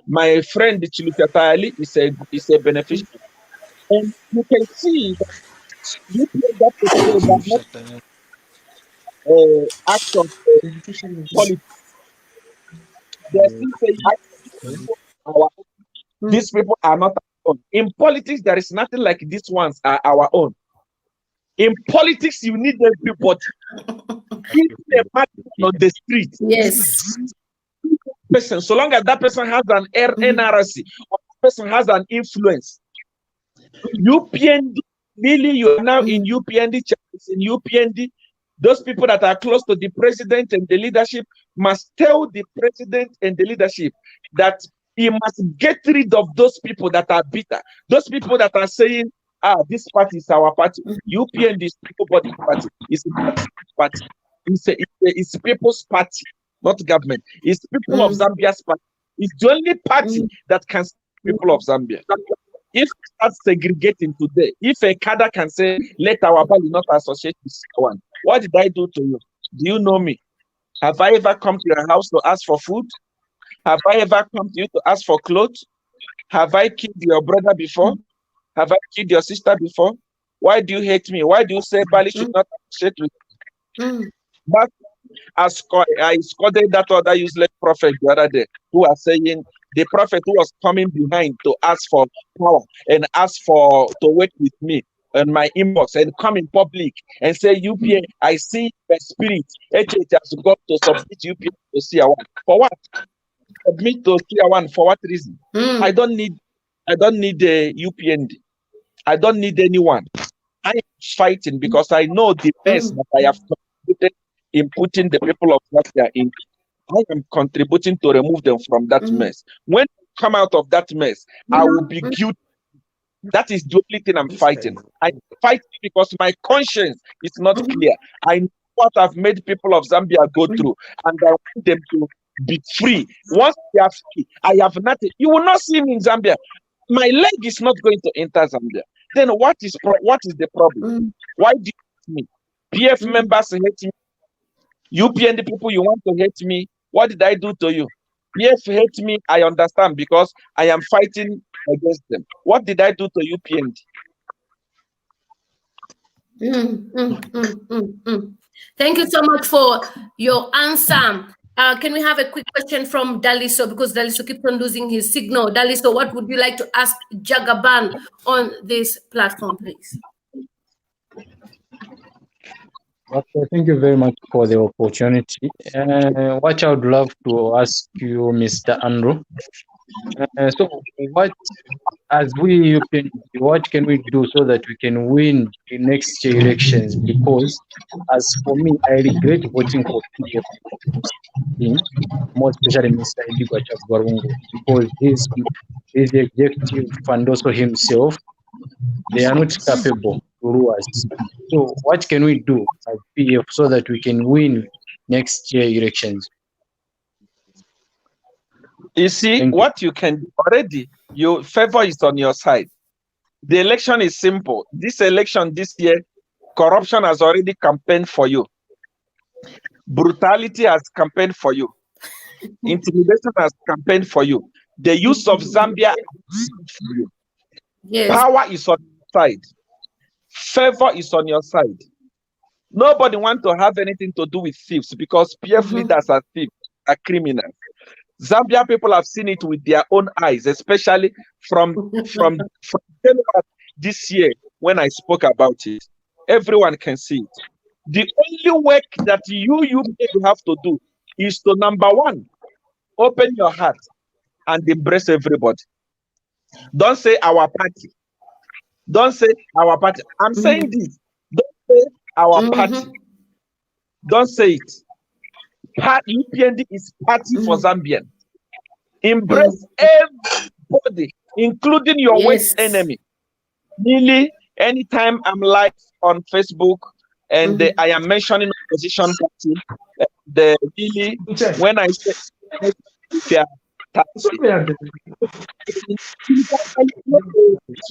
My friend Chilufia is a beneficiary. And you can see that you that act of politics. They're still saying these people are not our own. In politics, there is nothing like these ones are our own. In politics, you need everybody. If a man on the street, person, so long as that person has an NRC, or that person has an influence, UPND, really, you are now in UPND, in UPND. Those people that are close to the president and the leadership must tell the president and the leadership that he must get rid of those people that are bitter. Those people that are saying, this party is our party. UPND is people's party. It's a party. It's people's party, not government. It's people of Zambia's party. It's the only party that can serve people of Zambia. If we start segregating today, if a cadre can say, let our party not associate with someone, what did I do to you? Do you know me? Have I ever come to your house to ask for food? Have I ever come to you to ask for clothes? Have I killed your brother before? Have I killed your sister before? Why do you hate me? Why do you say Bali should not associate with me? But I scolded that other useless prophet the other day who was saying the prophet who was coming behind to ask for power and ask to work with me and my inbox and come in public and say UPA, I see the spirit. HH has got to submit UPA to CR1. For what? Submit to CR1 for what reason? I don't need a UPND. I don't need anyone. I am fighting because I know the mess that I have contributed in putting the people of Zambia in. I am contributing to remove them from that mess. When I come out of that mess, I will be guilty. That is the only thing I'm fighting. I'm fighting because my conscience is not clear. I know what I've made people of Zambia go through, and I want them to be free. Once they are free, I have nothing. You will not see me in Zambia. My leg is not going to enter Zambia. Then what is the problem? Why do you hate me? PF members hate me. UPND people, you want to hate me. What did I do to you? PF hate me, I understand, because I am fighting against them. What did I do to UPND? Thank you so much for your answer. Can we have a quick question from Daliso, because Daliso keeps on losing his signal. Daliso, what would you like to ask Jagaban on this platform, please? Okay, thank you very much for the opportunity. What I would love to ask you, Mr. Andrew. So, what can we do so that we can win the next elections? Because, as for me, I regret voting for PF, more especially Mr. Edigwa Chagwarungu, because his executive and also himself, they are not capable to rule us. So what can we do as PF so that we can win next year elections? You see, what you can do already, your favor is on your side. The election is simple. This election this year, Corruption has already campaigned for you. Brutality has campaigned for you. Intimidation has campaigned for you. The use of Zambia for you. Yes. Power is on your side. Favor is on your side. Nobody wants to have anything to do with thieves because PF leaders are thieves, are criminals. Zambia people have seen it with their own eyes, especially from January this year when I spoke about it. Everyone can see it. The only work that you have to do is to, number one, open your heart and embrace everybody. Don't say our party. Don't say our party. I'm saying this. Don't say our party. Don't say it. UPND is party for Zambian. Embrace everybody, including your worst enemy. Really, anytime I'm live on Facebook and I am mentioning opposition party, when I say it's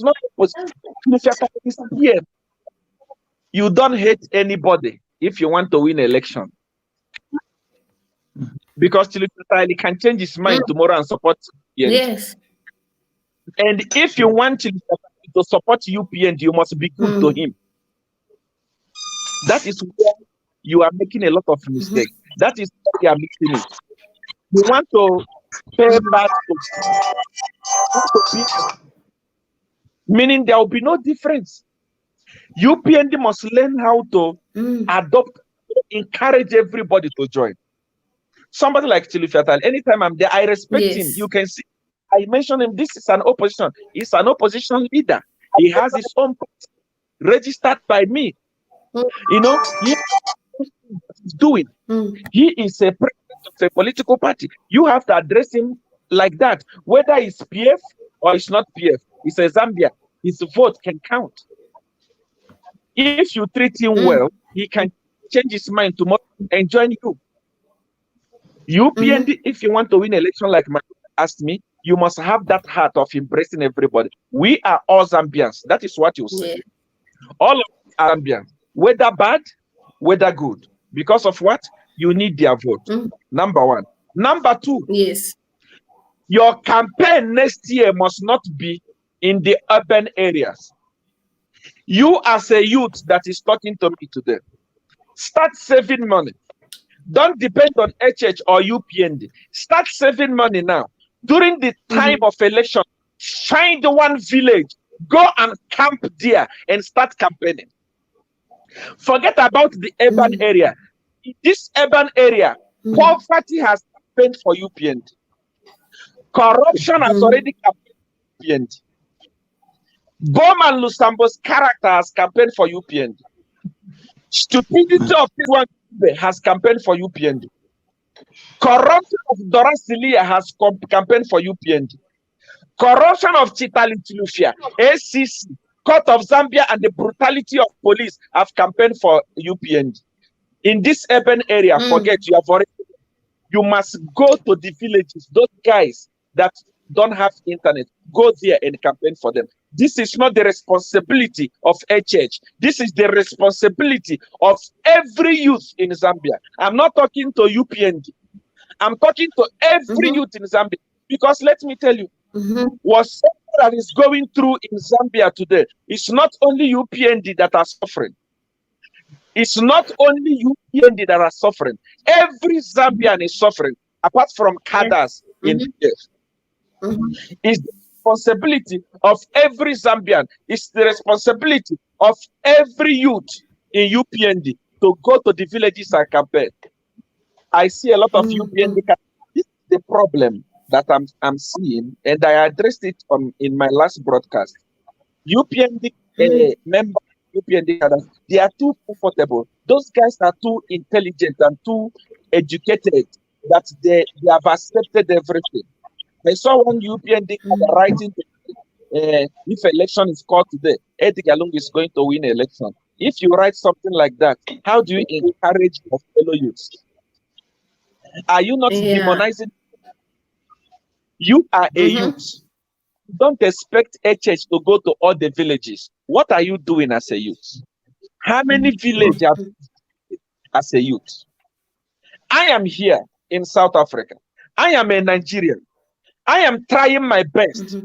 not opposition. You don't hate anybody if you want to win election. Because Tilifetali can change his mind tomorrow and support UPND. Yes. And if you want to support UPND, you must be good to him. That is where you are making a lot of mistakes. That is where you are mixing it. You want to pay back to meaning there will be no difference. UPND must learn how to adopt, encourage everybody to join. Somebody like Tilifetali, anytime I'm there, I respect him. You can see, I mentioned him. This is an opposition. He's an opposition leader. He has his own party registered by me. You know, he's doing. He is a president of a political party. You have to address him like that, whether it's PF or it's not PF. It's a Zambia. His vote can count. If you treat him well, he can change his mind tomorrow and join you. UPND, if you want to win election like my asked me, you must have that heart of embracing everybody. We are all Zambians. That is what you say. All of us are Zambians, whether bad, whether good. Because of what? You need their vote. Number one. Number two. Yes. Your campaign next year must not be in the urban areas. You as a youth that is talking to me today, start saving money. Don't depend on HH or UPND. Start saving money now. During the time of election, find one village, go and camp there and start campaigning. Forget about the urban area. In this urban area, poverty has campaigned for UPND. Corruption has already campaigned for UPND. Bowman Lusambo's character has campaigned for UPND. Stupidity of one has campaigned for UPND. Corruption of Dorasilia has campaigned for UPND. Corruption of Chitali Tilufia, ACC, Court of Zambia, and the brutality of police have campaigned for UPND. In this urban area, forget you have already. You must go to the villages. Those guys that don't have internet, go there and campaign for them. This is not the responsibility of HH. This is the responsibility of every youth in Zambia. I'm not talking to UPND. I'm talking to every youth in Zambia. Because let me tell you, what that is going through in Zambia today, it's not only UPND that are suffering. It's not only UPND that are suffering. Every Zambian is suffering, apart from cadres in the It's the responsibility of every Zambian. It's the responsibility of every youth in UPND to go to the villages and campaign. I see a lot of UPND. This is the problem that I'm seeing, and I addressed it in my last broadcast. UPND members, UPND cadres, they are too comfortable. Those guys are too intelligent and too educated that they have accepted everything. I saw one UPND writing, if election is called today, Edgar Lungu is going to win election. If you write something like that, how do you encourage your fellow youths? Are you not demonizing? You are a youth. Don't expect HH to go to all the villages. What are you doing as a youth? How many villages as a youth? I am here in South Africa. I am a Nigerian. I am trying my best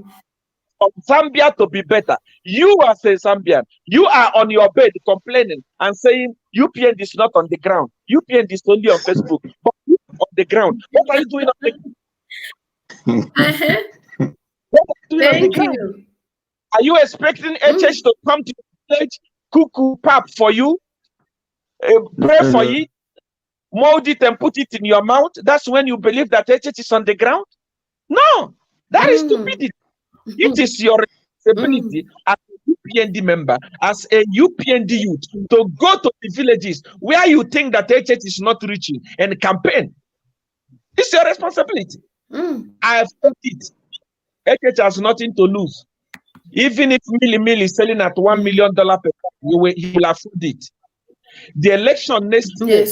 for Zambia to be better. You as a Zambian, you are on your bed complaining and saying UPN is not on the ground. UPN is only on Facebook, but you on the ground. What are you doing on the ground? What are you doing on the ground? Are you expecting HH to come to the village, cuckoo pap for you, pray for you, mold it and put it in your mouth? That's when you believe that HH is on the ground? No, that is stupidity. It is your responsibility as a UPND member, as a UPND youth, to go to the villages where you think that HH is not reaching and campaign. It's your responsibility. I have said it. HH has nothing to lose. Even if Millie is selling at $1 million per month, he will afford it. The election next year,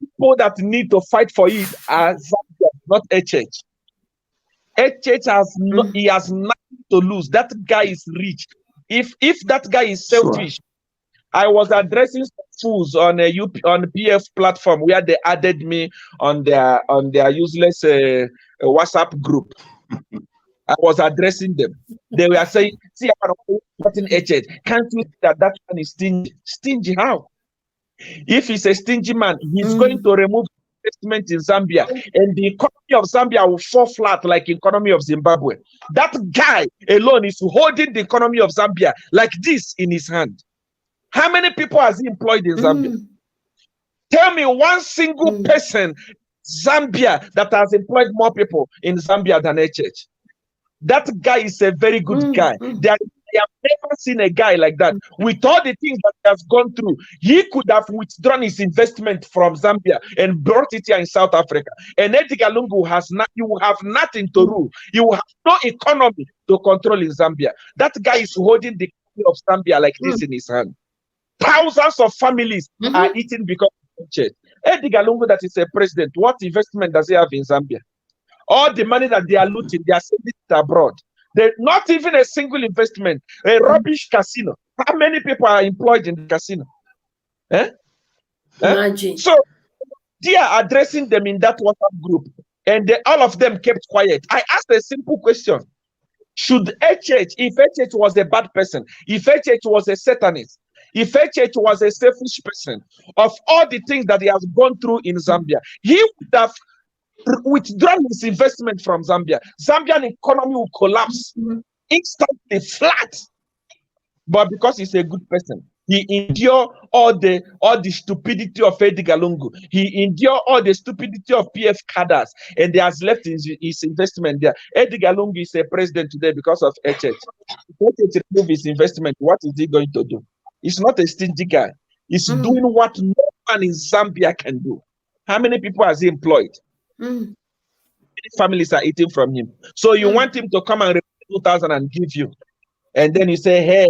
people that need to fight for it are Zambia, not HH. HH has he has nothing to lose. That guy is rich. If that guy is selfish, I was addressing some fools on a on PF platform where they added me on their useless WhatsApp group. I was addressing them. They were saying, "See, I'm supporting HH. Can't you see that one is stingy? Stingy how? If he's a stingy man, he's going to remove investment in Zambia, and the economy of Zambia will fall flat like the economy of Zimbabwe. That guy alone is holding the economy of Zambia like this in his hand. How many people has he employed in Zambia? Tell me one single person Zambia that has employed more people in Zambia than HH. That guy is a very good guy. They have never seen a guy like that. With all the things that he has gone through, he could have withdrawn his investment from Zambia and brought it here in South Africa. And Edgar Lungu you will have nothing to rule. You will have no economy to control in Zambia. That guy is holding the economy of Zambia like this in his hand. Thousands of families are eating because of church. Edgar Lungu, that is a president, what investment does he have in Zambia? All the money that they are looting, they are sending it abroad. There's not even a single investment. A rubbish casino. How many people are employed in the casino? So they are addressing them in that WhatsApp group, and all of them kept quiet. I asked a simple question: should HH, if HH was a bad person, if HH was a satanist, if HH was a selfish person, of all the things that he has gone through in Zambia, he would have withdrawn his investment from Zambia. Zambian economy will collapse instantly, flat. But because he's a good person, he endured all the stupidity of Edgar Lungu. He endured all the stupidity of PF cadres, and he has left his investment there. Edgar Lungu is a president today because of HH. If HH remove his investment, what is he going to do? He's not a stingy guy. He's doing what no man in Zambia can do. How many people has he employed? Many families are eating from him. So you want him to come and repay 2,000 and give you, and then you say, hey,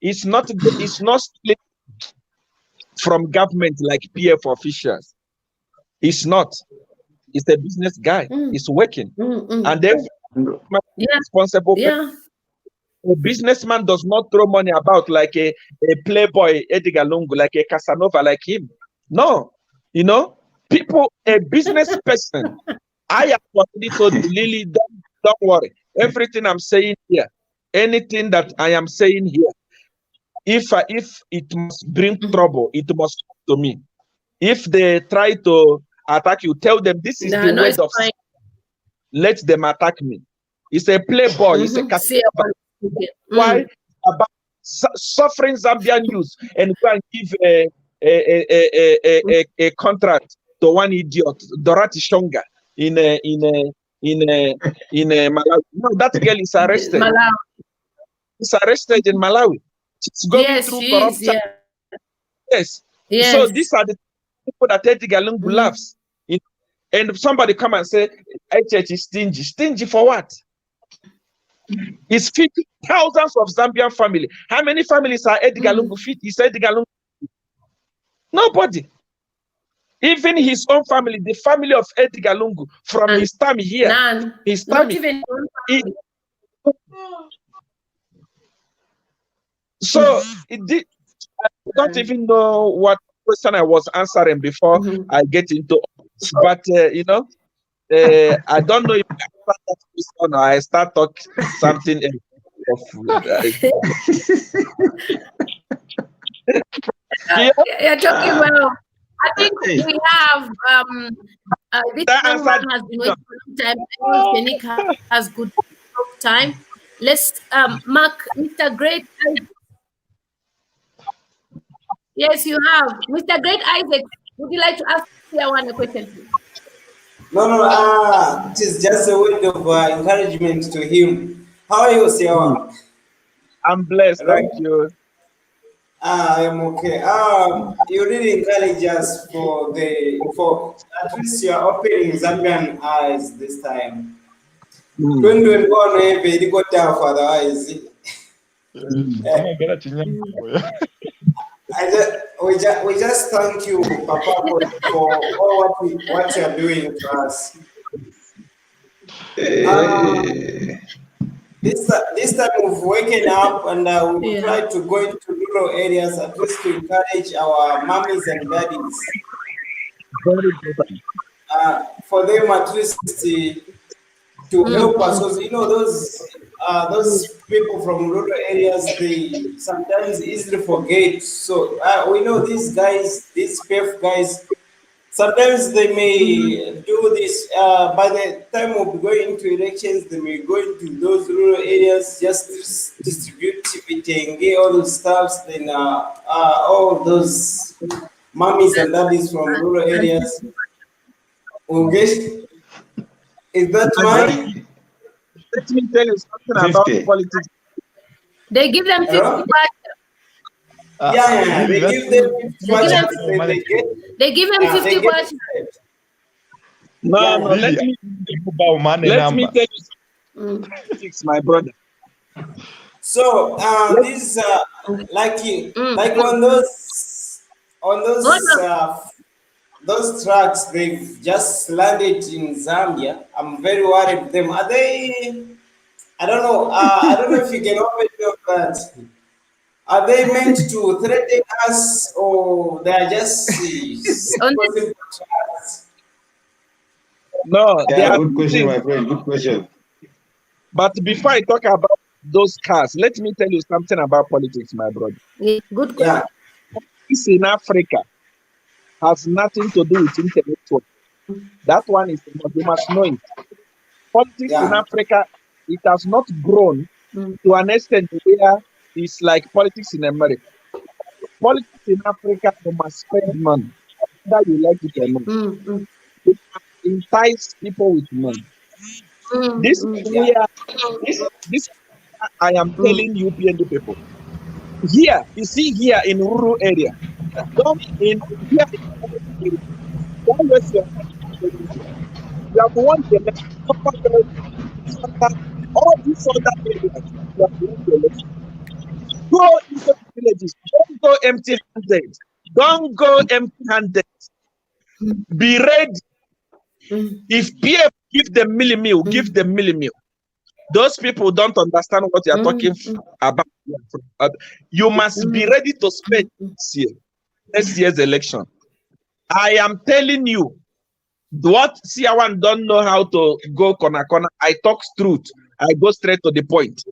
it's not split from government like PF officials. It's not. It's a business guy. It's working, and then responsible. A businessman does not throw money about like a playboy Edgar Lungu, like a Casanova like him. No, people, a business person. I have already told you, Lily, don't worry. Everything I'm saying here, anything that I am saying here, if it must bring trouble, it must come to me. If they try to attack you, tell them this is the word of God. Let them attack me. It's a playboy. It's a Casanova. Why about suffering Zambian youth and go and give a contract to one idiot, Dorothy Shonga, in Malawi? No, that girl is arrested. She's arrested in Malawi. She's going through corruption. Yes. So these are the people that Edgar Lungu loves. And somebody come and say HH is stingy. Stingy for what? It's feeding thousands of Zambian families. How many families are Edgar Lungu feed? He said Edgar Lungu. Nobody. Even his own family, the family of Edgar Lungu, from his time here, his time. Not even so don't even know what question I was answering before I get into it. But you know, I don't know if I start talking something else. You're talking well. I think we have this young man has been waiting for a long time. Jenik has good time. Let's mark Mr. Great. Yes, you have. Mr. Great Isaac, would you like to ask one a question, please? No, it is just a word of encouragement to him. How are you, Seer? I'm blessed, thank you. I am okay. You really encourage us for at least you are opening Zambian eyes this time. 2021 maybe got down for the eyes. We just thank you, Papa, for all what you are doing to us. This time we've waken up and we try to go into rural areas at least to encourage our mummies and daddies. For them at least to help us, because you know those people from rural areas, they sometimes easily forget. So we know these guys, these PF guys, sometimes they may do this. By the time we'll be going into elections, they may go into those rural areas, just distribute vitenge, all those stuffs. Then all those mummies and daddies from rural areas. Okay, is that right? Let me tell you something about politics. They give them 50 baht. Yeah, they give them 50 baht. They give them 50 baht. No, let me tell you something, my brother. So this like on those trucks they've just landed in Zambia. I'm very worried with them. Are they? I don't know. I don't know if you can open your that. Are they meant to threaten us, or they are just simple trucks? No, yeah, good question, my friend. Good question. But before I talk about those cars, let me tell you something about politics, my brother. Yeah, good question. Yeah. This in Africa has nothing to do with intellectual. That one is you must know it. Politics in Africa, it has not grown to an extent where it's like politics in America. Politics in Africa, you must spend money. That you like it or not. It entice people with money. This I am telling you, PND people. Here, you see, here in rural area, don't waste your time. You have won the election. All these other areas, you have won the election. Go into the villages. Don't go empty-handed. Don't go empty-handed. Be ready. If PF give them milli meal, give them milli meal. Those people don't understand what you are talking about. You must be ready to spend next year's election. I am telling you, what CR1 don't know how to go corner. I talk truth. I go straight to the point.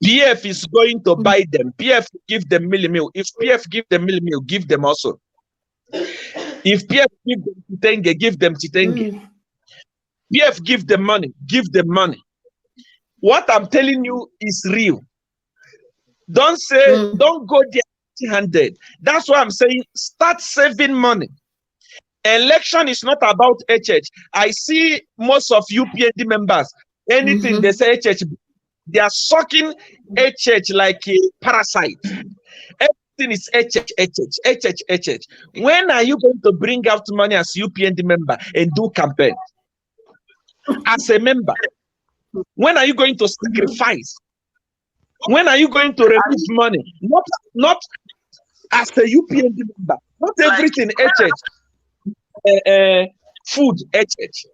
PF is going to buy them. PF give them milli meal. If PF give them milli meal, give them also. If PF give them titenge, give them titenge. PF give them money, give them money. What I'm telling you is real. Don't say, don't go there empty-handed. That's why I'm saying, start saving money. Election is not about HH. I see most of UPND members, anything they say HH, they are sucking HH like a parasite. Everything is HH. When are you going to bring out money as UPND member and do campaign? As a member, when are you going to sacrifice? When are you going to remove money? Not as a UPND member. Not everything HH. Food HH.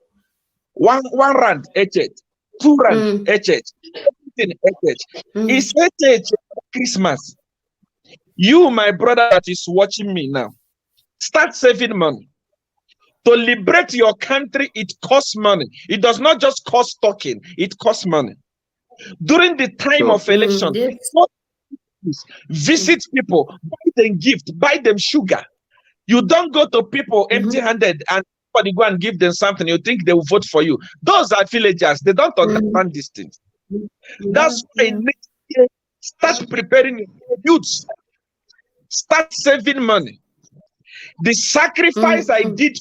One rand HH. 2 rand HH. Everything HH. It's HH Christmas. You, my brother that is watching me now, start saving money. To liberate your country, it costs money. It does not just cost talking, it costs money. During the time of election, visit people, buy them gift, buy them sugar. You don't go to people empty-handed and somebody go and give them something. You think they will vote for you. Those are villagers. They don't understand these things. That's why next year, start preparing your youths. Start saving money. The sacrifice I did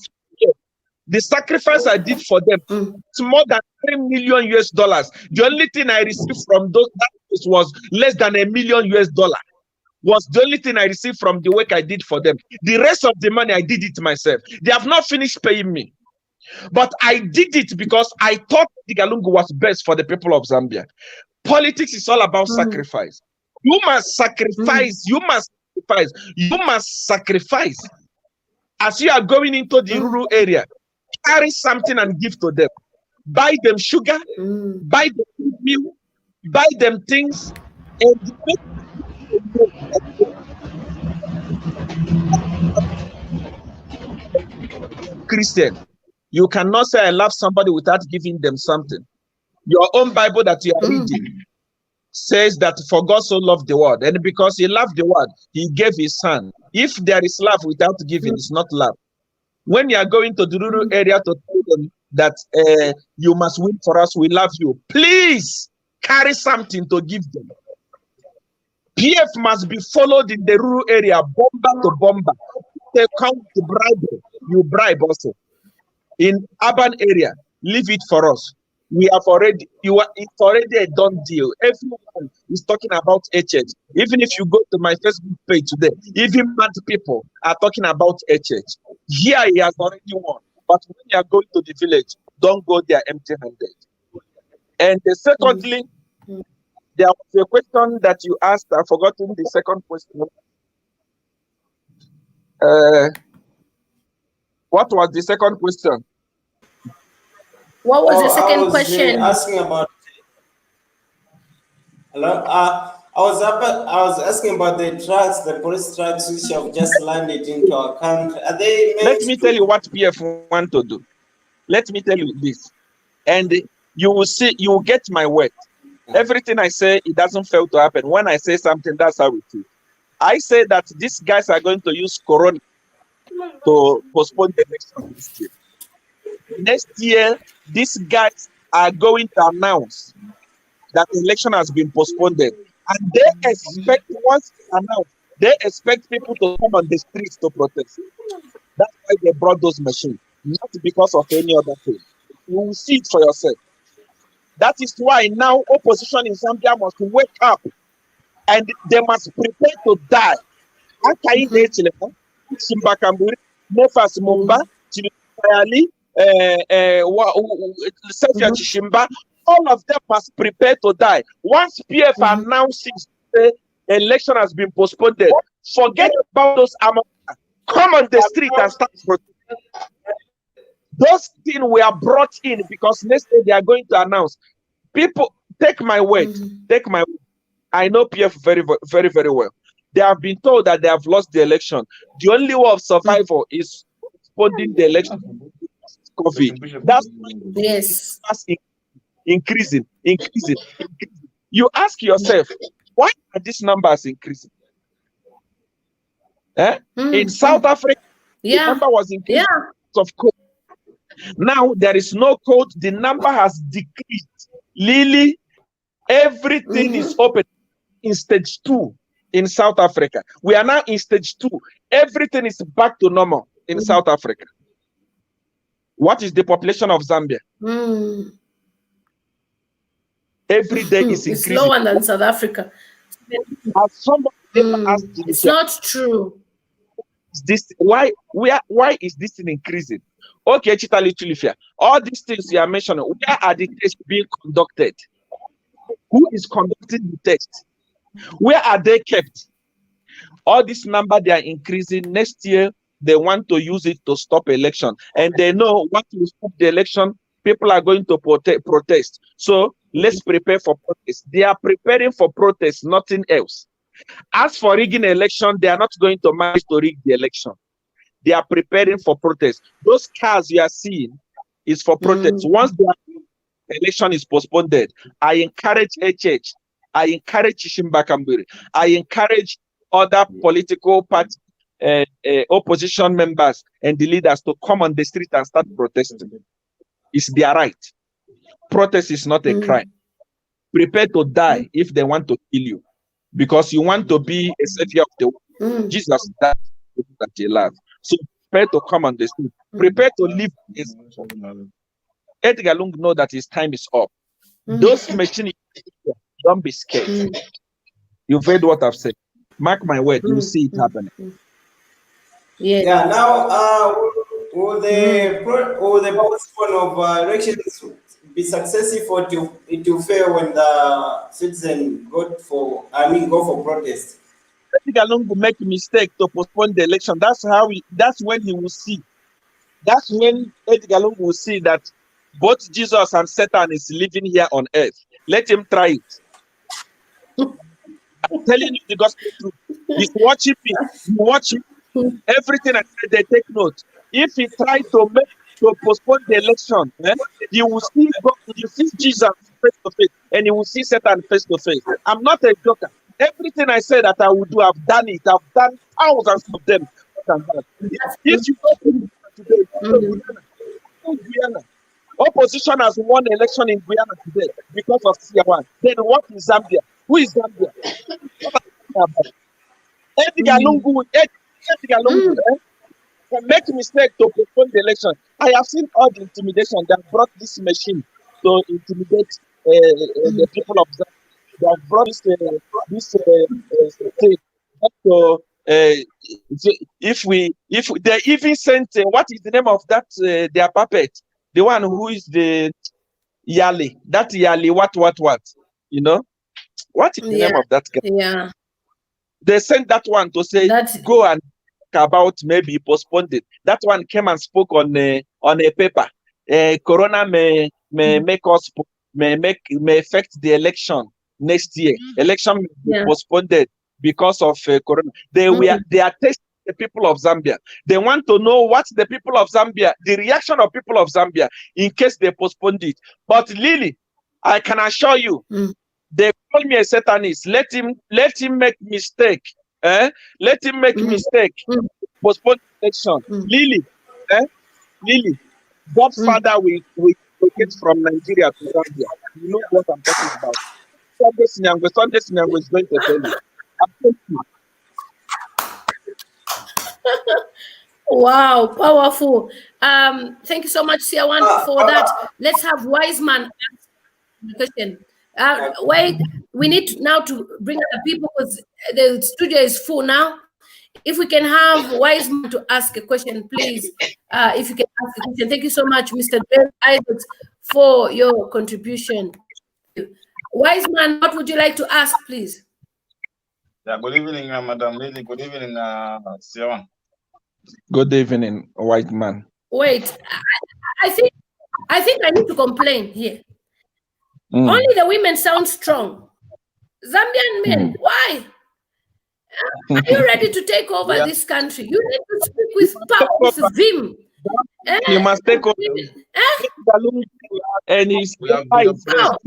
for them, it's more than $3 million US. The only thing I received from those was less than $1 million US. Was the only thing I received from the work I did for them. The rest of the money, I did it myself. They have not finished paying me. But I did it because I thought the Lungu was best for the people of Zambia. Politics is all about sacrifice. You must sacrifice. You must sacrifice. You must sacrifice. As you are going into the rural area, carry something and give to them. Buy them sugar, buy them milk, buy them things, and Christian, you cannot say I love somebody without giving them something. Your own Bible that you are reading says that for God so loved the world, and because he loved the world, he gave his son. If there is love without giving, it's not love. When you are going to the rural area to tell them that you must win for us, we love you, please carry something to give them. PF must be followed in the rural area, bomber to bomber. They come to bribe, you bribe also. In urban area, leave it for us. We have already, it's already a done deal. Everyone is talking about HH. Even if you go to my Facebook page today, even mad people are talking about HH. Here he has already won. But when you are going to the village, don't go there empty-handed. And secondly, there was a question that you asked. I've forgotten the second question. What was the second question? What was the second question? Asking about. Hello. I was asking about the trucks, the police trucks which have just landed into our country. Are they? Let me tell you what PF want to do. Let me tell you this, and you will see. You will get my word. Everything I say, it doesn't fail to happen. When I say something, that's how it is. I say that these guys are going to use Corona to postpone the election this year. Next year, these guys are going to announce that the election has been postponed. And they expect, once it's announced, they expect people to come on the streets to protest. That's why they brought those machines, not because of any other thing. You will see it for yourself. That is why now opposition in Zambia must wake up and they must prepare to die. Nefas Mumba, all of them must prepare to die. Once PF announces the election has been postponed, forget about those amounts. Come on the street and start protesting. Those things were brought in because next day they are going to announce. People, take my word, take my word. I know PF very, very, very well. They have been told that they have lost the election. The only way of survival is postponing the election. COVID. That's increasing. You ask yourself, why are these numbers increasing? In South Africa, the number was increasing because of COVID. Now there is no code, the number has decreased. Lily, everything is open in stage 2 in South Africa. We are now in stage 2. Everything is back to normal in South Africa. What is the population of Zambia? Every day is increasing. It's lower than South Africa. It's not true. Why is this thing increasing? Okay, Chita, all these things you are mentioning, where are the tests being conducted? Who is conducting the tests? Where are they kept? All this number they are increasing. Next year, they want to use it to stop election. And they know once we stop the election, people are going to protest. So let's prepare for protest. They are preparing for protest, nothing else. As for rigging election, they are not going to manage to rig the election. They are preparing for protest. Those cars you are seeing is for protest. Once the election is postponed, I encourage HH, I encourage Shimbakamburi, I encourage other political party opposition members and the leaders to come on the street and start protesting. It's their right. Protest is not a crime. Prepare to die if they want to kill you, because you want to be a savior of the world. Jesus died that he loved. So prepare to come on the street. Prepare to live. Edgar Lungu know that his time is up. Those machines, don't be scared. You've heard what I've said. Mark my word, you'll see it happening. Yeah. Now, will the postpone of elections be successful it will fail when the citizen go for protest? Edgar Lungu make a mistake to postpone the election. That's when he will see. That's when Edgar Lungu will see that both Jesus and Satan is living here on earth. Let him try it. I'm telling you the gospel truth. He's watching me. You watch him. Everything I said, they take note. If he tries to postpone the election, you will see God, you see Jesus face to face, and you will see Satan face to face. I'm not a joker. Everything I said that I would do, I've done it. I've done thousands of them. If you go to today, Guyana. Opposition has won election in Guyana today because of Seer. Then what is Zambia? Who is Zambia? Edgar Lungu make mistake to postpone the election. I have seen all the intimidation that brought this machine to intimidate the people of Zambia. They have brought this state. So if they even sent what is the name of that their puppet, the one who is the Yali, that Yali what you know what is the name of that guy? Yeah, they sent that one to say go and talk about maybe postponed it. That one came and spoke on a paper. Corona may make us may affect the election next year. Election may be postponed because of Corona. They are testing the people of Zambia. They want to know what the people of Zambia, the reaction of people of Zambia in case they postponed it. But Lily, I can assure you, they call me a Satanist. Let him make mistake. Let him make mistake. Postpone election. Lily, Lily, Godfather will get from Nigeria to Zambia. You know what I'm talking about. Sunday Sinyango is going to tell you. Wow, powerful. Thank you so much, Seer for that. Let's have Wiseman ask the question. Wait, we need now to bring other people because the studio is full now. If we can have Wiseman to ask a question, please. If you can ask a question. Thank you so much, Mr. Isaacs, for your contribution. Wiseman, what would you like to ask, please? Yeah, good evening, Madam Lily. Good evening, Seer. Good evening, white man. Wait, I think I need to complain here. Only the women sound strong. Zambian men, why? Are you ready to take over this country? You need to speak with power, with vim. You must take over. And he's we have been oppressed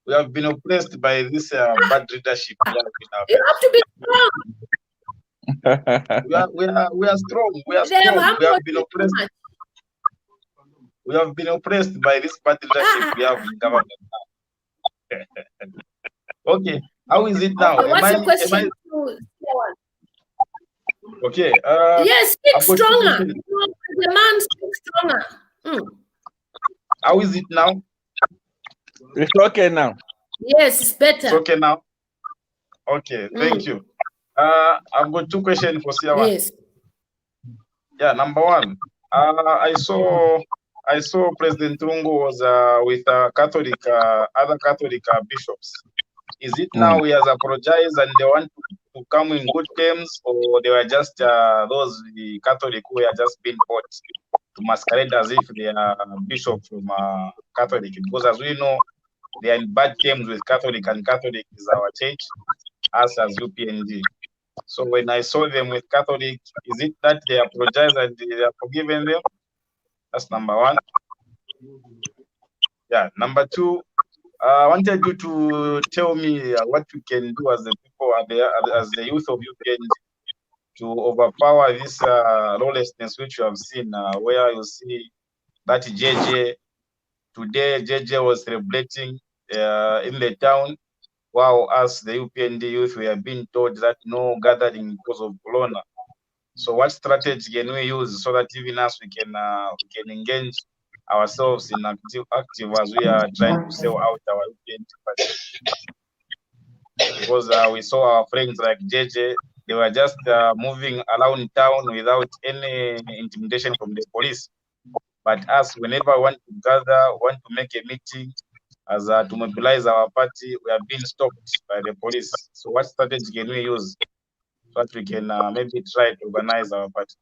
we have been oppressed by this bad leadership. You have to be strong. we are strong. We are strong. We have been oppressed. We have been oppressed by this bad leadership we have in government now. Okay, how is it now? What's your question? Okay. Yes, speak stronger. The man speaks stronger. How is it now? It's okay now. Yes, it's better. It's okay now. Okay, thank you. I've got two questions for Seer. Yes. Yeah, number one, I saw President Lungu was with Catholic, other Catholic bishops. Is it now he has apologized and they want to come in good terms, or they were just those the Catholic who are just being bought to masquerade as if they are bishop from Catholic? Because as we know, they are in bad terms with Catholic, and Catholic is our church, us as UPND. So when I saw them with Catholic, is it that they apologize and they are forgiven them? That's number one. Yeah. Number two, I wanted you to tell me what we can do as the people, as the youth of UPND, to overpower this lawlessness which you have seen, where you see that JJ, today JJ was celebrating in the town, while us, the UPND youth, we are being told that no gathering because of Corona. So what strategy can we use so that even us, we can engage ourselves in active as we are trying to sell out our UPND party? Because we saw our friends like JJ, they were just moving around town without any intimidation from the police. But us, whenever we want to gather, want to make a meeting, as to mobilize our party, we have been stopped by the police. So what strategy can we use so that we can maybe try to organize our party?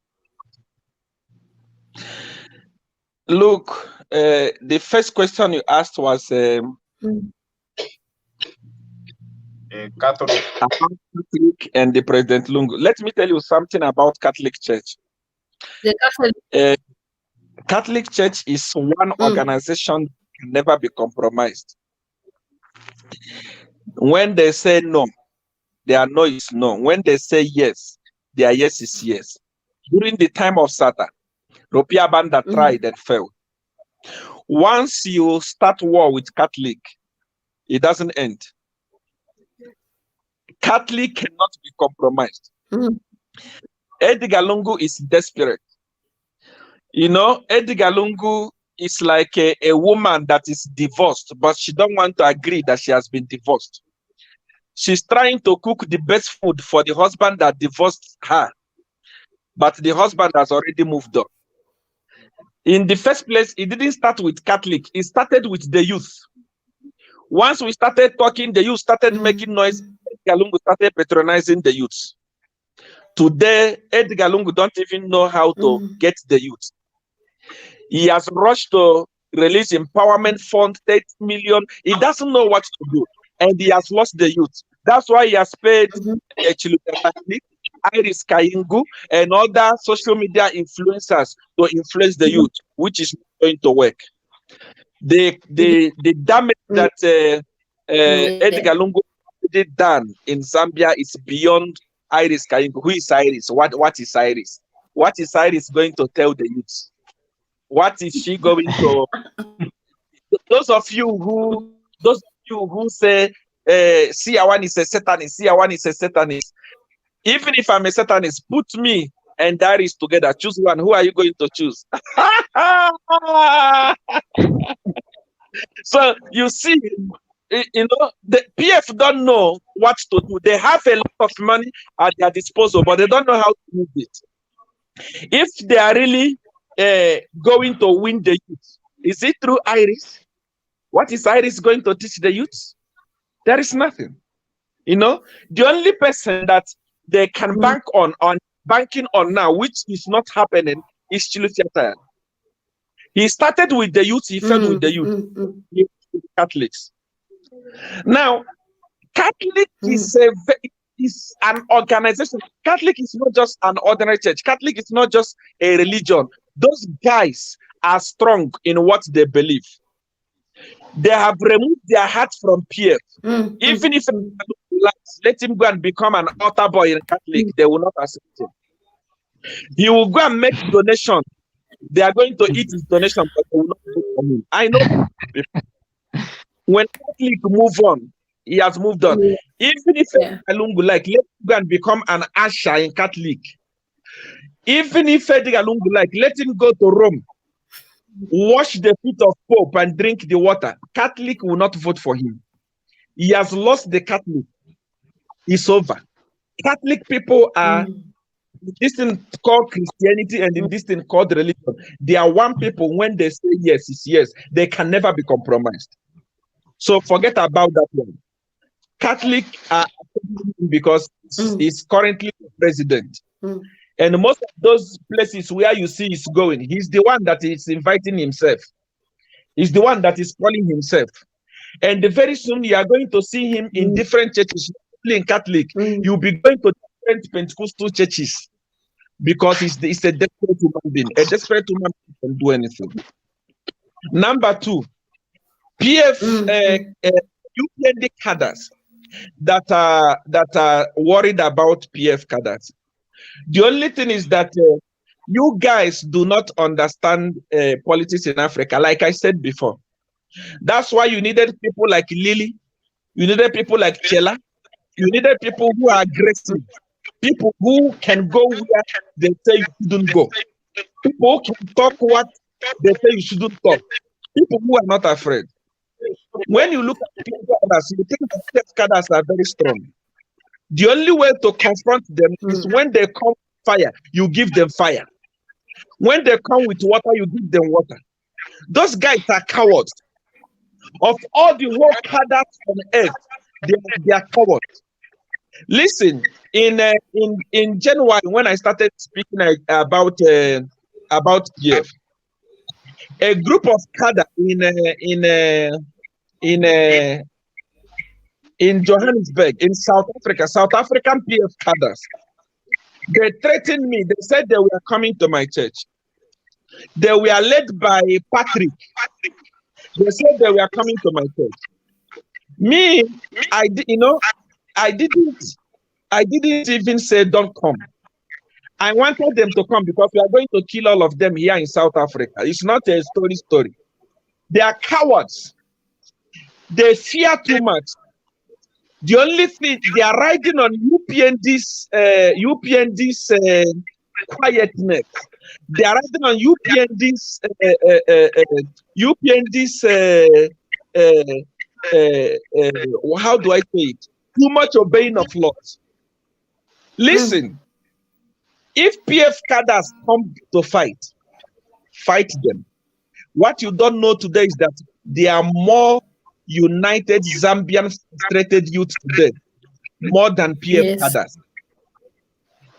Look, the first question you asked was Catholic and the President Lungu. Let me tell you something about Catholic Church. The Catholic, Catholic Church is one organization that can never be compromised. When they say no, their no is no. When they say yes, their yes is yes. During the time of Satan, Ropia Banda tried and failed. Once you start war with Catholic, it doesn't end. Catholic cannot be compromised. Edgar Lungu is desperate. You know, Edgar Lungu is like a woman that is divorced, but she don't want to agree that she has been divorced. She's trying to cook the best food for the husband that divorced her, but the husband has already moved on. In the first place, it didn't start with Catholic. It started with the youth. Once we started talking, the youth started making noise. Edgar Lungu started patronizing the youth. Today, Edgar Lungu don't even know how to get the youth. He has rushed to release empowerment fund, 30 million. He doesn't know what to do, and he has lost the youth. That's why he has paid Iris Kayingu and other social media influencers to influence the youth, which is not going to work. The damage that Edgar Lungu did done in Zambia is beyond Iris Kayingu. Who is Iris? What is Iris? What is Iris going to tell the youth? What is she going to? Those of you who say Siawan is a Satanist, Siawan is a Satanist. Even if I'm a Satanist, put me and Iris together. Choose one. Who are you going to choose? So you see, you know, the PF don't know what to do. They have a lot of money at their disposal, but they don't know how to use it. If they are really going to win the youth, is it through Iris? What is Iris going to teach the youth? There is nothing. You know, the only person that they can banking on now, which is not happening, is Chilufiata. He started with the youth, he fell with the youth, Catholics. Now, Catholic is an organization. Catholic is not just an ordinary church. Catholic is not just a religion. Those guys are strong in what they believe. They have removed their heart from peers. Even if let him go and become an altar boy in Catholic, they will not accept him. He will go and make donation. They are going to eat his donation, but they will not vote for him. I know. When Catholic move on, he has moved on. Even if Lungu let him go and become an usher in Catholic. Even if Lungu let him go to Rome, wash the feet of Pope and drink the water. Catholic will not vote for him. He has lost the Catholic. It's over. Catholic people are this thing called Christianity and in this thing called religion. They are one people. When they say yes, it's yes. They can never be compromised. So forget about that one. Catholic are because he's currently the president. And most of those places where you see he's going, he's the one that is inviting himself. He's the one that is calling himself. And very soon you are going to see him in different churches, not in Catholic. You'll be going to different Pentecostal churches because it's a desperate human being. A desperate human being can do anything. Number two, PF UPND cadres that are worried about PF cadres. The only thing is that you guys do not understand politics in Africa, like I said before. That's why you needed people like Lily, you needed people like Chela, you needed people who are aggressive, people who can go where they say you shouldn't go, people who can talk what they say you shouldn't talk, people who are not afraid. When you look at people, you think that cadres are very strong. The only way to confront them is when they come with fire, you give them fire. When they come with water, you give them water. Those guys are cowards. Of all the whole cadres on earth, they are cowards. Listen, in January when I started speaking about PF, a group of cadres in Johannesburg, in South Africa, South African PF cadres, they threatened me. They said they were coming to my church. They were led by Patrick. They said they were coming to my church. Me, I didn't even say don't come. I wanted them to come because we are going to kill all of them here in South Africa. It's not a story. They are cowards. They fear too much. The only thing they are riding on UPND's quietness. They are riding on UPND's how do I say it? Too much obeying of laws. Listen, if PF cadres come to fight them. What you don't know today is that there are more united Zambian frustrated youth today, more than PF cadres.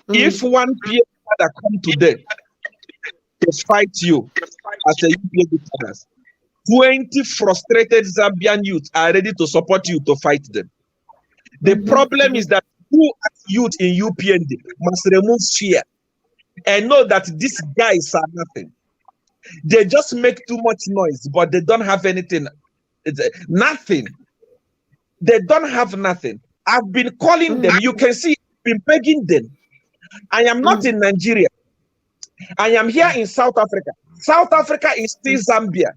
If one PF cadre come today to fight you as a UPND cadres, 20 frustrated Zambian youth are ready to support you to fight them. The problem is that you as youth in UPND must remove fear and know that these guys are nothing. They just make too much noise, but they don't have anything. Nothing. They don't have nothing. I've been calling them. You can see, I've been begging them. I am not in Nigeria. I am here in South Africa. South Africa is still Zambia.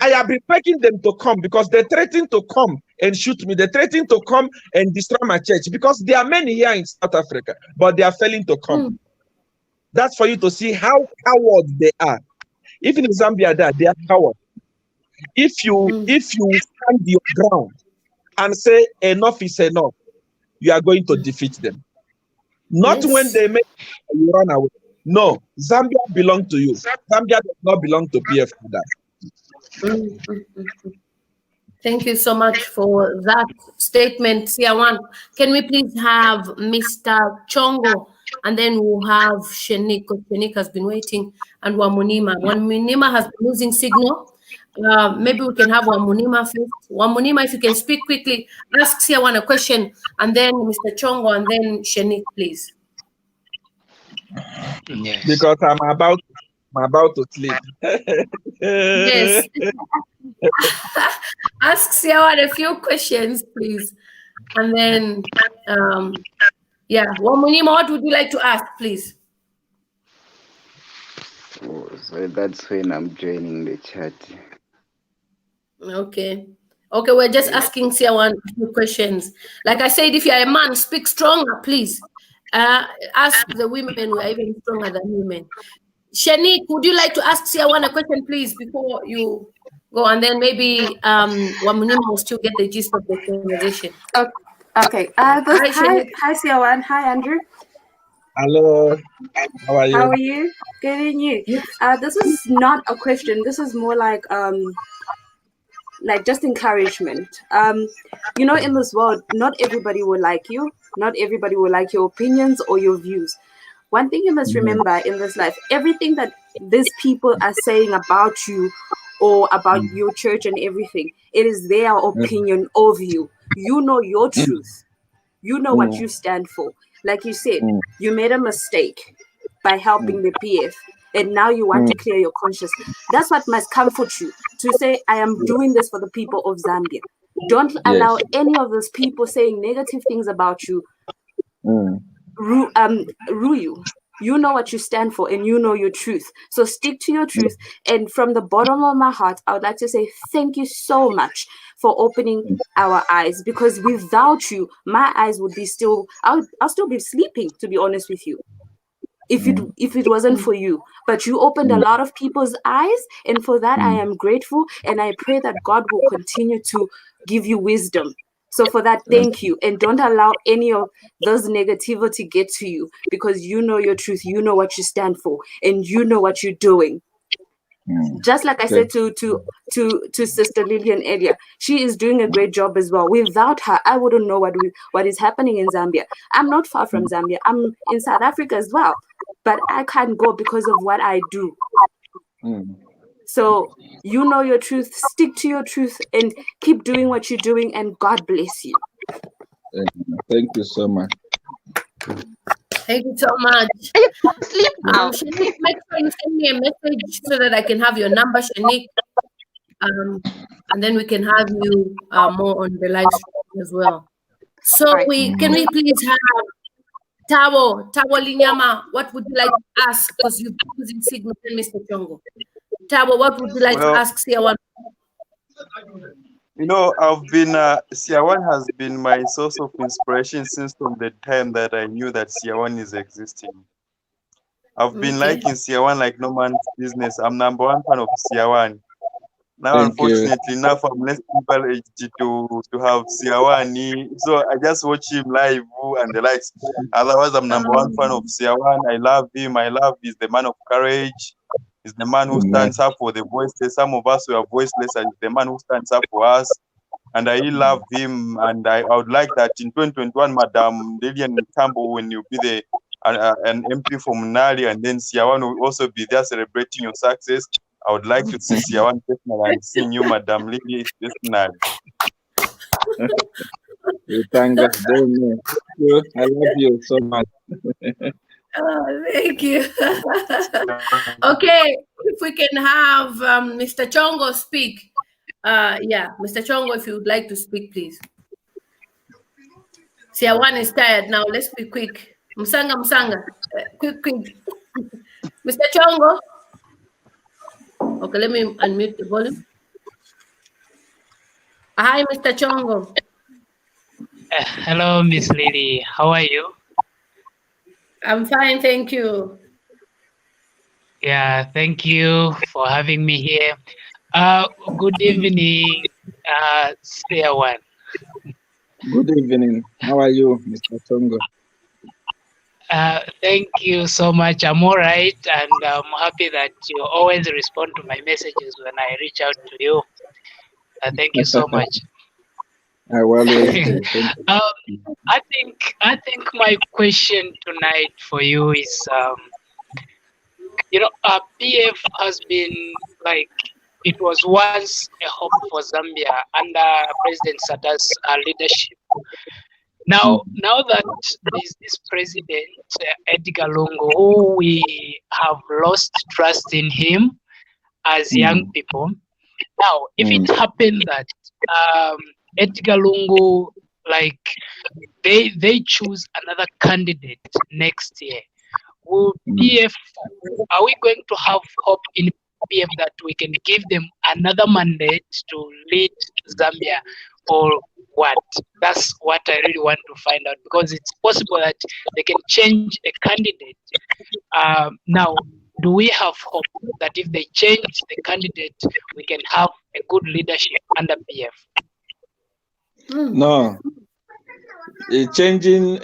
I have been begging them to come because they threatened to come and shoot me. They threatened to come and destroy my church because there are many here in South Africa, but they are failing to come. That's for you to see how cowards they are. Even in Zambia, they are cowards. If you stand your ground and say enough is enough, you are going to defeat them. Not when they make you run away. No, Zambia belongs to you. Zambia does not belong to PF. Thank you so much for that statement, Siawan. Can we please have Mr. Chongo, and then we'll have Shenik, because Shenik has been waiting, and Wamunima. Wamunima has been losing signal. Maybe we can have Wamunima first. Wamunima, if you can speak quickly, ask Siawan a question, and then Mr. Chongo, and then Shenik, please. Yes. Because I'm about to sleep. Yes. Ask Siawan a few questions, please. And then, Wamunima, what would you like to ask, please? Oh, so that's when I'm joining the chat. Okay, we're just asking Siawan a few questions. Like I said, if you're a man, speak stronger, please. Ask the women who are even stronger than women. Shenik, would you like to ask Siawan a question, please, before you go? And then maybe Wamunima will still get the gist of the conversation. Okay. Hi, Siawan. Hi, Andrew. Hello. How are you? How are you? Good, and you? This is not a question. This is more like just encouragement. In this world, not everybody will like you. Not everybody will like your opinions or your views. One thing you must remember in this life, everything that these people are saying about you or about your church and everything. It is their opinion of you. You know your truth. You know what you stand for. Like you said, you made a mistake by helping the PF, and now you want to clear your conscience. That's what must comfort you, to say, I am doing this for the people of Zambia. Don't allow any of those people saying negative things about you rule you. You know what you stand for, and you know your truth. So stick to your truth. And from the bottom of my heart, I would like to say thank you so much for opening our eyes, because without you, my eyes would be still, I'll still be sleeping, to be honest with you, if it wasn't for you. But you opened a lot of people's eyes, and for that I am grateful, and I pray that God will continue to give you wisdom. So for that, thank you. And don't allow any of those negativity get to you, because you know your truth, you know what you stand for, and you know what you're doing. Just like I said to Sister Lillian earlier, she is doing a great job as well. Without her, I wouldn't know what is happening in Zambia. I'm not far from Zambia. I'm in South Africa as well, but I can't go because of what I do. So you know your truth, stick to your truth, and keep doing what you're doing, and God bless you. Thank you so much. Thank you so much. Shanique, make sure you send me a message so that I can have your number, Shanique. And then we can have you more on the live stream as well. So can we please have Tawo Linyama, what would you like to ask? Because you've been using Signal, Mr. Chongo. Tawo, what would you like to ask Seer? You know, Seer has been my source of inspiration since from the time that I knew that Seer is existing. I've been liking Seer like no man's business. I'm #1 fan of Seer. Now, unfortunately, now I'm less privileged to have Seer. So I just watch him live and the likes. Otherwise, I'm #1 fan of Seer. I love him. I love he's the man of courage. He's the man who stands up for the voiceless. Some of us who are voiceless, and he's the man who stands up for us. And I love him. And I would like that in 2021, Madam Lillian Campbell, when you be an MP from Nali, and then Seer will also be there celebrating your success. I would like to see Seer personally and seeing you, Madam Lily, personally. Thank God. I love you so much. Thank you. Okay, if we can have Mr. Chongo speak. Mr. Chongo, if you would like to speak, please. Seer is tired now. Let's be quick. Msanga. Quick. Mr. Chongo. Okay, let me unmute the volume. Hi, Mr. Chongo. Hello, Miss Lily. How are you? I'm fine, thank you. Yeah, thank you for having me here. Good evening, Seer. Good evening. How are you, Mr. Chongo? Thank you so much. I'm all right, and I'm happy that you always respond to my messages when I reach out to you. Thank you so much. I will always do. I think my question tonight for you is, PF has been like, it was once a hope for Zambia under President Sada's leadership. Now that there's this president, Edgar Lungu, who we have lost trust in him as young people. Now, if it happened that Edgar Lungu, like, they choose another candidate next year, will PF, are we going to have hope in PF that we can give them another mandate to lead Zambia, or what? That's what I really want to find out, because it's possible that they can change a candidate. Now, do we have hope that if they change the candidate, we can have a good leadership under PF? No. Changing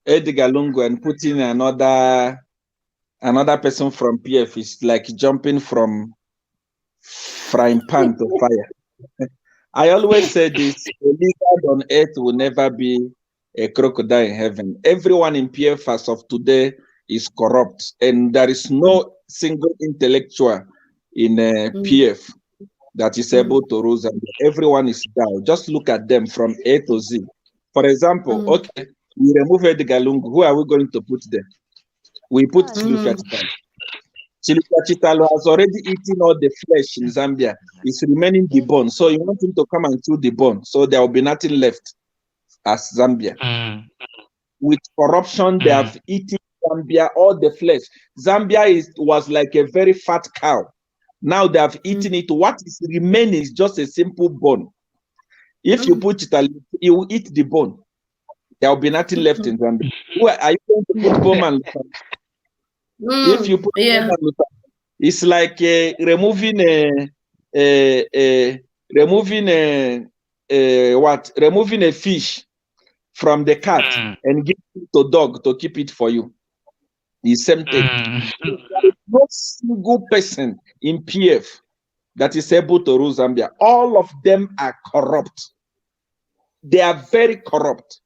Edgar Lungu and putting another person from PF is like jumping from frying pan to fire. I always say this: a lizard on earth will never be a crocodile in heaven. Everyone in PF as of today is corrupt, and there is no single intellectual in PF that is able to rule Zambia. Everyone is down. Just look at them from A to Z. For example, okay, we remove Edgar Lungu. Who are we going to put there? We put Chiluka Chitalo. Chiluka Chitalo has already eaten all the flesh in Zambia. It's remaining the bone. So you want him to come and chew the bone. So there will be nothing left as Zambia. With corruption, they have eaten Zambia, all the flesh. Zambia was like a very fat cow. Now they have eaten it. What is remaining is just a simple bone. If you put it, you will eat the bone. There will be nothing left in Zambia. Are you going to put Bowman? If you put Bowman, it's like removing a fish from the cat and giving it to dog to keep it for you. The same thing. There is no single person in PF that is able to rule Zambia. All of them are corrupt. They are very corrupt.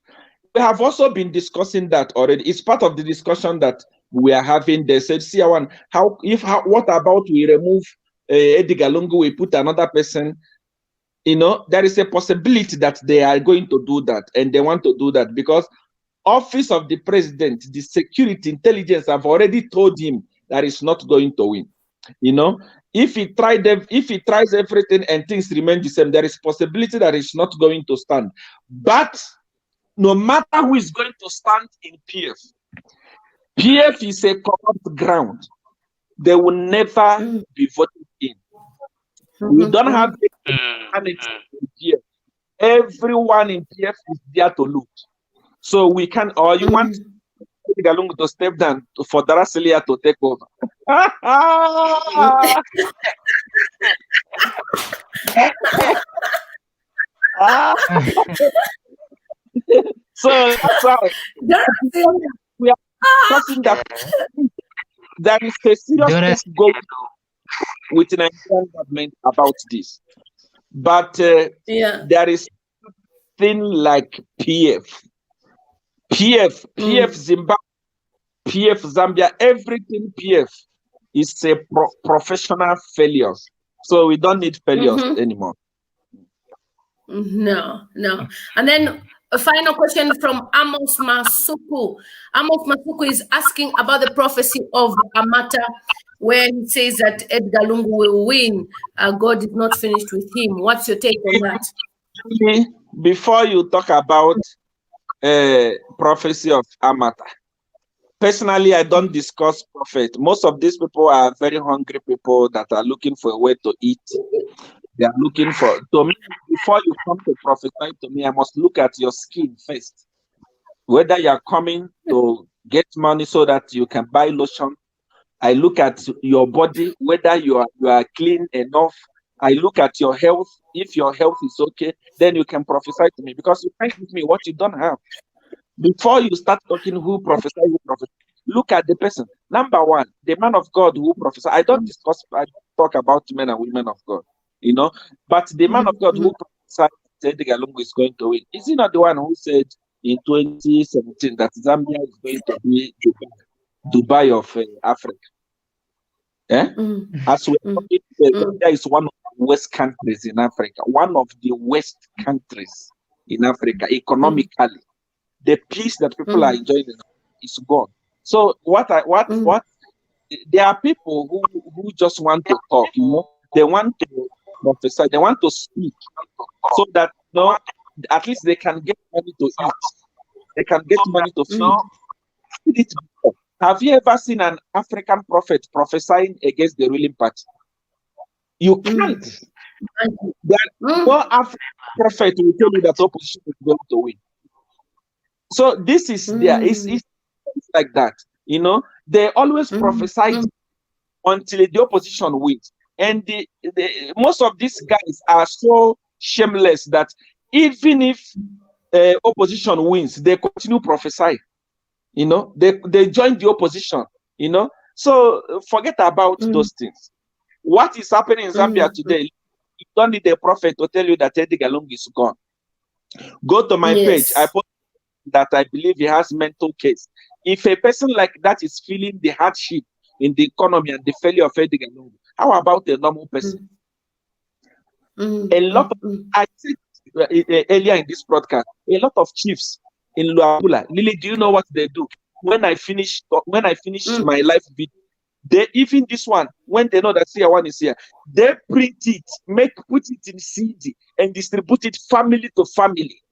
We have also been discussing that already. It's part of the discussion that we are having. They said, see, what about we remove Edgar Lungu, we put another person? You know, there is a possibility that they are going to do that, and they want to do that because Office of the President, the security intelligence have already told him that he's not going to win. You know, if he tries everything and things remain the same, there is possibility that he's not going to stand. But no matter who is going to stand in PF, PF is a corrupt ground. They will never be voted in. We don't have any in PF. Everyone in PF is there to loot. So we can, or you want Galungu to step down for Darasilia to take over. So that's why we are discussing that there is a serious thing going with the Nigerian government about this. But there is thing like PF Zimbabwe, PF Zambia, everything PF is a professional failures. So we don't need failures anymore. No. And then a final question from Amos Masuku. Amos Masuku is asking about the prophecy of Amata, where he says that Edgar Lungu will win. God is not finished with him. What's your take on that? Before you talk about prophecy of Amata, personally, I don't discuss prophet. Most of these people are very hungry people that are looking for a way to eat. They are looking for, to me, before you come to prophesy to me, I must look at your skin first. Whether you are coming to get money so that you can buy lotion. I look at your body, whether you are clean enough. I look at your health. If your health is okay, then you can prophesy to me, because you can't give me what you don't have. Before you start talking who prophesy, look at the person. Number one, the man of God who prophesy. I don't talk about men and women of God, you know, but the man of God who prophesied Edgar Lungu is going to win. Is he not the one who said in 2017 that Zambia is going to be Dubai of Africa? As we Zambia is one of the worst countries in Africa, one of the worst countries in Africa economically. The peace that people are enjoying is gone. So there are people who just want to talk, you know, they want to prophesy, they want to speak, so that, you know, at least they can get money to eat, they can get money to feed. Have you ever seen an African prophet prophesying against the ruling party? You can't. No African prophet will tell you that opposition is going to win. So this is it's like that, you know. They always prophesy until the opposition wins, and most of these guys are so shameless that even if opposition wins, they continue prophesying. You know, they join the opposition. You know, so forget about those things. What is happening in Zambia today? You don't need a prophet to tell you that Edgar Lungu is gone. Go to my page. I put that I believe he has mental case. If a person like that is feeling the hardship in the economy and the failure of Edgar Lungu, How about a normal person? A lot of, I said earlier in this broadcast, a lot of chiefs in Luapula. Lily, do you know what they do? When I finish my live video, they, even this one, when they know that Seer one is here, they print it, put it in CD and distribute it family to family.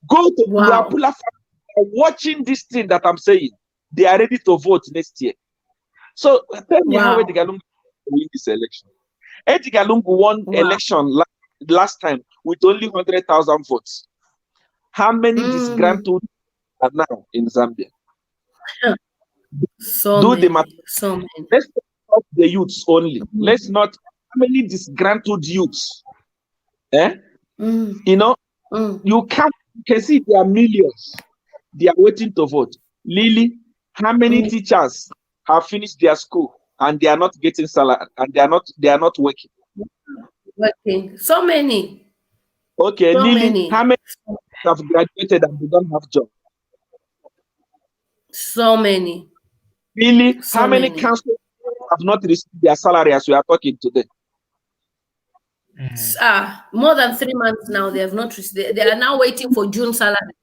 Go to Luapula family, watching this thing that I'm saying. They are ready to vote next year. So tell me how Edgar Lungu win this election. Edgar Lungu won election last time with only 100,000 votes. How many disgruntled are now in Zambia? So many. Let's talk the youths only. Let's not, how many disgruntled youths? You know, you can see there are millions. They are waiting to vote. Lily, how many teachers have finished their school and they are not getting salary and they are not working? So many. Okay, so Lily, many. how many have graduated and they don't have job? So many. Lily, how many councillors have not received their salary as we are talking today? More than 3 months now. They have not received. They are now waiting for June salary.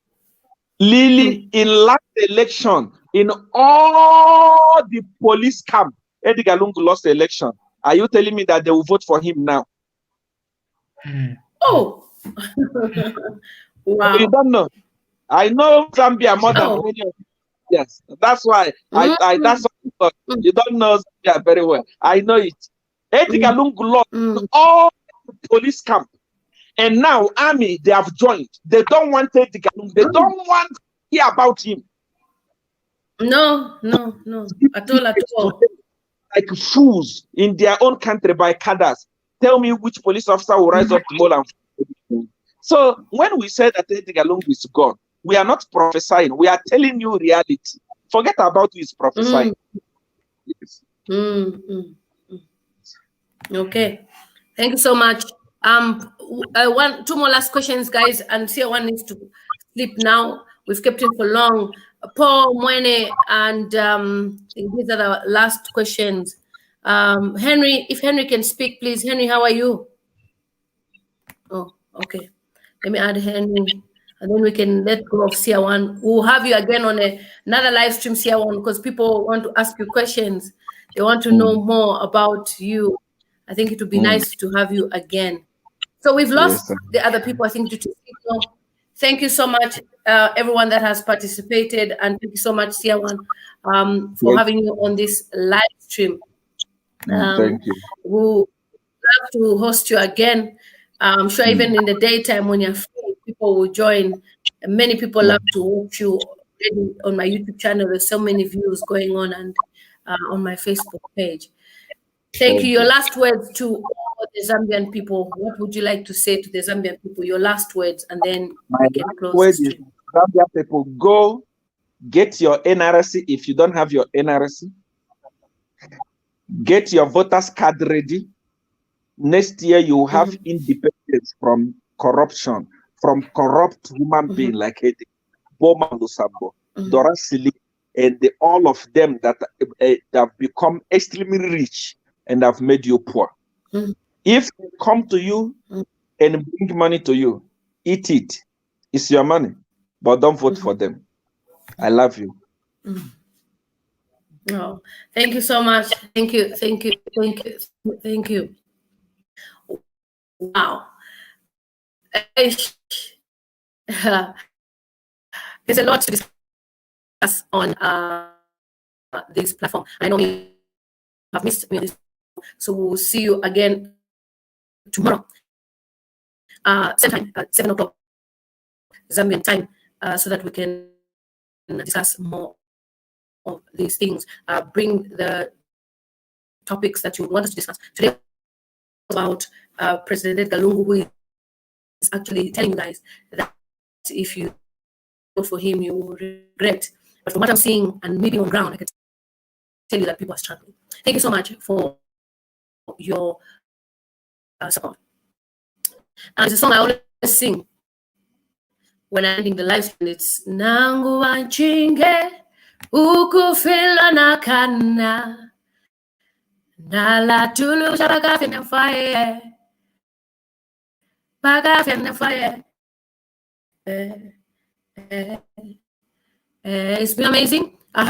Lily, in last election, in all the police camp, Edgar Lungu lost the election. Are you telling me that they will vote for him now? Oh, wow! You don't know. I know Zambia more than many of you. Yes, that's why that's why you don't know Zambia very well. I know it. Edgar Lungu lost all the police camp, and now army they have joined. They don't want Edgar Lungu. They don't want to hear about him. No, at all. Like fools in their own country by cadres. Tell me which police officer will rise up tomorrow. So when we say that Edgar Lungu is gone, we are not prophesying. We are telling you reality. Forget about who is prophesying. Yes. Okay, thank you so much. Two more last questions, guys, and Seer one needs to sleep now. We've kept him for long. Paul, Mwene, and these are the last questions. Henry, if Henry can speak, please. Henry, how are you? Oh, okay. Let me add Henry, and then we can let go of Seer one. We'll have you again on another live stream, Seer one, because people want to ask you questions. They want to know more about you. I think it would be nice to have you again. So we've lost the other people, I think, due to signal. Thank you so much, everyone that has participated, and thank you so much, Seer one, for having you on this live stream. Thank you. We'll love to host you again. I'm sure even in the daytime when you're free, people will join. And many people love to watch you already on my YouTube channel. There's so many views going on, and on my Facebook page. Thank you. Your last words to all the Zambian people. What would you like to say to the Zambian people? Your last words, and then we can close the stream. Zambian people, go get your NRC if you don't have your NRC. Get your voters card ready. Next year, you will have independence from corruption, from corrupt human being like Bowman, Lusambo, Dorasili, and all of them that have become extremely rich and have made you poor. If they come to you and bring money to you, eat it. It's your money, but don't vote for them. I love you. Oh, thank you so much. Thank you. Wow. There's a lot to discuss on this platform. I know we have missed me, so we'll see you again tomorrow. Same time, 7 o'clock Zambian time, so that we can discuss more of these things. Bring the topics that you want us to discuss today about President Edgar Lungu, who is actually telling you guys that if you vote for him, you will regret. But from what I'm seeing and maybe on ground, I can tell you that people are struggling. Thank you so much for your support. And it's a song I always sing when I'm ending the live stream. It's Nangu Wanchinge Ukufila Nakana Nala tulu shabaga finna fire. Baga finna fire. It's been amazing.